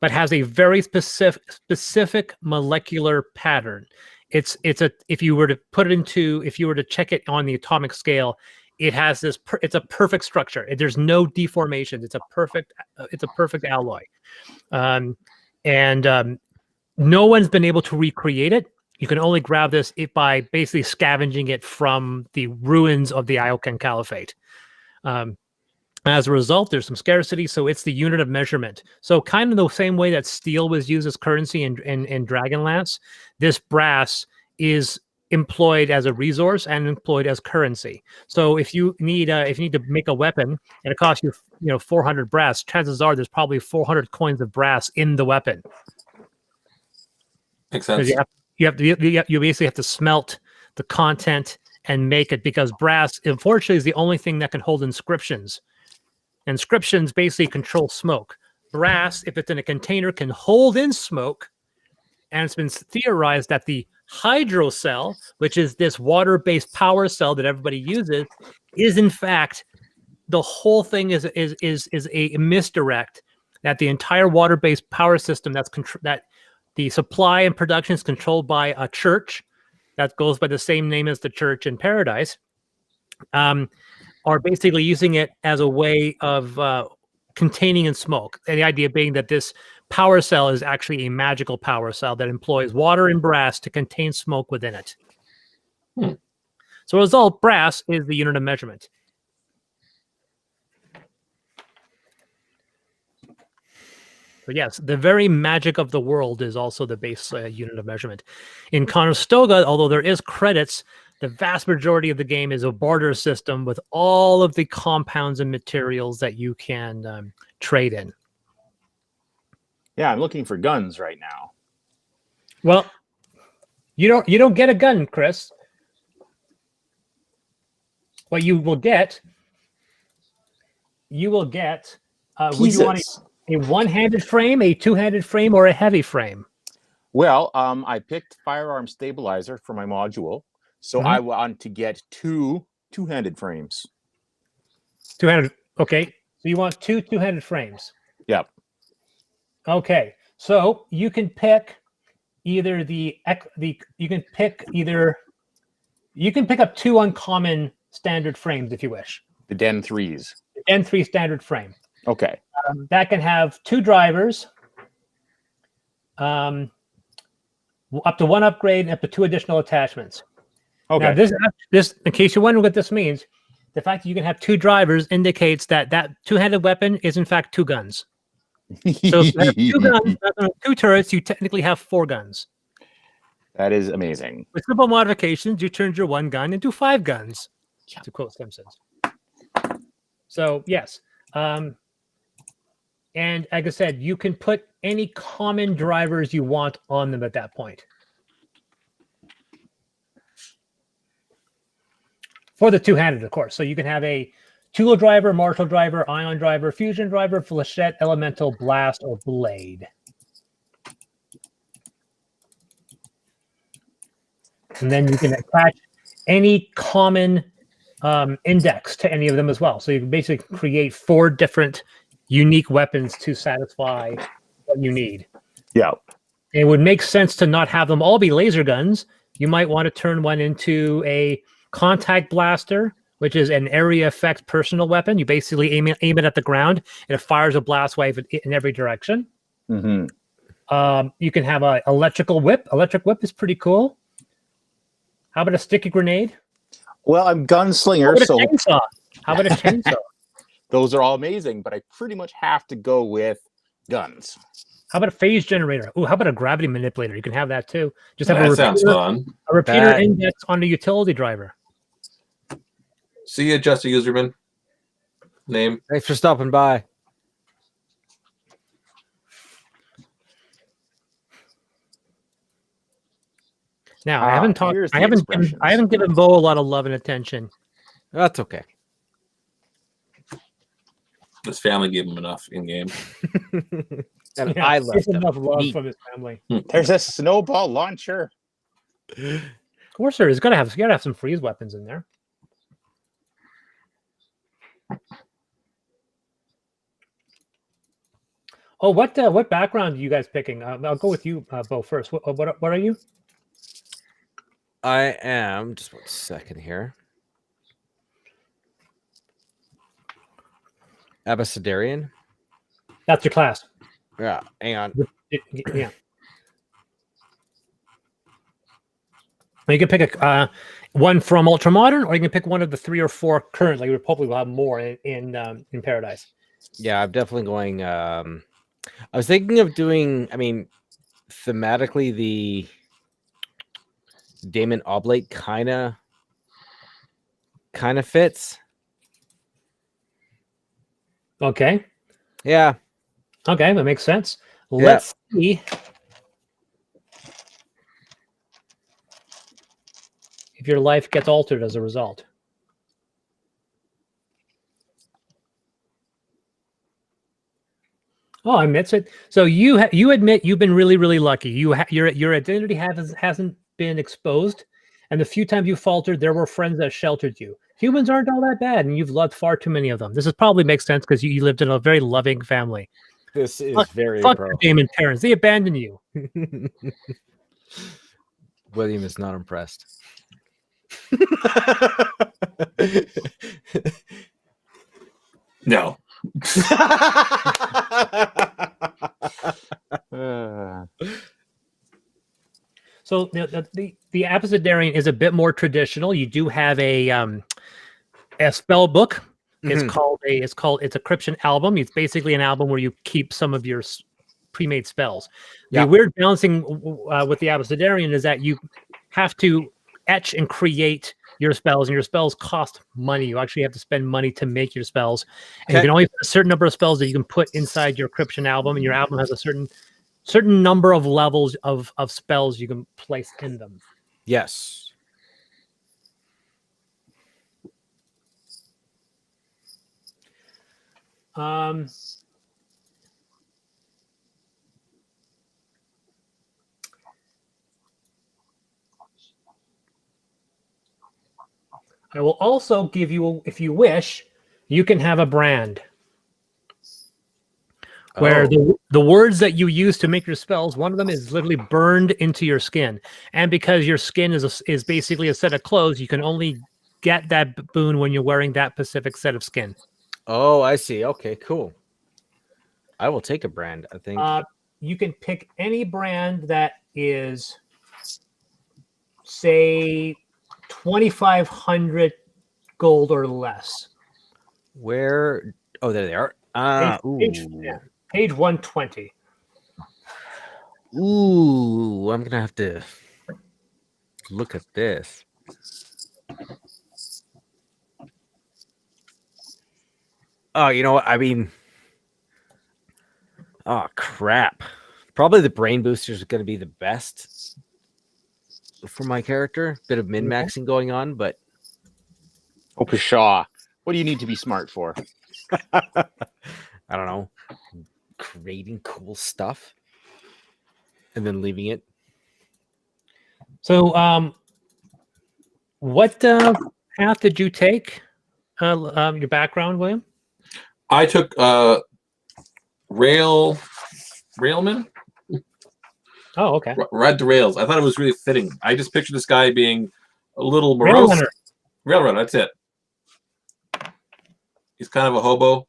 but has a very specific molecular pattern. It's a, if you were to check it on the atomic scale, it has this. It's a perfect structure. There's no deformation. It's a perfect alloy, no one's been able to recreate it. You can only grab this by basically scavenging it from the ruins of the Iroquois Caliphate. As a result, there's some scarcity, so it's the unit of measurement. So kind of the same way that steel was used as currency in Dragonlance, this brass is employed as a resource and employed as currency. So if you need to make a weapon and it costs you 400 brass, chances are there's probably 400 coins of brass in the weapon. Makes sense. You basically have to smelt the content and make it, because brass, unfortunately, is the only thing that can hold inscriptions. Inscriptions basically control smoke. Brass, if it's in a container, can hold in smoke. And it's been theorized that the hydro cell, which is this water-based power cell that everybody uses, is in fact the whole thing is a misdirect. That the entire water-based power system that the supply and production is controlled by a church that goes by the same name as the church in Paradise, are basically using it as a way of containing in smoke. And the idea being that this power cell is actually a magical power cell that employs water and brass to contain smoke within it. So as a result, brass is the unit of measurement. But yes, the very magic of the world is also the base unit of measurement. In Conestoga, although there is credits, the vast majority of the game is a barter system with all of the compounds and materials that you can trade in. Yeah, I'm looking for guns right now. Well, you don't get a gun, Chris. What you will get, would you want a one-handed frame, a two-handed frame, or a heavy frame? Well, I picked firearm stabilizer for my module, so I want to get two-handed frames. Two-handed. Okay, so you want two-handed frames. Yep. Okay, so you can pick either you can pick up two uncommon standard frames if you wish. The Den 3s. The Den 3 standard frame. Okay. That can have two drivers, up to one upgrade, and up to two additional attachments. Okay. Now, this, in case you're wondering what this means, the fact that you can have two drivers indicates that two-handed weapon is in fact two guns. So if you have two guns, two turrets, you technically have four guns. That is amazing. With simple modifications, you turn your one gun into five guns, to quote Simpsons. So yes. And like I said, you can put any common drivers you want on them at that point. For the two-handed, of course. So you can have a tool driver, martial driver, ion driver, fusion driver, flechette, elemental, blast, or blade. and then you can attach any common index to any of them as well. So you can basically create 4 different unique weapons to satisfy what you need. Yeah. It would make sense to not have them all be laser guns. You might want to turn one into a contact blaster, which is an area effect personal weapon. You basically aim it at the ground, and it fires a blast wave in every direction. Mm-hmm. You can have an electrical whip. Electric whip is pretty cool. How about a sticky grenade? Well, I'm gunslinger, How about so a chainsaw? How about a chainsaw? those are all amazing, but I pretty much have to go with guns. How about a phase generator? Ooh, how about a gravity manipulator? You can have that too. Just have That sounds fun. a repeater That- index on a utility driver. See you, Just a Userman. Name. Thanks for stopping by. Now, I haven't talked. here's the I haven't expressions. given Bo a lot of love and attention. That's okay. His family gave him enough in game. And Yeah, I it's left them. enough love Me. from his family. There's a snowball launcher. Of course, there is. You gotta have some freeze weapons in there. Oh, what background are you guys picking? I'll go with you, Bo, first. What are you? I am just 1 second here. Abecedarian. That's your class. Yeah, hang on. Yeah. You can pick a one from Ultramodern, or you can pick one of the 3 or 4 currently. We probably will have more in Paradise. Yeah, I'm definitely going. I was thinking of doing. I mean, thematically, the Damon Oblate kind of fits. Okay. Yeah. Okay, that makes sense. Let's see if your life gets altered as a result. Oh, I admit it. So you admit you've been really, really lucky. Your identity hasn't been exposed, and the few times you faltered, there were friends that sheltered you. Humans aren't all that bad, and you've loved far too many of them. This is probably makes sense because you lived in a very loving family. This is Fuck- very Fuck your Damon parents. They abandoned you. William is not impressed. No. So the Abecedarian is a bit more traditional. You do have a spell book. It's a Cryption album. It's basically an album where you keep some of your pre-made spells. Yeah. The weird balancing with the Abecedarian is that you have to etch and create your spells, and your spells cost money. You actually have to spend money to make your spells, and you can only put a certain number of spells that you can put inside your Cryption album, and your album has a certain number of levels of spells you can place in them. Yes. I will also give you, if you wish, you can have a brand where the words that you use to make your spells, one of them is literally burned into your skin. And because your skin is basically a set of clothes, you can only get that boon when you're wearing that specific set of skin. Oh, I see. Okay, cool. I will take a brand, I think. You can pick any brand that is, say, 2,500 gold or less. Where? Oh, there they are. Page 120. Ooh, I'm gonna have to look at this. Oh, you know what? I mean, oh crap! Probably the brain booster is going to be the best for my character. Bit of min maxing going on, but Oh, pshaw. What do you need to be smart for? I don't know, creating cool stuff and then leaving it. So What path did you take? Your background, William? I took railman. Oh, okay. Ride the rails. I thought it was really fitting. I just pictured this guy being a little Rail morose. runner. Railrunner, that's it. He's kind of a hobo.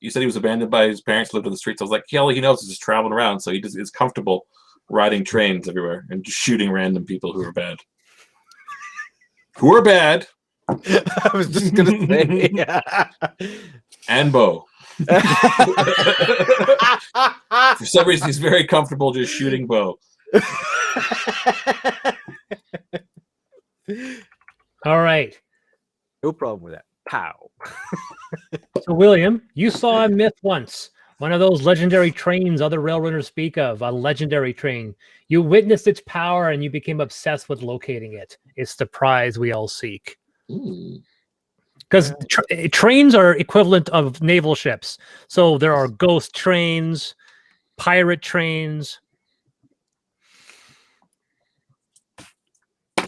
You said he was abandoned by his parents, lived on the streets. I was like, all he knows is just traveling around, so he just is comfortable riding trains everywhere and just shooting random people who are bad. Who are bad. I was just gonna say. And Bo. For some reason, he's very comfortable just shooting Bo. All right. No problem with that. Pow. So, William, you saw a myth once. One of those legendary trains other railrunners speak of, a legendary train. You witnessed its power and you became obsessed with locating it. It's the prize we all seek. Because trains are equivalent of naval ships. So there are ghost trains, pirate trains,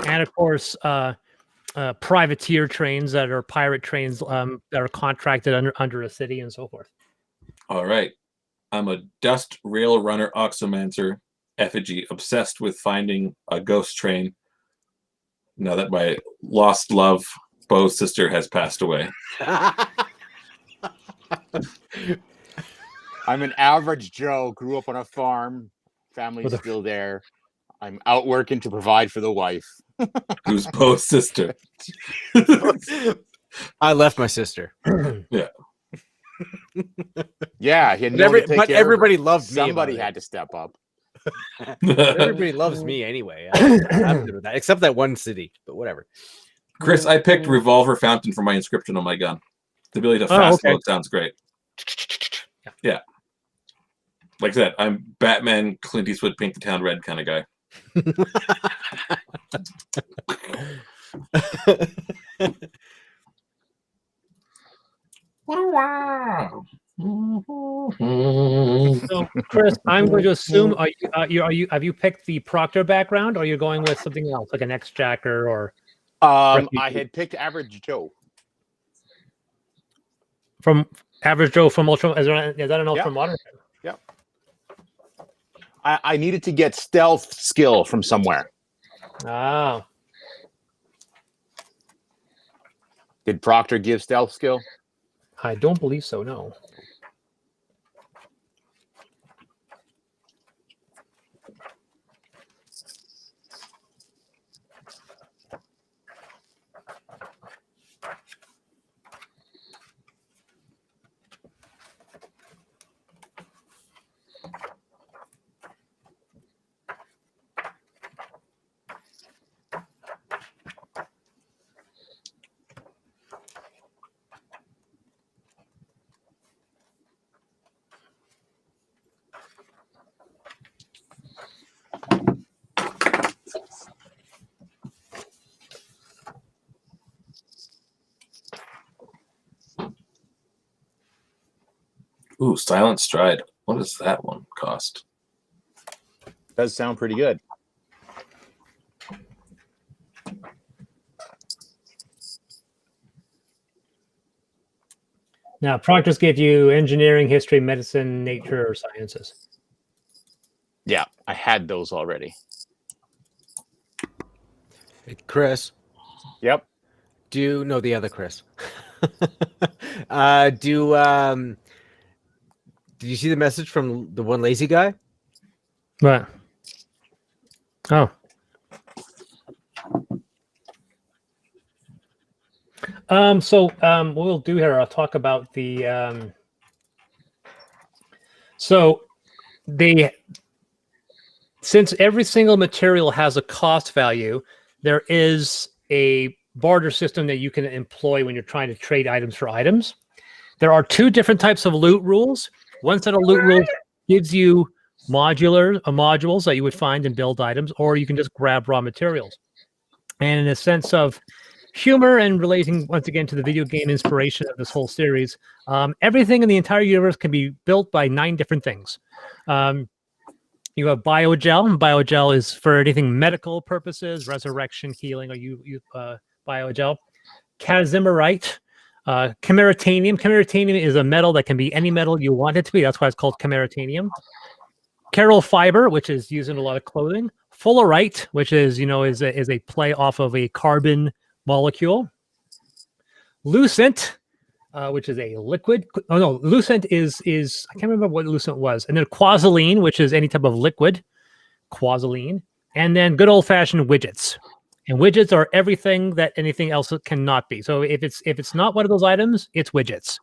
and of course, privateer trains that are pirate trains that are contracted under a city and so forth. All right. I'm a dust rail runner oxomancer effigy, obsessed with finding a ghost train now that my lost love, Bo's sister, has passed away. I'm an average Joe, grew up on a farm, family's still there. I'm out working to provide for the wife. Who's Bo's sister? I left my sister. Yeah. Yeah, he had But everybody loved me. Somebody had to step up. Everybody loves me anyway. I'm good with that, except that one city, but whatever. Chris, I picked revolver fountain for my inscription on my gun. The ability to fast load sounds great. Yeah. Like I said, I'm Batman, Clint Eastwood, paint the town red kind of guy. So, Chris, I'm going to assume have you picked the Proctor background, or you're going with something else like an X-Jacker or? I had picked Average Joe. From Average Joe from Ultra. Is that an Ultra Modern? Yep. I needed to get stealth skill from somewhere. Oh. Did Proctor give stealth skill? I don't believe so, no. Ooh, Silent Stride. What does that one cost? Does sound pretty good. Now, Proctor's give you engineering, history, medicine, nature, or sciences. Yeah, I had those already. Hey, Chris. Yep. No, the other Chris. Did you see the message from the one lazy guy? What? Oh. What we'll do here, I'll talk about the since every single material has a cost value, there is a barter system that you can employ when you're trying to trade items for items. There are two different types of loot rules. One set of loot rules gives you modules that you would find and build items, or you can just grab raw materials. And in a sense of humor and relating once again to the video game inspiration of this whole series, everything in the entire universe can be built by 9 different things. You have biogel. Biogel is for anything medical purposes, resurrection, healing, or biogel. Casimyrite, chimeritanium. Chimeritanium is a metal that can be any metal you want it to be. That's why it's called chimeritanium. Chiral fiber, which is used in a lot of clothing. Fullerite, which is is a play off of a carbon molecule. Lucent, which is a liquid. Oh no, lucent is I can't remember what lucent was. And then quasoline, which is any type of liquid. Quasoline, and then good old fashioned widgets. And widgets are everything that anything else cannot be. So if it's not one of those items, it's widgets.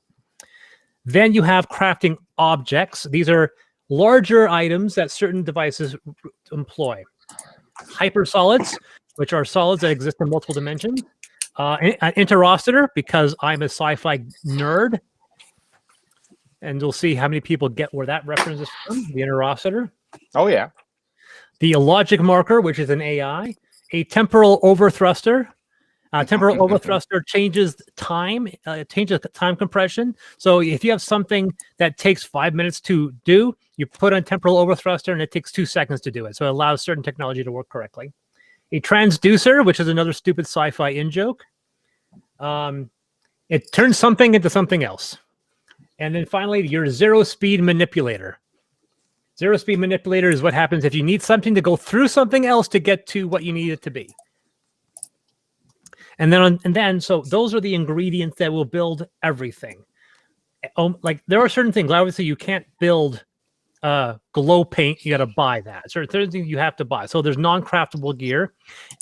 Then you have crafting objects. These are larger items that certain devices employ. Hypersolids, which are solids that exist in multiple dimensions. An interocitor, because I'm a sci-fi nerd. And you'll see how many people get where that reference is from, the interocitor. Oh, yeah. The logic marker, which is an AI. A temporal overthruster. Temporal overthruster changes time, changes time compression. So if you have something that takes 5 minutes to do, you put on temporal overthruster and it takes 2 seconds to do it. So it allows certain technology to work correctly. A transducer, which is another stupid sci-fi in-joke. It turns something into something else. And then finally, your zero-speed manipulator. Zero-speed manipulator is what happens if you need something to go through something else to get to what you need it to be. So those are the ingredients that will build everything. Like there are certain things, obviously you can't build glow paint. You got to buy that. Certain things you have to buy. So there's non-craftable gear.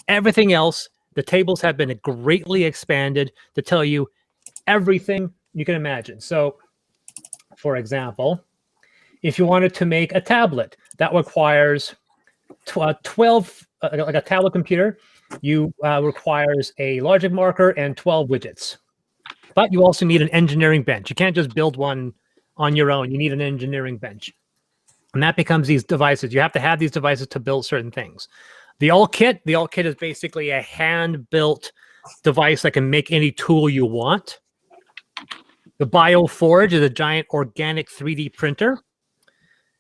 Everything else, the tables have been greatly expanded to tell you everything you can imagine. So, for example, if you wanted to make a tablet, that requires 12, like a tablet computer, requires a logic marker and 12 widgets. But you also need an engineering bench. You can't just build one on your own. You need an engineering bench. And that becomes these devices. You have to have these devices to build certain things. The all kit is basically a hand-built device that can make any tool you want. The BioForge is a giant organic 3D printer.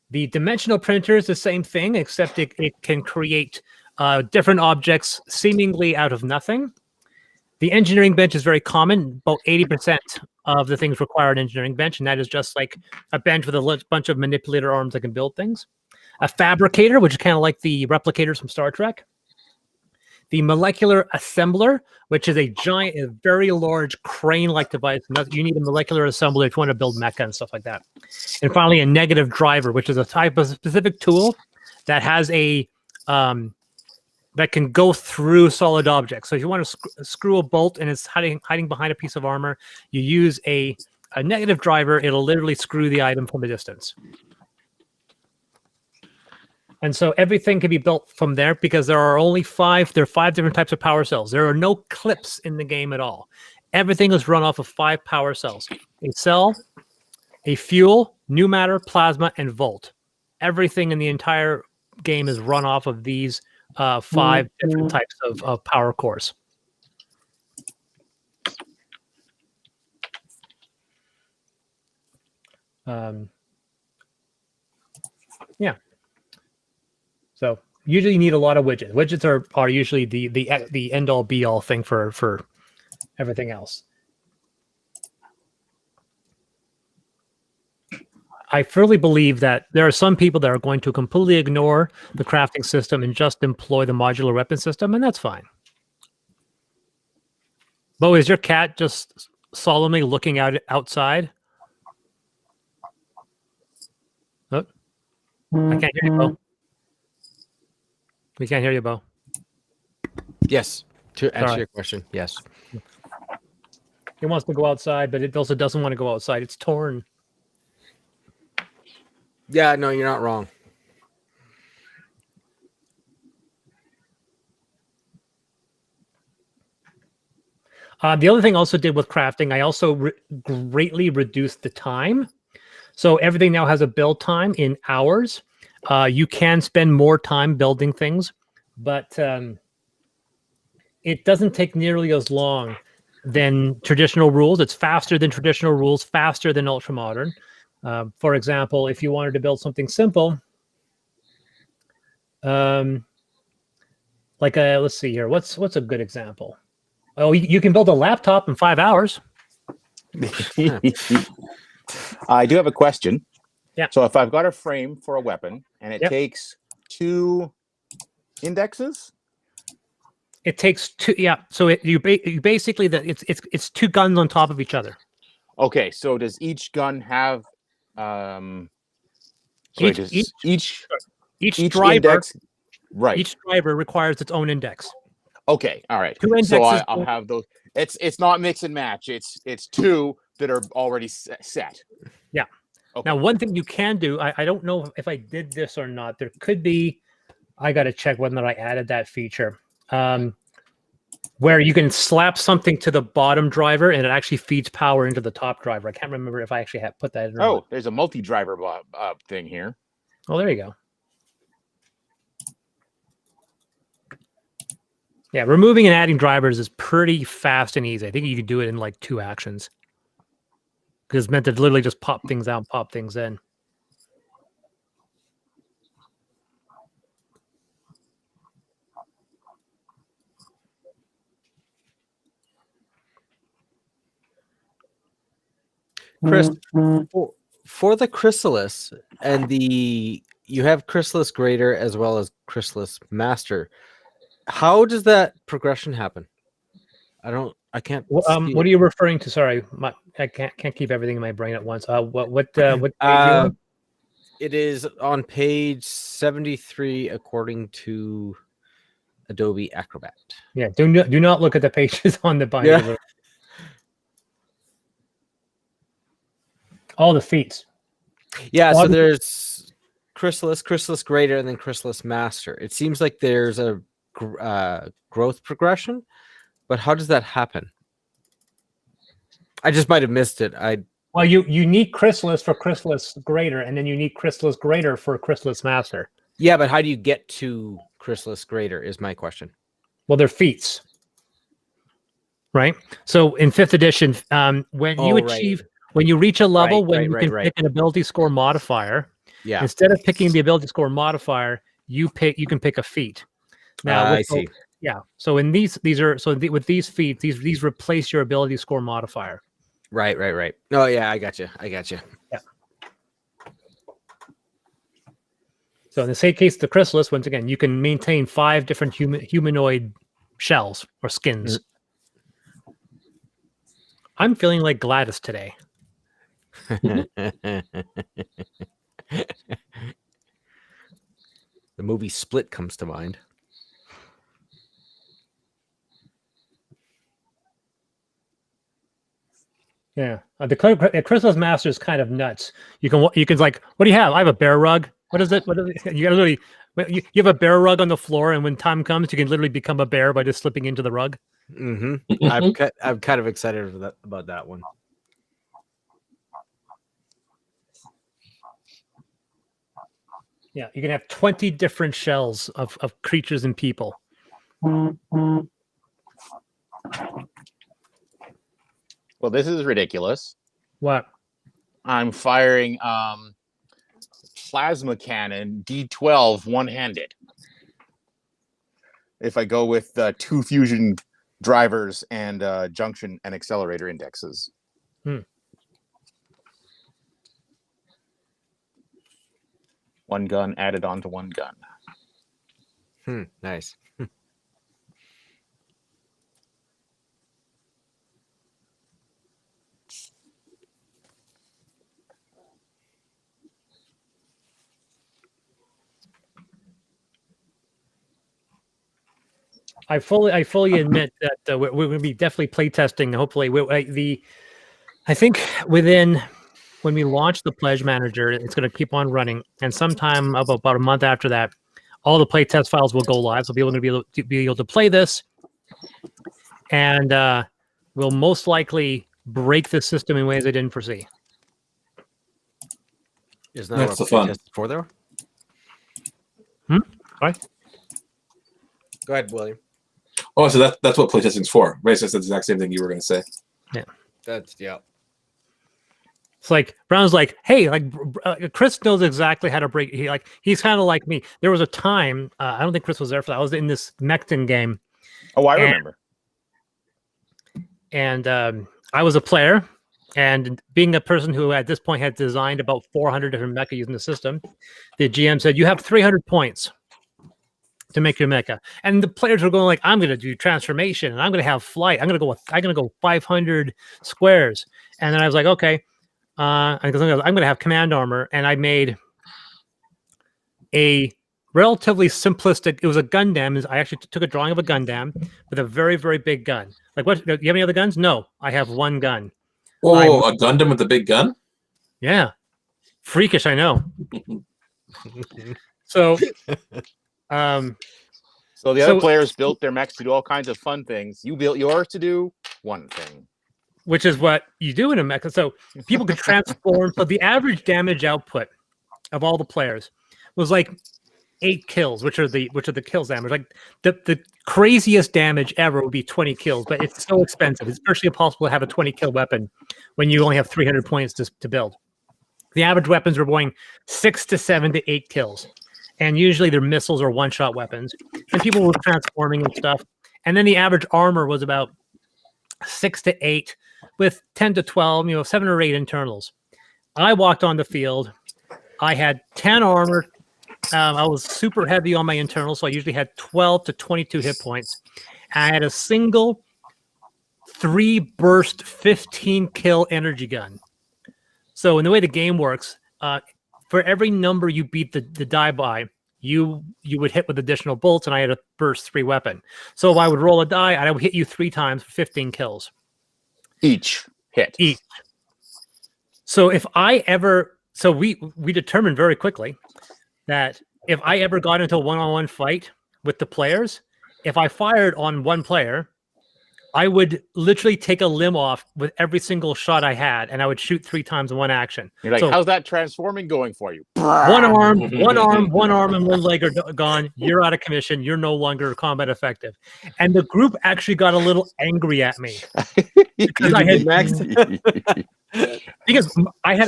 The dimensional printer is the same thing, except it can create different objects seemingly out of nothing. The engineering bench is very common. About 80% of the things require an engineering bench, and that is just like a bench with a bunch of manipulator arms that can build things. A fabricator, which is kind of like the replicators from Star Trek. The molecular assembler, which is a very large crane-like device. You need a molecular assembler if you want to build mecha and stuff like that. And finally, a negative driver, which is a type of specific tool that has that can go through solid objects. So if you want to screw a bolt and it's hiding behind a piece of armor, you use a negative driver. It'll literally screw the item from a distance. And so everything can be built from there because there are 5 different types of power cells. There are no clips in the game at all. Everything is run off of 5 power cells. A cell, a fuel, new matter, plasma, and volt. Everything in the entire game is run off of these 5 different types of power cores. Yeah. So usually you need a lot of widgets. Widgets are usually the end all be all thing for everything else. I firmly believe that there are some people that are going to completely ignore the crafting system and just employ the modular weapon system, and that's fine. Bo, is your cat just solemnly looking outside? Oh, I can't hear you, Bo. We can't hear you, Bo. Yes. To answer your question, yes. He wants to go outside, but it also doesn't want to go outside. It's torn. Yeah, no, you're not wrong. The other thing I also did with crafting, I also greatly reduced the time. So everything now has a build time in hours. You can spend more time building things, but it doesn't take nearly as long than traditional rules. It's faster than traditional rules, faster than ultramodern. For example, if you wanted to build something simple, Like let's see here. What's a good example? Oh, you can build a laptop in 5 hours. I do have a question. Yeah. So if I've got a frame for a weapon and it Yep. takes 2 indexes, It takes 2. Yeah. So you basically it's 2 guns on top of each other. okay. So does each gun have Each driver index? Right. Each driver requires its own index. Okay. All right. 2 So indexes. I'll have those. It's not mix and match. It's 2 that are already set. Yeah. Okay. Now, one thing you can do, I don't know if I did this or not. There could be, I got to check whether or not I added that feature, where you can slap something to the bottom driver and it actually feeds power into the top driver. I can't remember if I actually have put that in. Oh, there's a multi-driver thing here. Oh, there you go. Yeah, removing and adding drivers is pretty fast and easy. I think you can do it in like 2 actions. Because it's meant to literally just pop things out, pop things in. Chris, for the Chrysalis and you have Chrysalis Greater as well as Chrysalis Master. How does that progression happen? I can't. What are you referring to? Sorry, I can't keep everything in my brain at once. What page are you on? It is on page 73 according to Adobe Acrobat. Yeah, do not look at the pages on the binder. Yeah. All the feats. Yeah, so there's Chrysalis, Chrysalis Greater, and then Chrysalis Master. It seems like there's a growth progression, but how does that happen? I just might have missed it. Well, you need Chrysalis for Chrysalis Greater, and then you need Chrysalis Greater for Chrysalis Master. Yeah, but how do you get to Chrysalis Greater is my question. Well, they're feats, right? So in 5th edition, when you reach a level you can pick an ability score modifier. Yeah. Instead of picking the ability score modifier, you can pick a feat. Now I see. Yeah. So in with these feats, these replace your ability score modifier. Right. Oh yeah, I got you. Yeah. So in the same case, the Chrysalis, once again, you can maintain 5 different humanoid shells or skins. I'm feeling like Gladys today. The movie Split comes to mind. Yeah, the Chrysalis Master is kind of nuts. You can like, what do you have? I have a bear rug. What is it? You gotta literally, you have a bear rug on the floor, and when time comes, you can literally become a bear by just slipping into the rug. Mm-hmm. I'm kind of excited about that one. Yeah, you can have 20 different shells of creatures and people. Well, this is ridiculous. What? I'm firing plasma cannon D12 one-handed. If I go with 2 fusion drivers and junction and accelerator indexes. One gun added onto one gun. Nice. I fully admit that we're going to be definitely playtesting. Hopefully, I think when we launch the Pledge Manager, it's going to keep on running, and sometime about a month after that, all the playtest files will go live, so people are going to be able to play this, and we'll most likely break the system in ways I didn't foresee. Isn't that That's what the fun. playtest is for, though? Right? Go ahead, William. Oh, so that's what playtesting's for, right? So it's the exact same thing you were going to say. That's yeah. It's like Brown's like, hey, like Chris knows exactly how to break. He's kind of like me. There was a time I don't think Chris was there for that. I was in this Mechton game. Oh, I remember. And I was a player, and being a person who at this point had designed about 400 different mecha using the system, the GM said, "You have 300 points to make your mecha," and the players were going like, "I'm going to do transformation, and I'm going to have flight. I'm going to go 500 squares," and then I was like, "Okay." I'm going to have command armor, and I made a relatively simplistic. It was a Gundam. I actually took a drawing of a Gundam with a very, very big gun. Like, what? Do you have any other guns? No, I have one gun. Whoa, a Gundam with a big gun? Yeah, freakish, I know. So, So the other players built their mechs to do all kinds of fun things. You built yours to do one thing. which is what you do in a mecha. So people could transform. So the average damage output of all the players was like 8 kills, which are the kills damage. Like the craziest damage ever would be 20 kills, but it's so expensive. It's virtually impossible to have a 20 kill weapon when you only have 300 points to build. The average weapons were going 6 to 7 to 8 kills. And usually their missiles are one-shot weapons. And people were transforming and stuff. And then the average armor was about 6 to 8 with 10 to 12, 7 or 8 internals. I walked on the field. I had 10 armor. I was super heavy on my internals, so I usually had 12 to 22 hit points. I had a single 3-burst 15-kill energy gun. So in the way the game works, for every number you beat the die by, you would hit with additional bolts, and I had a burst 3 weapon. So if I would roll a die, I would hit you 3 times for 15 kills. Each hit. Each. So if I ever, we determined very quickly that if I ever got into a one-on-one fight with the players, if I fired on one player, I would literally take a limb off with every single shot I had, and I would shoot 3 times in one action. You're like, so, how's that transforming going for you? one arm, and one leg are gone. You're out of commission. You're no longer combat effective. And the group actually got a little angry at me because I had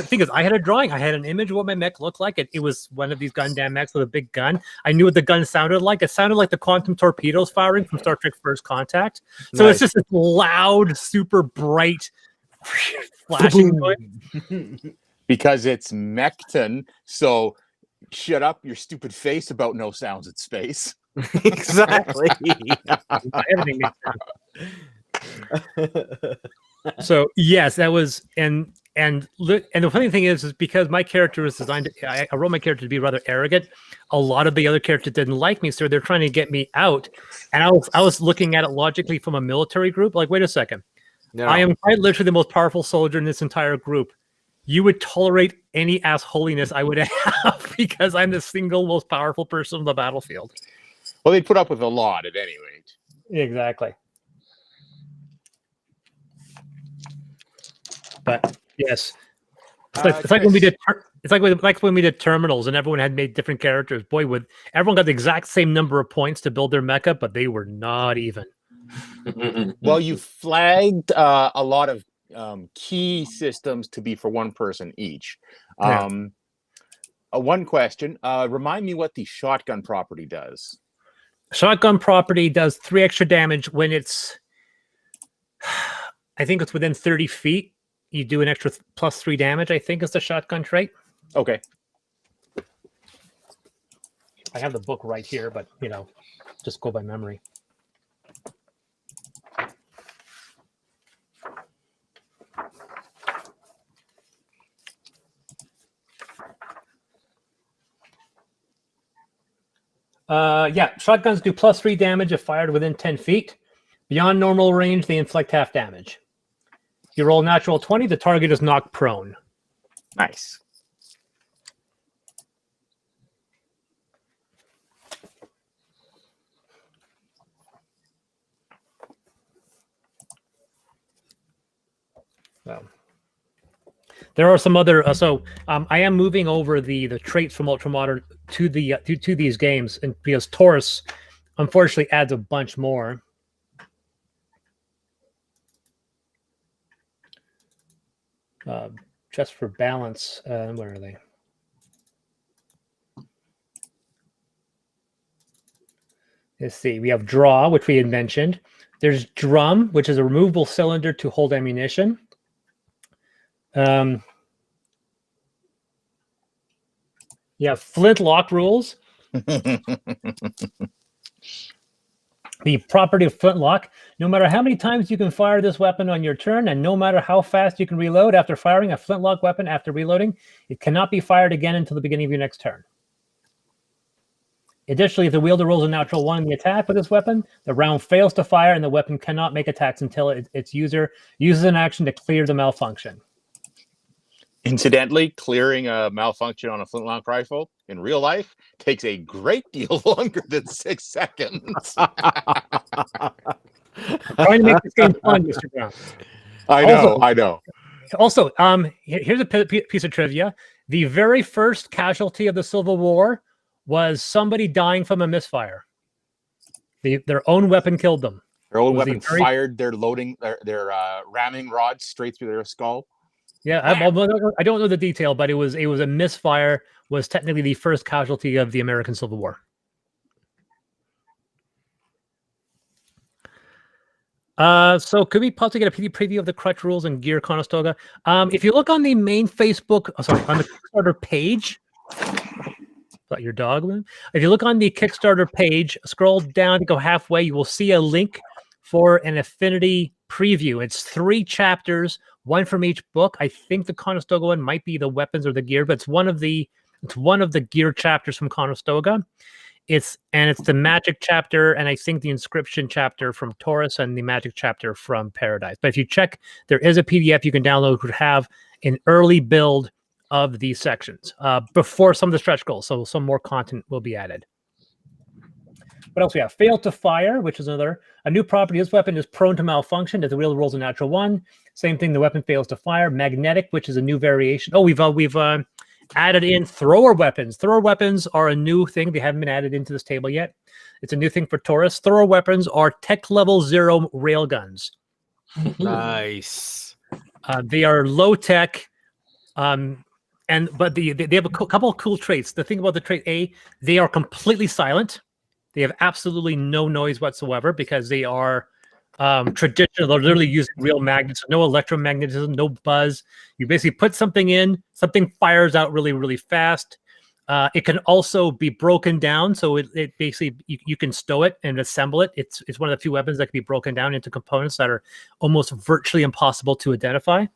because I had a drawing. I had an image of what my mech looked like. It was one of these Gundam mechs with a big gun. I knew what the gun sounded like. It sounded like the quantum torpedoes firing from Star Trek First Contact. So It's just this loud, super bright flashing noise. Because it's Mechton, so shut up your stupid face about no sounds in space. Exactly. Everything makes sense. So yes, that was and the funny thing is because my character is designed, I wrote my character to be rather arrogant. A lot of the other characters didn't like me, so they're trying to get me out. And I was looking at it logically from a military group. Like, wait a second, I am quite literally the most powerful soldier in this entire group. You would tolerate any assholiness I would have because I'm the single most powerful person on the battlefield. Well, they put up with a lot at any rate. Exactly. But yes, it's like when we did. It's like when we did terminals, and everyone had made different characters. Boy, everyone got the exact same number of points to build their mecha, but they were not even. Well, you flagged a lot of key systems to be for one person each. One question: remind me what the shotgun property does. Shotgun property does 3 extra damage when it's. I think it's within 30 feet. You do an extra +3 damage, I think, is the shotgun trait. Okay. I have the book right here, but, just go by memory. Yeah, shotguns do +3 damage if fired within 10 feet. Beyond normal range, they inflict half damage. If you roll a natural 20, the target is knocked prone. Nice. There are some other. I am moving over the traits from Ultramodern to to these games, and because Taurus, unfortunately, adds a bunch more. just for balance. Where are they? Let's see. We have draw, which we had mentioned. There's drum, which is a removable cylinder to hold ammunition. You have flintlock rules. The property of flintlock: no matter how many times you can fire this weapon on your turn, and no matter how fast you can reload after firing a flintlock weapon after reloading, it cannot be fired again until the beginning of your next turn. Additionally, if the wielder rolls a natural 1 in the attack with this weapon, the round fails to fire and the weapon cannot make attacks until its user uses an action to clear the malfunction. Incidentally, clearing a malfunction on a flintlock rifle in real life takes a great deal longer than 6 seconds. Trying to make this game fun, Mr. Brown. I know. Also, here's a piece of trivia. The very first casualty of the Civil War was somebody dying from a misfire. Their own weapon killed them. Their own weapon fired their ramming rods straight through their skull. Yeah, I don't know the detail, but it was a misfire. Was technically the first casualty of the American Civil War. So could we possibly get a preview of the crutch rules and gear, Conestoga? If you look on the main Facebook, on the Kickstarter page. Got your dog, man. If you look on the Kickstarter page, scroll down to go halfway, you will see a link for an Affinity preview. It's 3 chapters, 1 from each book. I think the Conestoga one might be the weapons or the gear, but it's one of the gear chapters from Conestoga. It's the magic chapter, and I think the inscription chapter from Taurus, and the magic chapter from Paradise. But if you check, there is a PDF you can download, which would have an early build of these sections before some of the stretch goals, so some more content will be added. What else we have? Fail to fire, which is a new property. This weapon is prone to malfunction as the wielder rolls a natural 1. Same thing, the weapon fails to fire. Magnetic, which is a new variation. Oh, we've added in thrower weapons. Thrower weapons are a new thing. They haven't been added into this table yet. It's a new thing for Taurus. Thrower weapons are tech level 0 railguns. Nice. They are low tech. But they have a couple of cool traits. The thing about the trait A, they are completely silent. They have absolutely no noise whatsoever because they are traditional. They're literally using real magnets, no electromagnetism, no buzz. You basically put something in, something fires out really, really fast. It can also be broken down, so it basically you can stow it and assemble it. It's one of the few weapons that can be broken down into components that are almost virtually impossible to identify.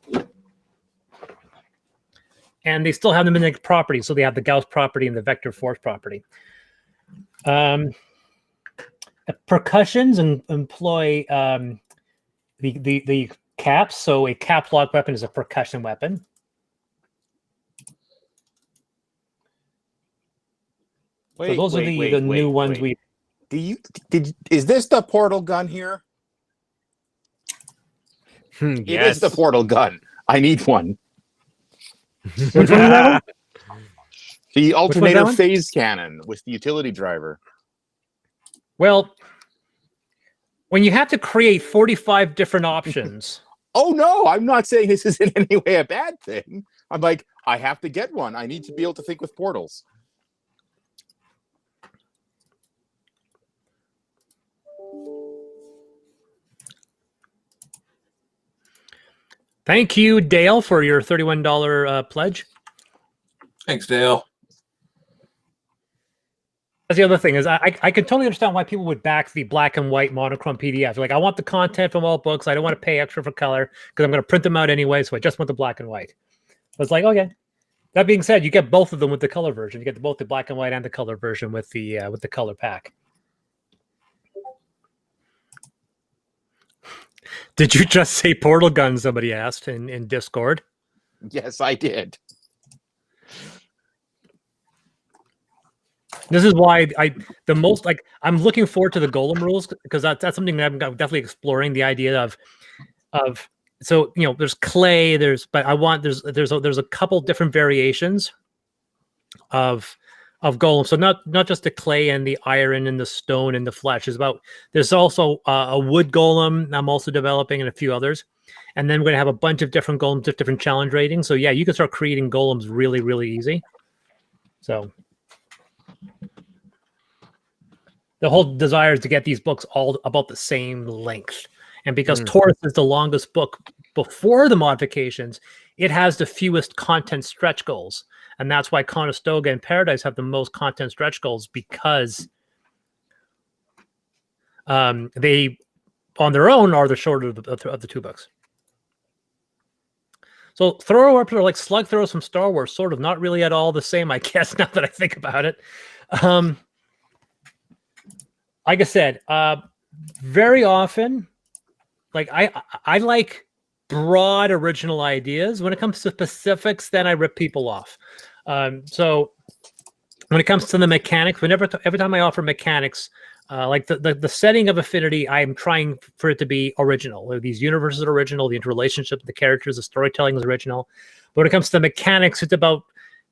And they still have the magnetic property, so they have the Gauss property and the vector force property. Percussions employ the caps, so a cap lock weapon is a percussion weapon. So those are the new ones. Is this the portal gun here? Yes. It is the portal gun. I need one. Which one is that one? The alternator phase cannon with the utility driver. Well, when you have to create 45 different options. Oh no, I'm not saying this is in any way a bad thing. I'm like, I have to get one. I need to be able to think with portals. Thank you, Dale, for your $31 pledge. Thanks, Dale. That's the other thing is I can totally understand why people would back the black and white monochrome PDF. Like, I want the content from all books. I don't want to pay extra for color because I'm going to print them out anyway. So I just want the black and white. But it's like, okay. That being said, you get both of them with the color version. You get both the black and white and the color version with the color pack. Did you just say portal gun? Somebody asked in Discord. Yes, I did. This is why I'm looking forward to the golem rules because that's something that I'm definitely exploring, the idea of so there's clay, there's a couple different variations of golem. So not just the clay and the iron and the stone and the flesh. There's also a wood golem I'm also developing and a few others. And then we're going to have a bunch of different golems, different challenge ratings. So yeah, you can start creating golems really, really easy. So the whole desire is to get these books all about the same length. And because Taurus is the longest book before the modifications, it has the fewest content stretch goals. And that's why Conestoga and Paradise have the most content stretch goals, because they, on their own, are the shorter of the two books. So thrower weapons are like slug throwers from Star Wars, sort of, not really at all the same, I guess, now that I think about it. Like I said, very often, like I like broad original ideas. When it comes to specifics, then I rip people off. So when it comes to the mechanics, every time I offer mechanics, like the setting of Affinity, I'm trying for it to be original. These universes are original, the interrelationship, the characters, the storytelling is original. But when it comes to the mechanics, it's about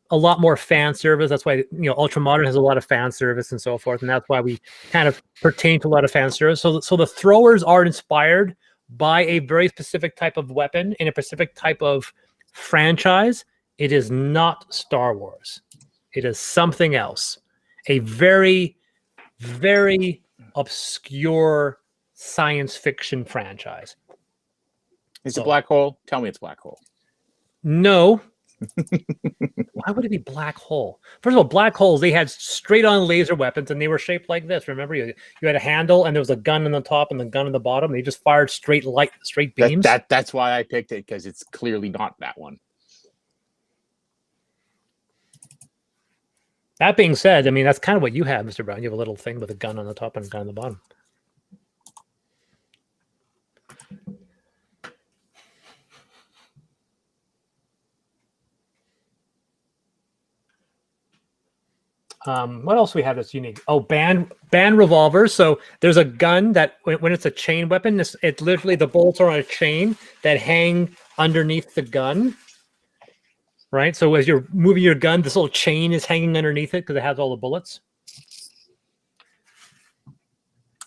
a lot more fan service. That's why, Ultramodern has a lot of fan service and so forth, and that's why we kind of pertain to a lot of fan service. So the throwers are inspired by a very specific type of weapon in a specific type of franchise. It is not Star Wars. It is something else. A very, very obscure science fiction franchise. It's a black hole. Tell me it's black hole. No. Why would it be black hole? First of all, black holes, they had straight on laser weapons and they were shaped like this. Remember, you had a handle and there was a gun on the top and the gun on the bottom. They just fired straight beams. That's why I picked it, because it's clearly not that one. That being said, I mean, that's kind of what you have, Mr. Brown. You have a little thing with a gun on the top and a gun on the bottom. What else we have that's unique? Oh, band revolvers. So there's a gun that when it's a chain weapon, it's literally the bullets are on a chain that hang underneath the gun. Right. So as you're moving your gun, this little chain is hanging underneath it because it has all the bullets.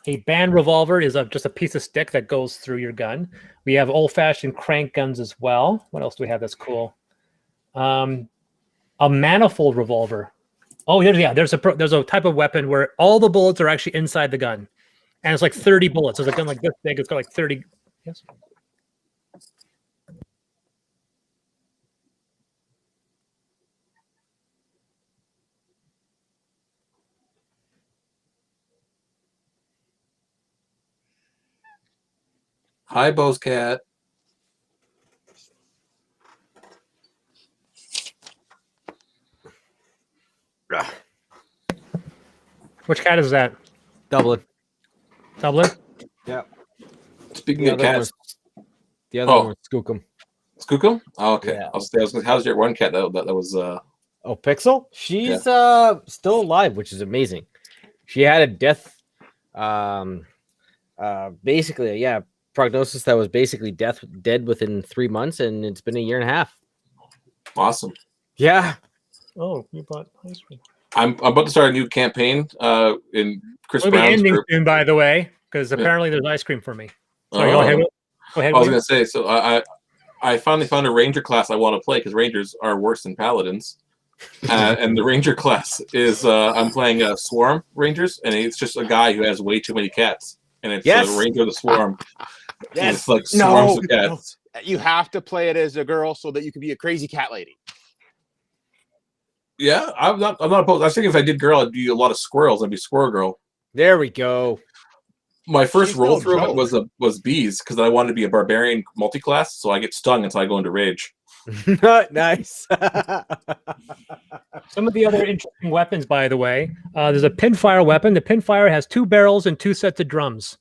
A band revolver is just a piece of stick that goes through your gun. We have old-fashioned crank guns as well. What else do we have that's cool? A manifold revolver. Oh, there's a type of weapon where all the bullets are actually inside the gun, and it's like 30 bullets. There's a gun like this big. It's got like 30. Yes. Hi, Bo's cat. Which cat is that? Dublin. Yeah. Speaking of cats, the other one was Skookum. Skookum? Oh, okay. Yeah. I was gonna, how's your one cat that was Oh, Pixel? She's still alive, which is amazing. She had a death basically, prognosis that was basically dead within 3 months, and it's been a year and a half. awesome. Yeah. Oh, you bought ice cream. I'm about to start a new campaign in Chris We'll be Brown's ending group. soon, by the way, because apparently there's ice cream for me. Sorry, Oh. go ahead. Go ahead. I was William. gonna say, so I finally found a ranger class I want to play, because rangers are worse than paladins. And the ranger class is I'm playing swarm rangers, and it's just a guy who has way too many cats, and it's a ranger of the swarm. Yes. It's like swarms of cats. You have to play it as a girl so that you can be a crazy cat lady. Yeah, I'm not opposed. I was thinking if I did girl, I'd be a lot of squirrels. I'd be squirrel girl. There we go. My first She's roll no through joke. it was bees, because I wanted to be a barbarian multi-class, so I get stung until I go into rage. Nice. Some of the other interesting weapons, by the way, there's a pinfire weapon. The pinfire has 2 barrels and 2 sets of drums.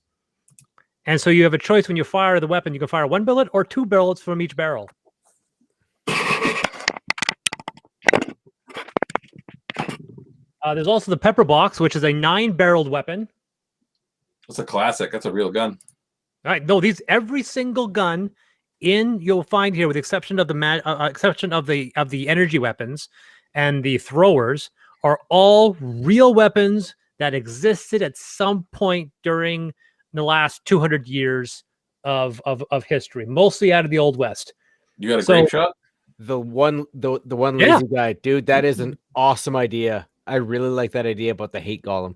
And so you have a choice when you fire the weapon. You can fire 1 bullet or 2 bullets from each barrel. There's also the pepper box, which is a 9-barreled weapon. That's a classic. That's a real gun. All right, no, every single gun you'll find here, with the exception of the energy weapons and the throwers, are all real weapons that existed at some point during the last 200 years of history, mostly out of the Old West. You got a So- grape shot? The one Yeah. lazy guy, dude. That is an awesome idea. I really like that idea about the hate golem.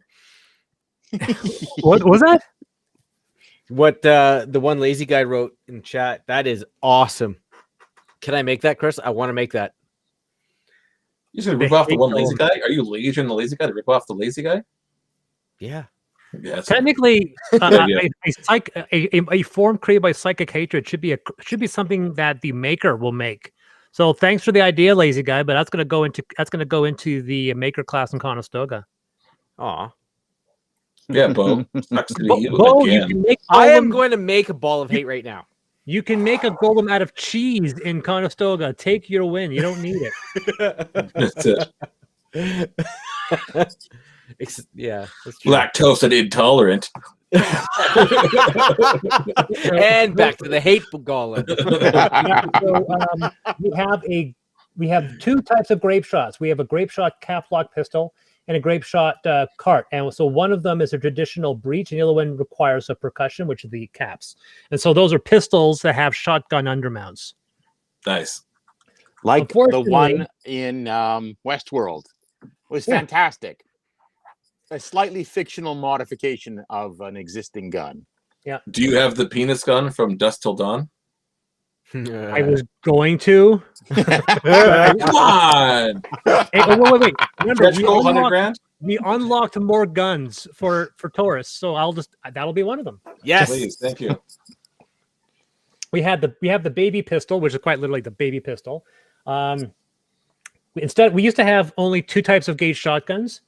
What was that? What the one lazy guy wrote in chat. That is awesome. Can I make that, Chris? I want to make that. You should The rip off the hate one lazy golem. guy? Are you legion the lazy guy to rip off the lazy guy? Yeah. Yeah, that's Technically, idea. a form created by psychic hatred should be something that the maker will make. So thanks for the idea, lazy guy. But that's going to go into the maker class in Conestoga. Aw. yeah, Bo. Sucks to be you Bo, you again. can make I am golem- going to make a ball of hate right now. You can make a golem out of cheese in Conestoga. Take your win. You don't need it. That's it. Yeah, that's true. Lactose and intolerant. And back to the hateful golem. So we have two types of grape shots. We have a grape shot cap lock pistol and a grape shot cart. And so one of them is a traditional breech, and the other one requires a percussion, which is the caps. And so those are pistols that have shotgun undermounts. Nice. Like the Unfortunately- one in Westworld was Yeah. fantastic. A slightly fictional modification of an existing gun. Do you have the penis gun from Dusk Till Dawn? I was going to. Come on! Hey, wait. Remember, Stretch goal, 100 grand? we unlocked more guns for Taurus, so that'll be one of them. Yes. Please, thank you. We have the baby pistol, which is quite literally the baby pistol. Instead, we used to have only two types of gauge shotguns.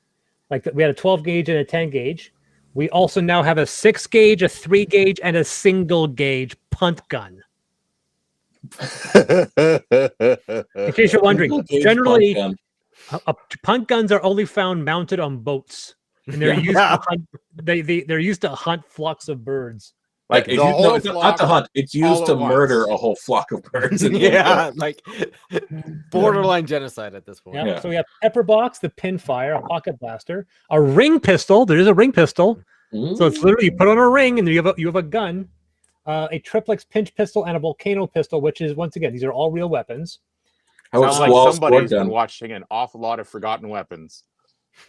Like we had a 12 gauge and a 10 gauge. We also now have a 6 gauge, a 3 gauge, and a single gauge punt gun. In case you're wondering, Single gauge generally punt gun. punt guns are only found mounted on boats, and they're used to hunt, they're used to hunt flocks of birds. Like It's the used- whole no, it's not flock to hunt. It's used all to at once. murder a whole flock of birds. in one Yeah, go. like borderline genocide at this point. Yeah. Yeah. So we have pepper box, the pin fire, a pocket blaster, a ring pistol. There is a ring pistol. So it's literally you put on a ring and you have a gun, a triplex pinch pistol, and a volcano pistol, which is once again these are all real weapons. How about Sounds like Squall's somebody's sword been gun? watching an awful lot of Forgotten Weapons.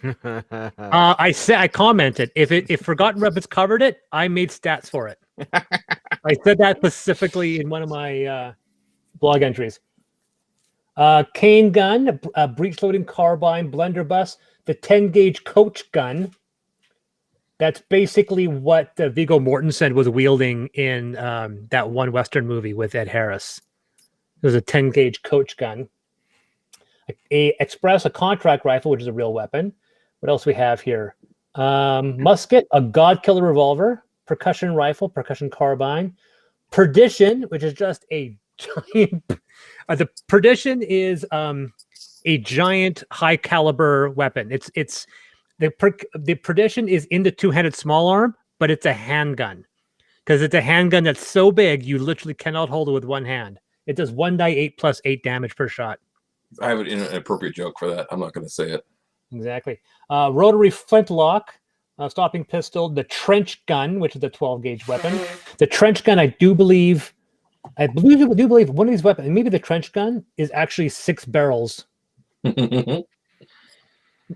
I commented if Forgotten Weapons covered it, I made stats for it. I said that specifically in one of my blog entries. Cane gun, a breech loading carbine, blunderbuss, the 10 gauge coach gun. That's basically what Viggo Mortensen was wielding in that one Western movie with Ed Harris. It was a 10 gauge coach gun. A contract rifle, which is a real weapon. What else we have here? Musket, a God Killer revolver, percussion rifle, percussion carbine, perdition, which is just a giant. The perdition is a giant high caliber weapon. It's the perdition is in the two-handed small arm, but it's a handgun because it's a handgun that's so big you literally cannot hold it with one hand. It does 1d8 plus 8 damage per shot. I have an inappropriate joke for that. I'm not going to say it. Exactly. Rotary flintlock, stopping pistol, the trench gun, which is the 12 gauge weapon. The trench gun, I do believe one of these weapons, maybe the trench gun is actually 6 barrels.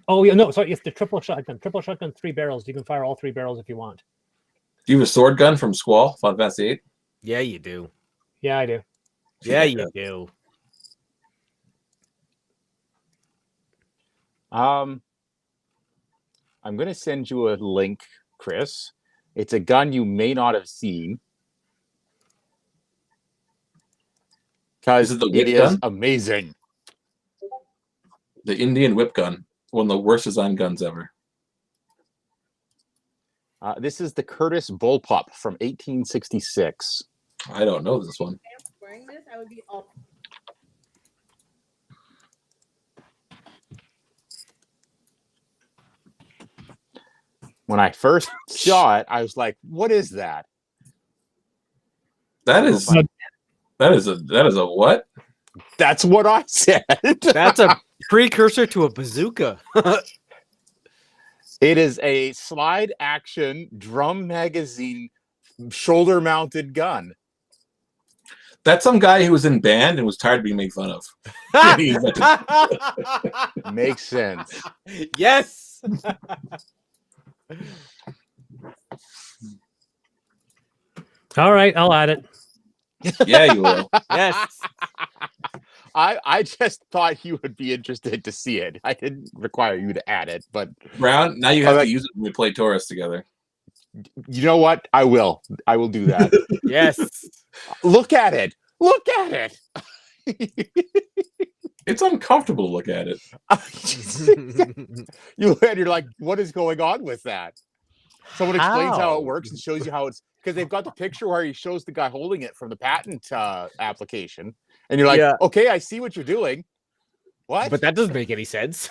Oh yeah, no, sorry, it's the triple shotgun. Triple shotgun, 3 barrels. You can fire all 3 barrels if you want. Do you have a sword gun from Squall, Final Fantasy 8? Yeah, you do. Yeah, I do. Yeah, you do. I'm going to send you a link, Chris. It's a gun you may not have seen. Because Is it the it whip is gun? amazing. The Indian whip gun. One of the worst design guns ever. This is the Curtis Bullpup from 1866. I don't know this one. Wearing this, I would be all. When I first saw it, I was like, "What is that?" That is a what? That's what I said. That's a precursor to a bazooka. It is a slide action drum magazine shoulder-mounted gun. That's some guy who was in band and was tired of being made fun of. He invented it. Makes sense. Yes. All right, I'll add it. Yeah, you will. Yes. I just thought you would be interested to see it. I didn't require you to add it, but Brown, now you have to use it when we play Taurus together. you know what? I will. I will do that. Yes. Look at it. Look at it. It's uncomfortable to look at it. You're like, what is going on with that? Someone explains how it works and shows you how it's because they've got the picture where he shows the guy holding it from the patent application, and you're like, Yeah. okay, I see what you're doing. What? But that doesn't make any sense.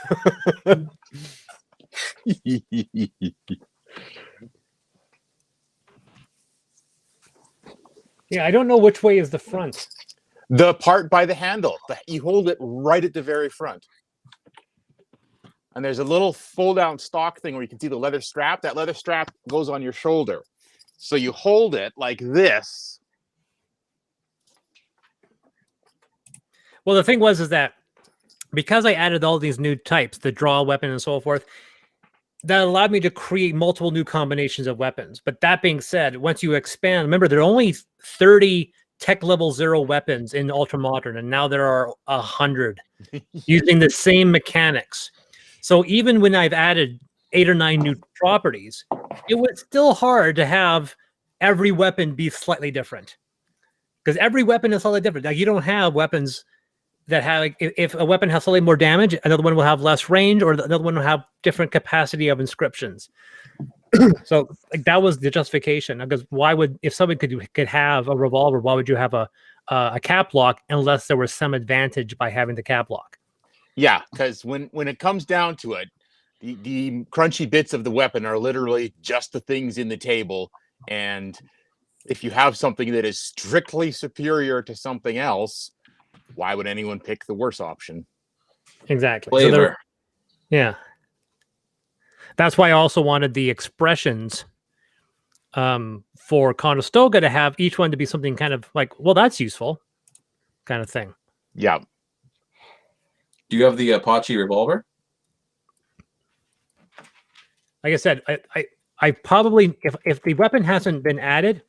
Yeah, I don't know which way is the front. The part by the handle. You hold it right at the very front. And there's a little fold-down stock thing where you can see the leather strap. That leather strap goes on your shoulder. So you hold it like this. Well, the thing is that because I added all these new types, the draw weapon and so forth, that allowed me to create multiple new combinations of weapons. But that being said, once you expand, remember, there are only 30 tech level 0 weapons in Ultramodern, and now there are 100 using the same mechanics. So even when I've added 8 or 9 new properties, it was still hard to have every weapon be slightly different. Because every weapon is slightly different. Like, you don't have weapons that have, like, if a weapon has slightly more damage, another one will have less range, or another one will have different capacity of inscriptions. So like, that was the justification. Because why would, if someone could have a revolver, why would you have a cap lock unless there was some advantage by having the cap lock? Yeah, because when it comes down to it, the crunchy bits of the weapon are literally just the things in the table. And if you have something that is strictly superior to something else, why would anyone pick the worse option? Exactly. Flavor. Yeah. That's why I also wanted the expressions for Conestoga to have each one to be something kind of like, well, that's useful kind of thing. Yeah. Do you have the Apache revolver? Like I said, I probably, if the weapon hasn't been added,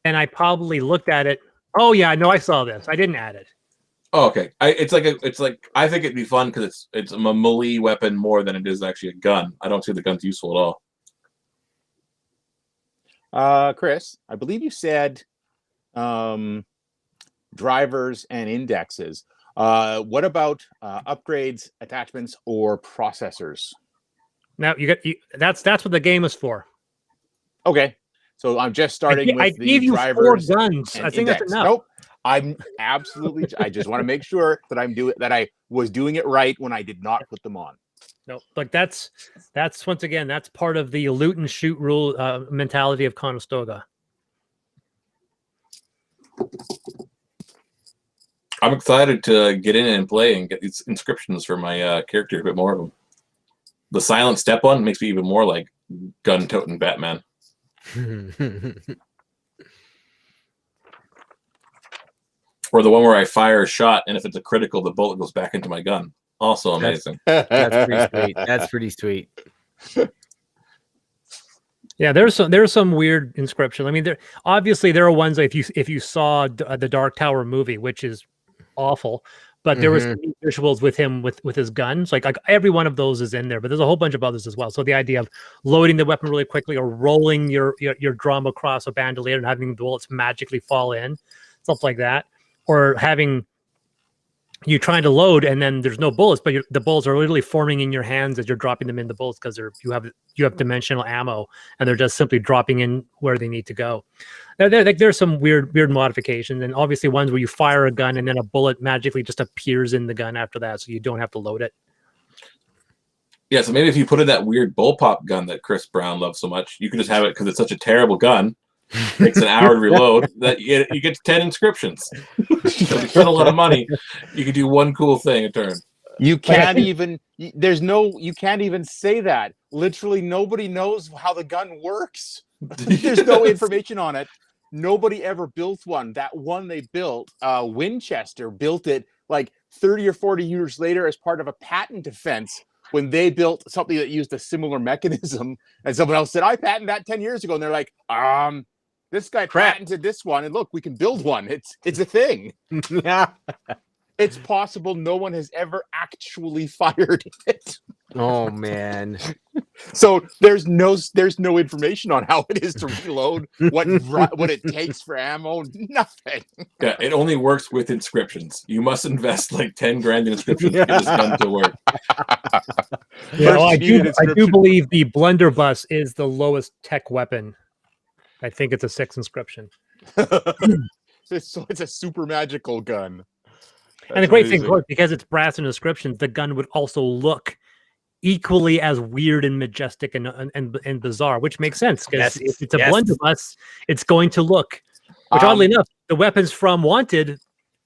and I probably looked at it. Oh yeah, no, I saw this. I didn't add it. Oh, okay. It's like I think it'd be fun because it's a melee weapon more than it is actually a gun. I don't see the gun's useful at all. Chris, I believe you said drivers and indexes. What about upgrades, attachments, or processors? Now that's what the game is for. Okay, so I'm just starting I with the gave you 4 drivers. guns. And I think index. that's enough. Nope. I'm absolutely. I just want to make sure that I was doing it right when I did not put them on. No, like that's once again, that's part of the loot and shoot rule mentality of Conestoga. I'm excited to get in and play and get these inscriptions for my character, a bit more of them. The silent step one makes me even more like gun-toting Batman. Or the one where I fire a shot, and if it's a critical, the bullet goes back into my gun. Also amazing. That's pretty sweet. That's pretty sweet. Yeah, there's some weird inscription. I mean, there are ones like if you saw the Dark Tower movie, which is awful, but there was some visuals with him with his guns. Like every one of those is in there, but there's a whole bunch of others as well. So the idea of loading the weapon really quickly, or rolling your drum across a bandolier and having the bullets magically fall in, stuff like that, or having you trying to load and then there's no bullets, but the bullets are literally forming in your hands as you're dropping them in the bullets because you have dimensional ammo and they're just simply dropping in where they need to go. There's some weird modifications, and obviously ones where you fire a gun and then a bullet magically just appears in the gun after that, so you don't have to load it. Yeah, so maybe if you put in that weird bullpup gun that Chris Brown loves so much, you could just have it because it's such a terrible gun. It takes an hour to reload. That you get 10 inscriptions. If you spend a lot of money, you can do one cool thing a turn. You can't even. You can't even say that. Literally, nobody knows how the gun works. There's no information on it. Nobody ever built one. That one they built, Winchester built it like 30 or 40 years later as part of a patent defense when they built something that used a similar mechanism. And someone else said, I patented that 10 years ago. And they're like, this guy patented this one. And look, we can build one. It's a thing. Yeah. It's possible no one has ever actually fired it. Oh man. So there's no information on how it is to reload, what it takes for ammo, nothing. Yeah, it only works with inscriptions. You must invest like 10 grand in inscriptions to get this gun to work. Yeah, well, I do believe the blunderbuss is the lowest tech weapon. I think it's a 6 inscription. So it's a super magical gun. And the great thing, of course, because it's brass and inscriptions, the gun would also look equally as weird and majestic and bizarre, which makes sense because if it's a blunderbuss, it's going to look. Which, oddly enough, the weapons from Wanted,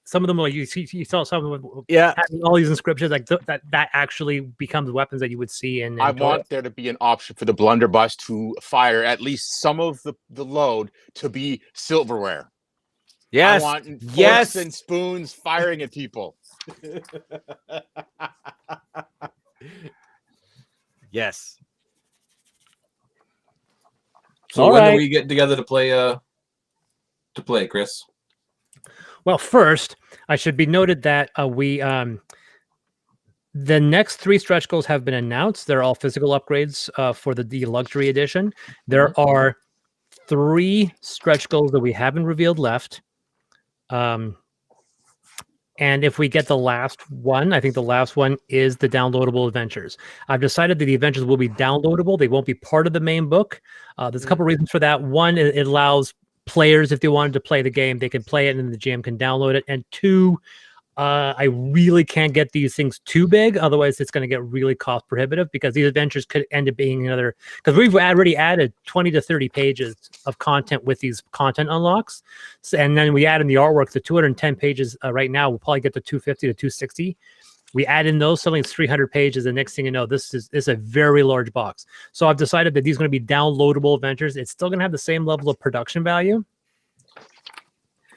some of them, like you saw some of them, having all these inscriptions, like that actually becomes weapons that you would see in. I want there to be an option for the blunderbuss to fire at least some of the load to be silverware. Yes. I want forks and spoons firing at people. Yes. So when are we getting together to play? Chris? Well, first, I should be noted that the next 3 stretch goals have been announced. They're all physical upgrades for the luxury edition. There are 3 stretch goals that we haven't revealed left. And if we get the last one, I think the last one is the downloadable adventures. I've decided that the adventures will be downloadable. They won't be part of the main book. There's a couple reasons for that. One, it allows players, if they wanted to play the game, they can play it and the GM can download it. And 2, I really can't get these things too big. Otherwise, it's going to get really cost prohibitive because these adventures could end up being another, because we've already added 20 to 30 pages of content with these content unlocks. So, and then we add in the artwork, the 210 pages right now, we'll probably get to 250 to 260. We add in those, something 300 pages. The next thing you know, this is a very large box. So I've decided that these are going to be downloadable adventures. It's still going to have the same level of production value.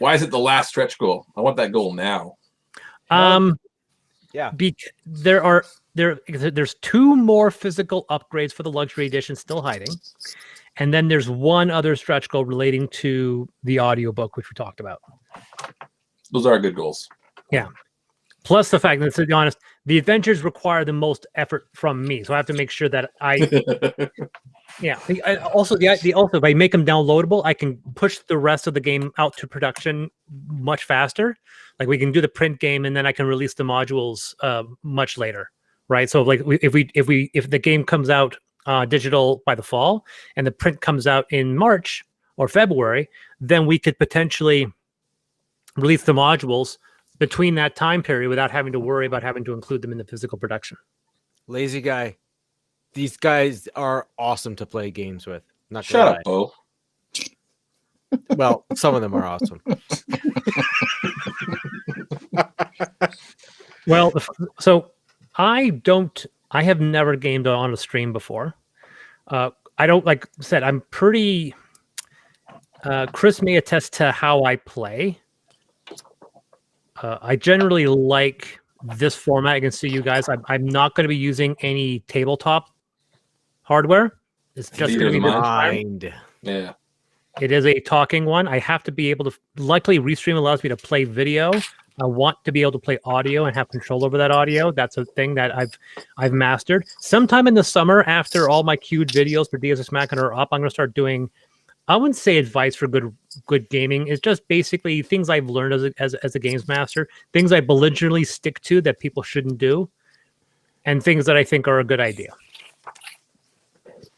Why is it the last stretch goal? I want that goal now. There's 2 more physical upgrades for the luxury edition still hiding, and then there's 1 other stretch goal relating to the audiobook, which we talked about. Those are good goals. Yeah. Plus the fact that, to be honest, the adventures require the most effort from me, so I have to make sure that also if I make them downloadable, I can push the rest of the game out to production much faster. Like we can do the print game, and then I can release the modules much later, right? So like if the game comes out digital by the fall, and the print comes out in March or February, then we could potentially release the modules between that time period without having to worry about having to include them in the physical production. Lazy guy. These guys are awesome to play games with. Not Shut up, Bo. Well, some of them are awesome. Well, so I have never gamed on a stream before. I don't, like I said, I'm pretty, Chris may attest to how I play. I generally like this format. I can see you guys. I'm not going to be using any tabletop hardware. It's just going to be mind. Yeah. It is a talking one. I have to be able to. Luckily, Restream allows me to play video. I want to be able to play audio and have control over that audio. That's a thing that I've mastered. Sometime in the summer, after all my queued videos for Deus Ex Machina are up, I'm going to start doing. I wouldn't say advice for good gaming. It's just basically things I've learned as a games master, things I belligerently stick to that people shouldn't do, and things that I think are a good idea.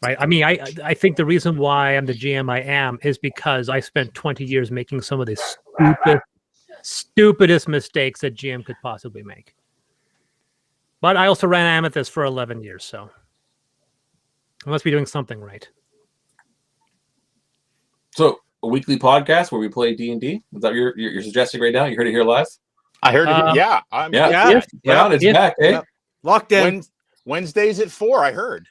Right? I mean, I think the reason why I'm the GM I am is because I spent 20 years making some of the stupidest mistakes that GM could possibly make. But I also ran Amethyst for 11 years, so I must be doing something right. So a weekly podcast where we play D&D. Is that you're suggesting right now? You heard it here live? I heard it. Yeah. It's back. Eh? Locked in. Wednesdays at 4, I heard.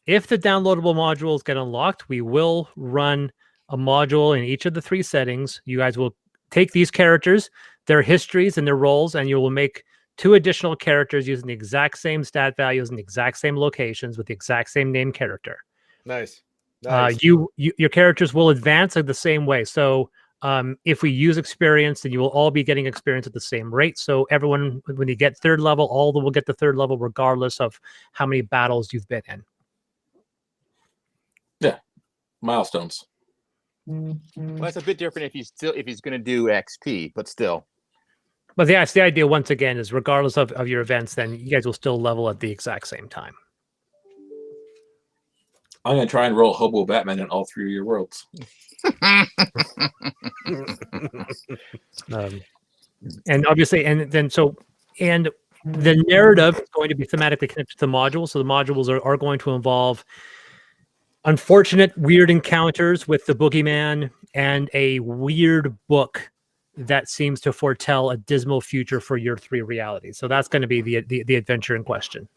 if the downloadable modules get unlocked, we will run a module in each of the 3 settings. You guys will take these characters, their histories and their roles, and you will make 2 additional characters using the exact same stat values and the exact same locations with the exact same name character. Nice. Nice. Your characters will advance in the same way. So if we use experience, then you will all be getting experience at the same rate. So everyone, when you get 3rd level, all of them will get the 3rd level regardless of how many battles you've been in. Yeah, milestones. Well, that's a bit different if he's going to do XP, but still. But yeah, it's the idea once again is regardless of your events, then you guys will still level at the exact same time. I'm gonna try and roll Hobo Batman in all 3 of your worlds. And obviously, and the narrative is going to be thematically connected to the modules. So the modules are going to involve unfortunate, weird encounters with the boogeyman and a weird book that seems to foretell a dismal future for your 3 realities. So that's going to be the adventure in question.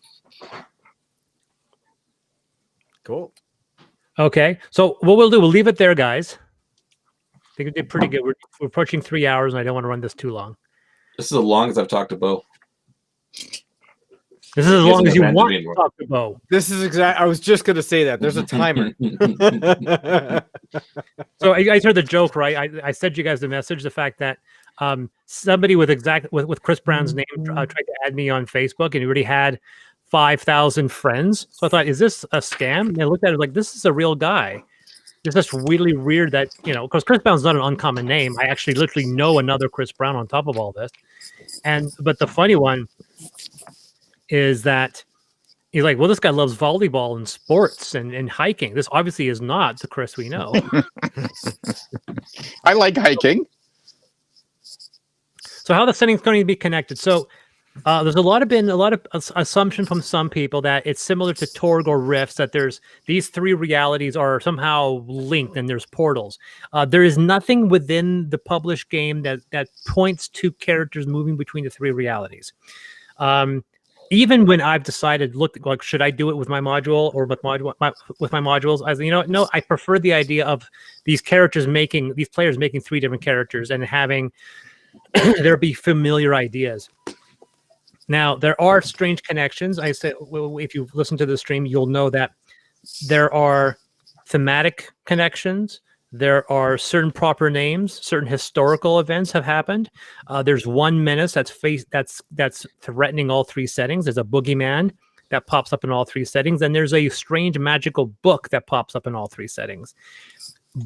Cool. Okay, so what we'll do, we'll leave it there, guys. I think we did pretty good. We're approaching 3 hours, and I don't want to run this too long. This is as long as I've talked to Bo. This is as long as you doesn't want have to talk to Bo. This is exact. I was just gonna say that. There's a timer. So you guys heard the joke, right? I sent you guys the message, the fact that somebody with Chris Brown's name tried to add me on Facebook, and he already had 5,000 friends. So I thought, is this a scam? And I looked at it like, this is a real guy. It's just really weird that, because Chris Brown's not an uncommon name. I actually literally know another Chris Brown on top of all this. But the funny one is that he's like, well, this guy loves volleyball and sports and hiking. This obviously is not the Chris we know. I like hiking. So how the setting's going to be connected. So there's been a lot of assumption from some people that it's similar to Torg or Rifts, that there's these 3 realities are somehow linked and there's portals. There is nothing within the published game that points to characters moving between the 3 realities. Even when I've decided, look, like, should I do it with my module or with my modules? I was, no, I prefer the idea of these players making 3 different characters and having there be familiar ideas. Now, there are strange connections. I said, well, if you've listened to the stream, you'll know that there are thematic connections. There are certain proper names. Certain historical events have happened. There's one menace that's threatening all 3 settings. There's a boogeyman that pops up in all 3 settings, and there's a strange magical book that pops up in all 3 settings.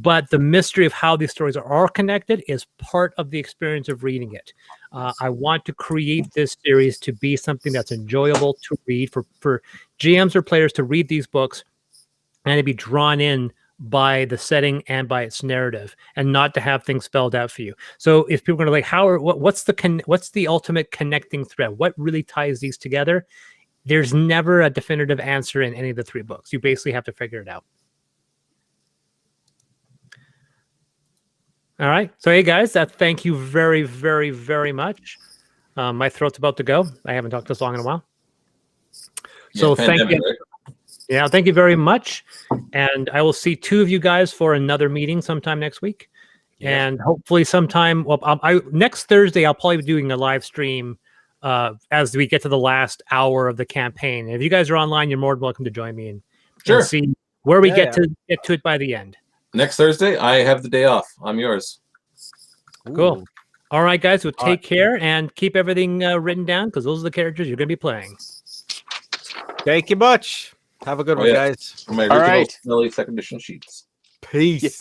But the mystery of how these stories are connected is part of the experience of reading it. I want to create this series to be something that's enjoyable to read for GMs or players to read these books and to be drawn in by the setting and by its narrative, and not to have things spelled out for you. So if people are like, what's the ultimate connecting thread? What really ties these together? There's never a definitive answer in any of the 3 books. You basically have to figure it out. All right. So, hey, guys, thank you very, very, very much. My throat's about to go. I haven't talked this long in a while. So thank you. Right? Yeah, thank you very much. And I will see 2 of you guys for another meeting sometime next week. Yeah. And hopefully sometime, next Thursday, I'll probably be doing a live stream as we get to the last hour of the campaign. And if you guys are online, you're more than welcome to join me and see where we get to it by the end. Next Thursday, I have the day off. I'm yours. Cool. Ooh. All right, guys. Well, take care and keep everything written down, because those are the characters you're going to be playing. Thank you much. Have a good one, guys. All right. Second edition sheets. Peace.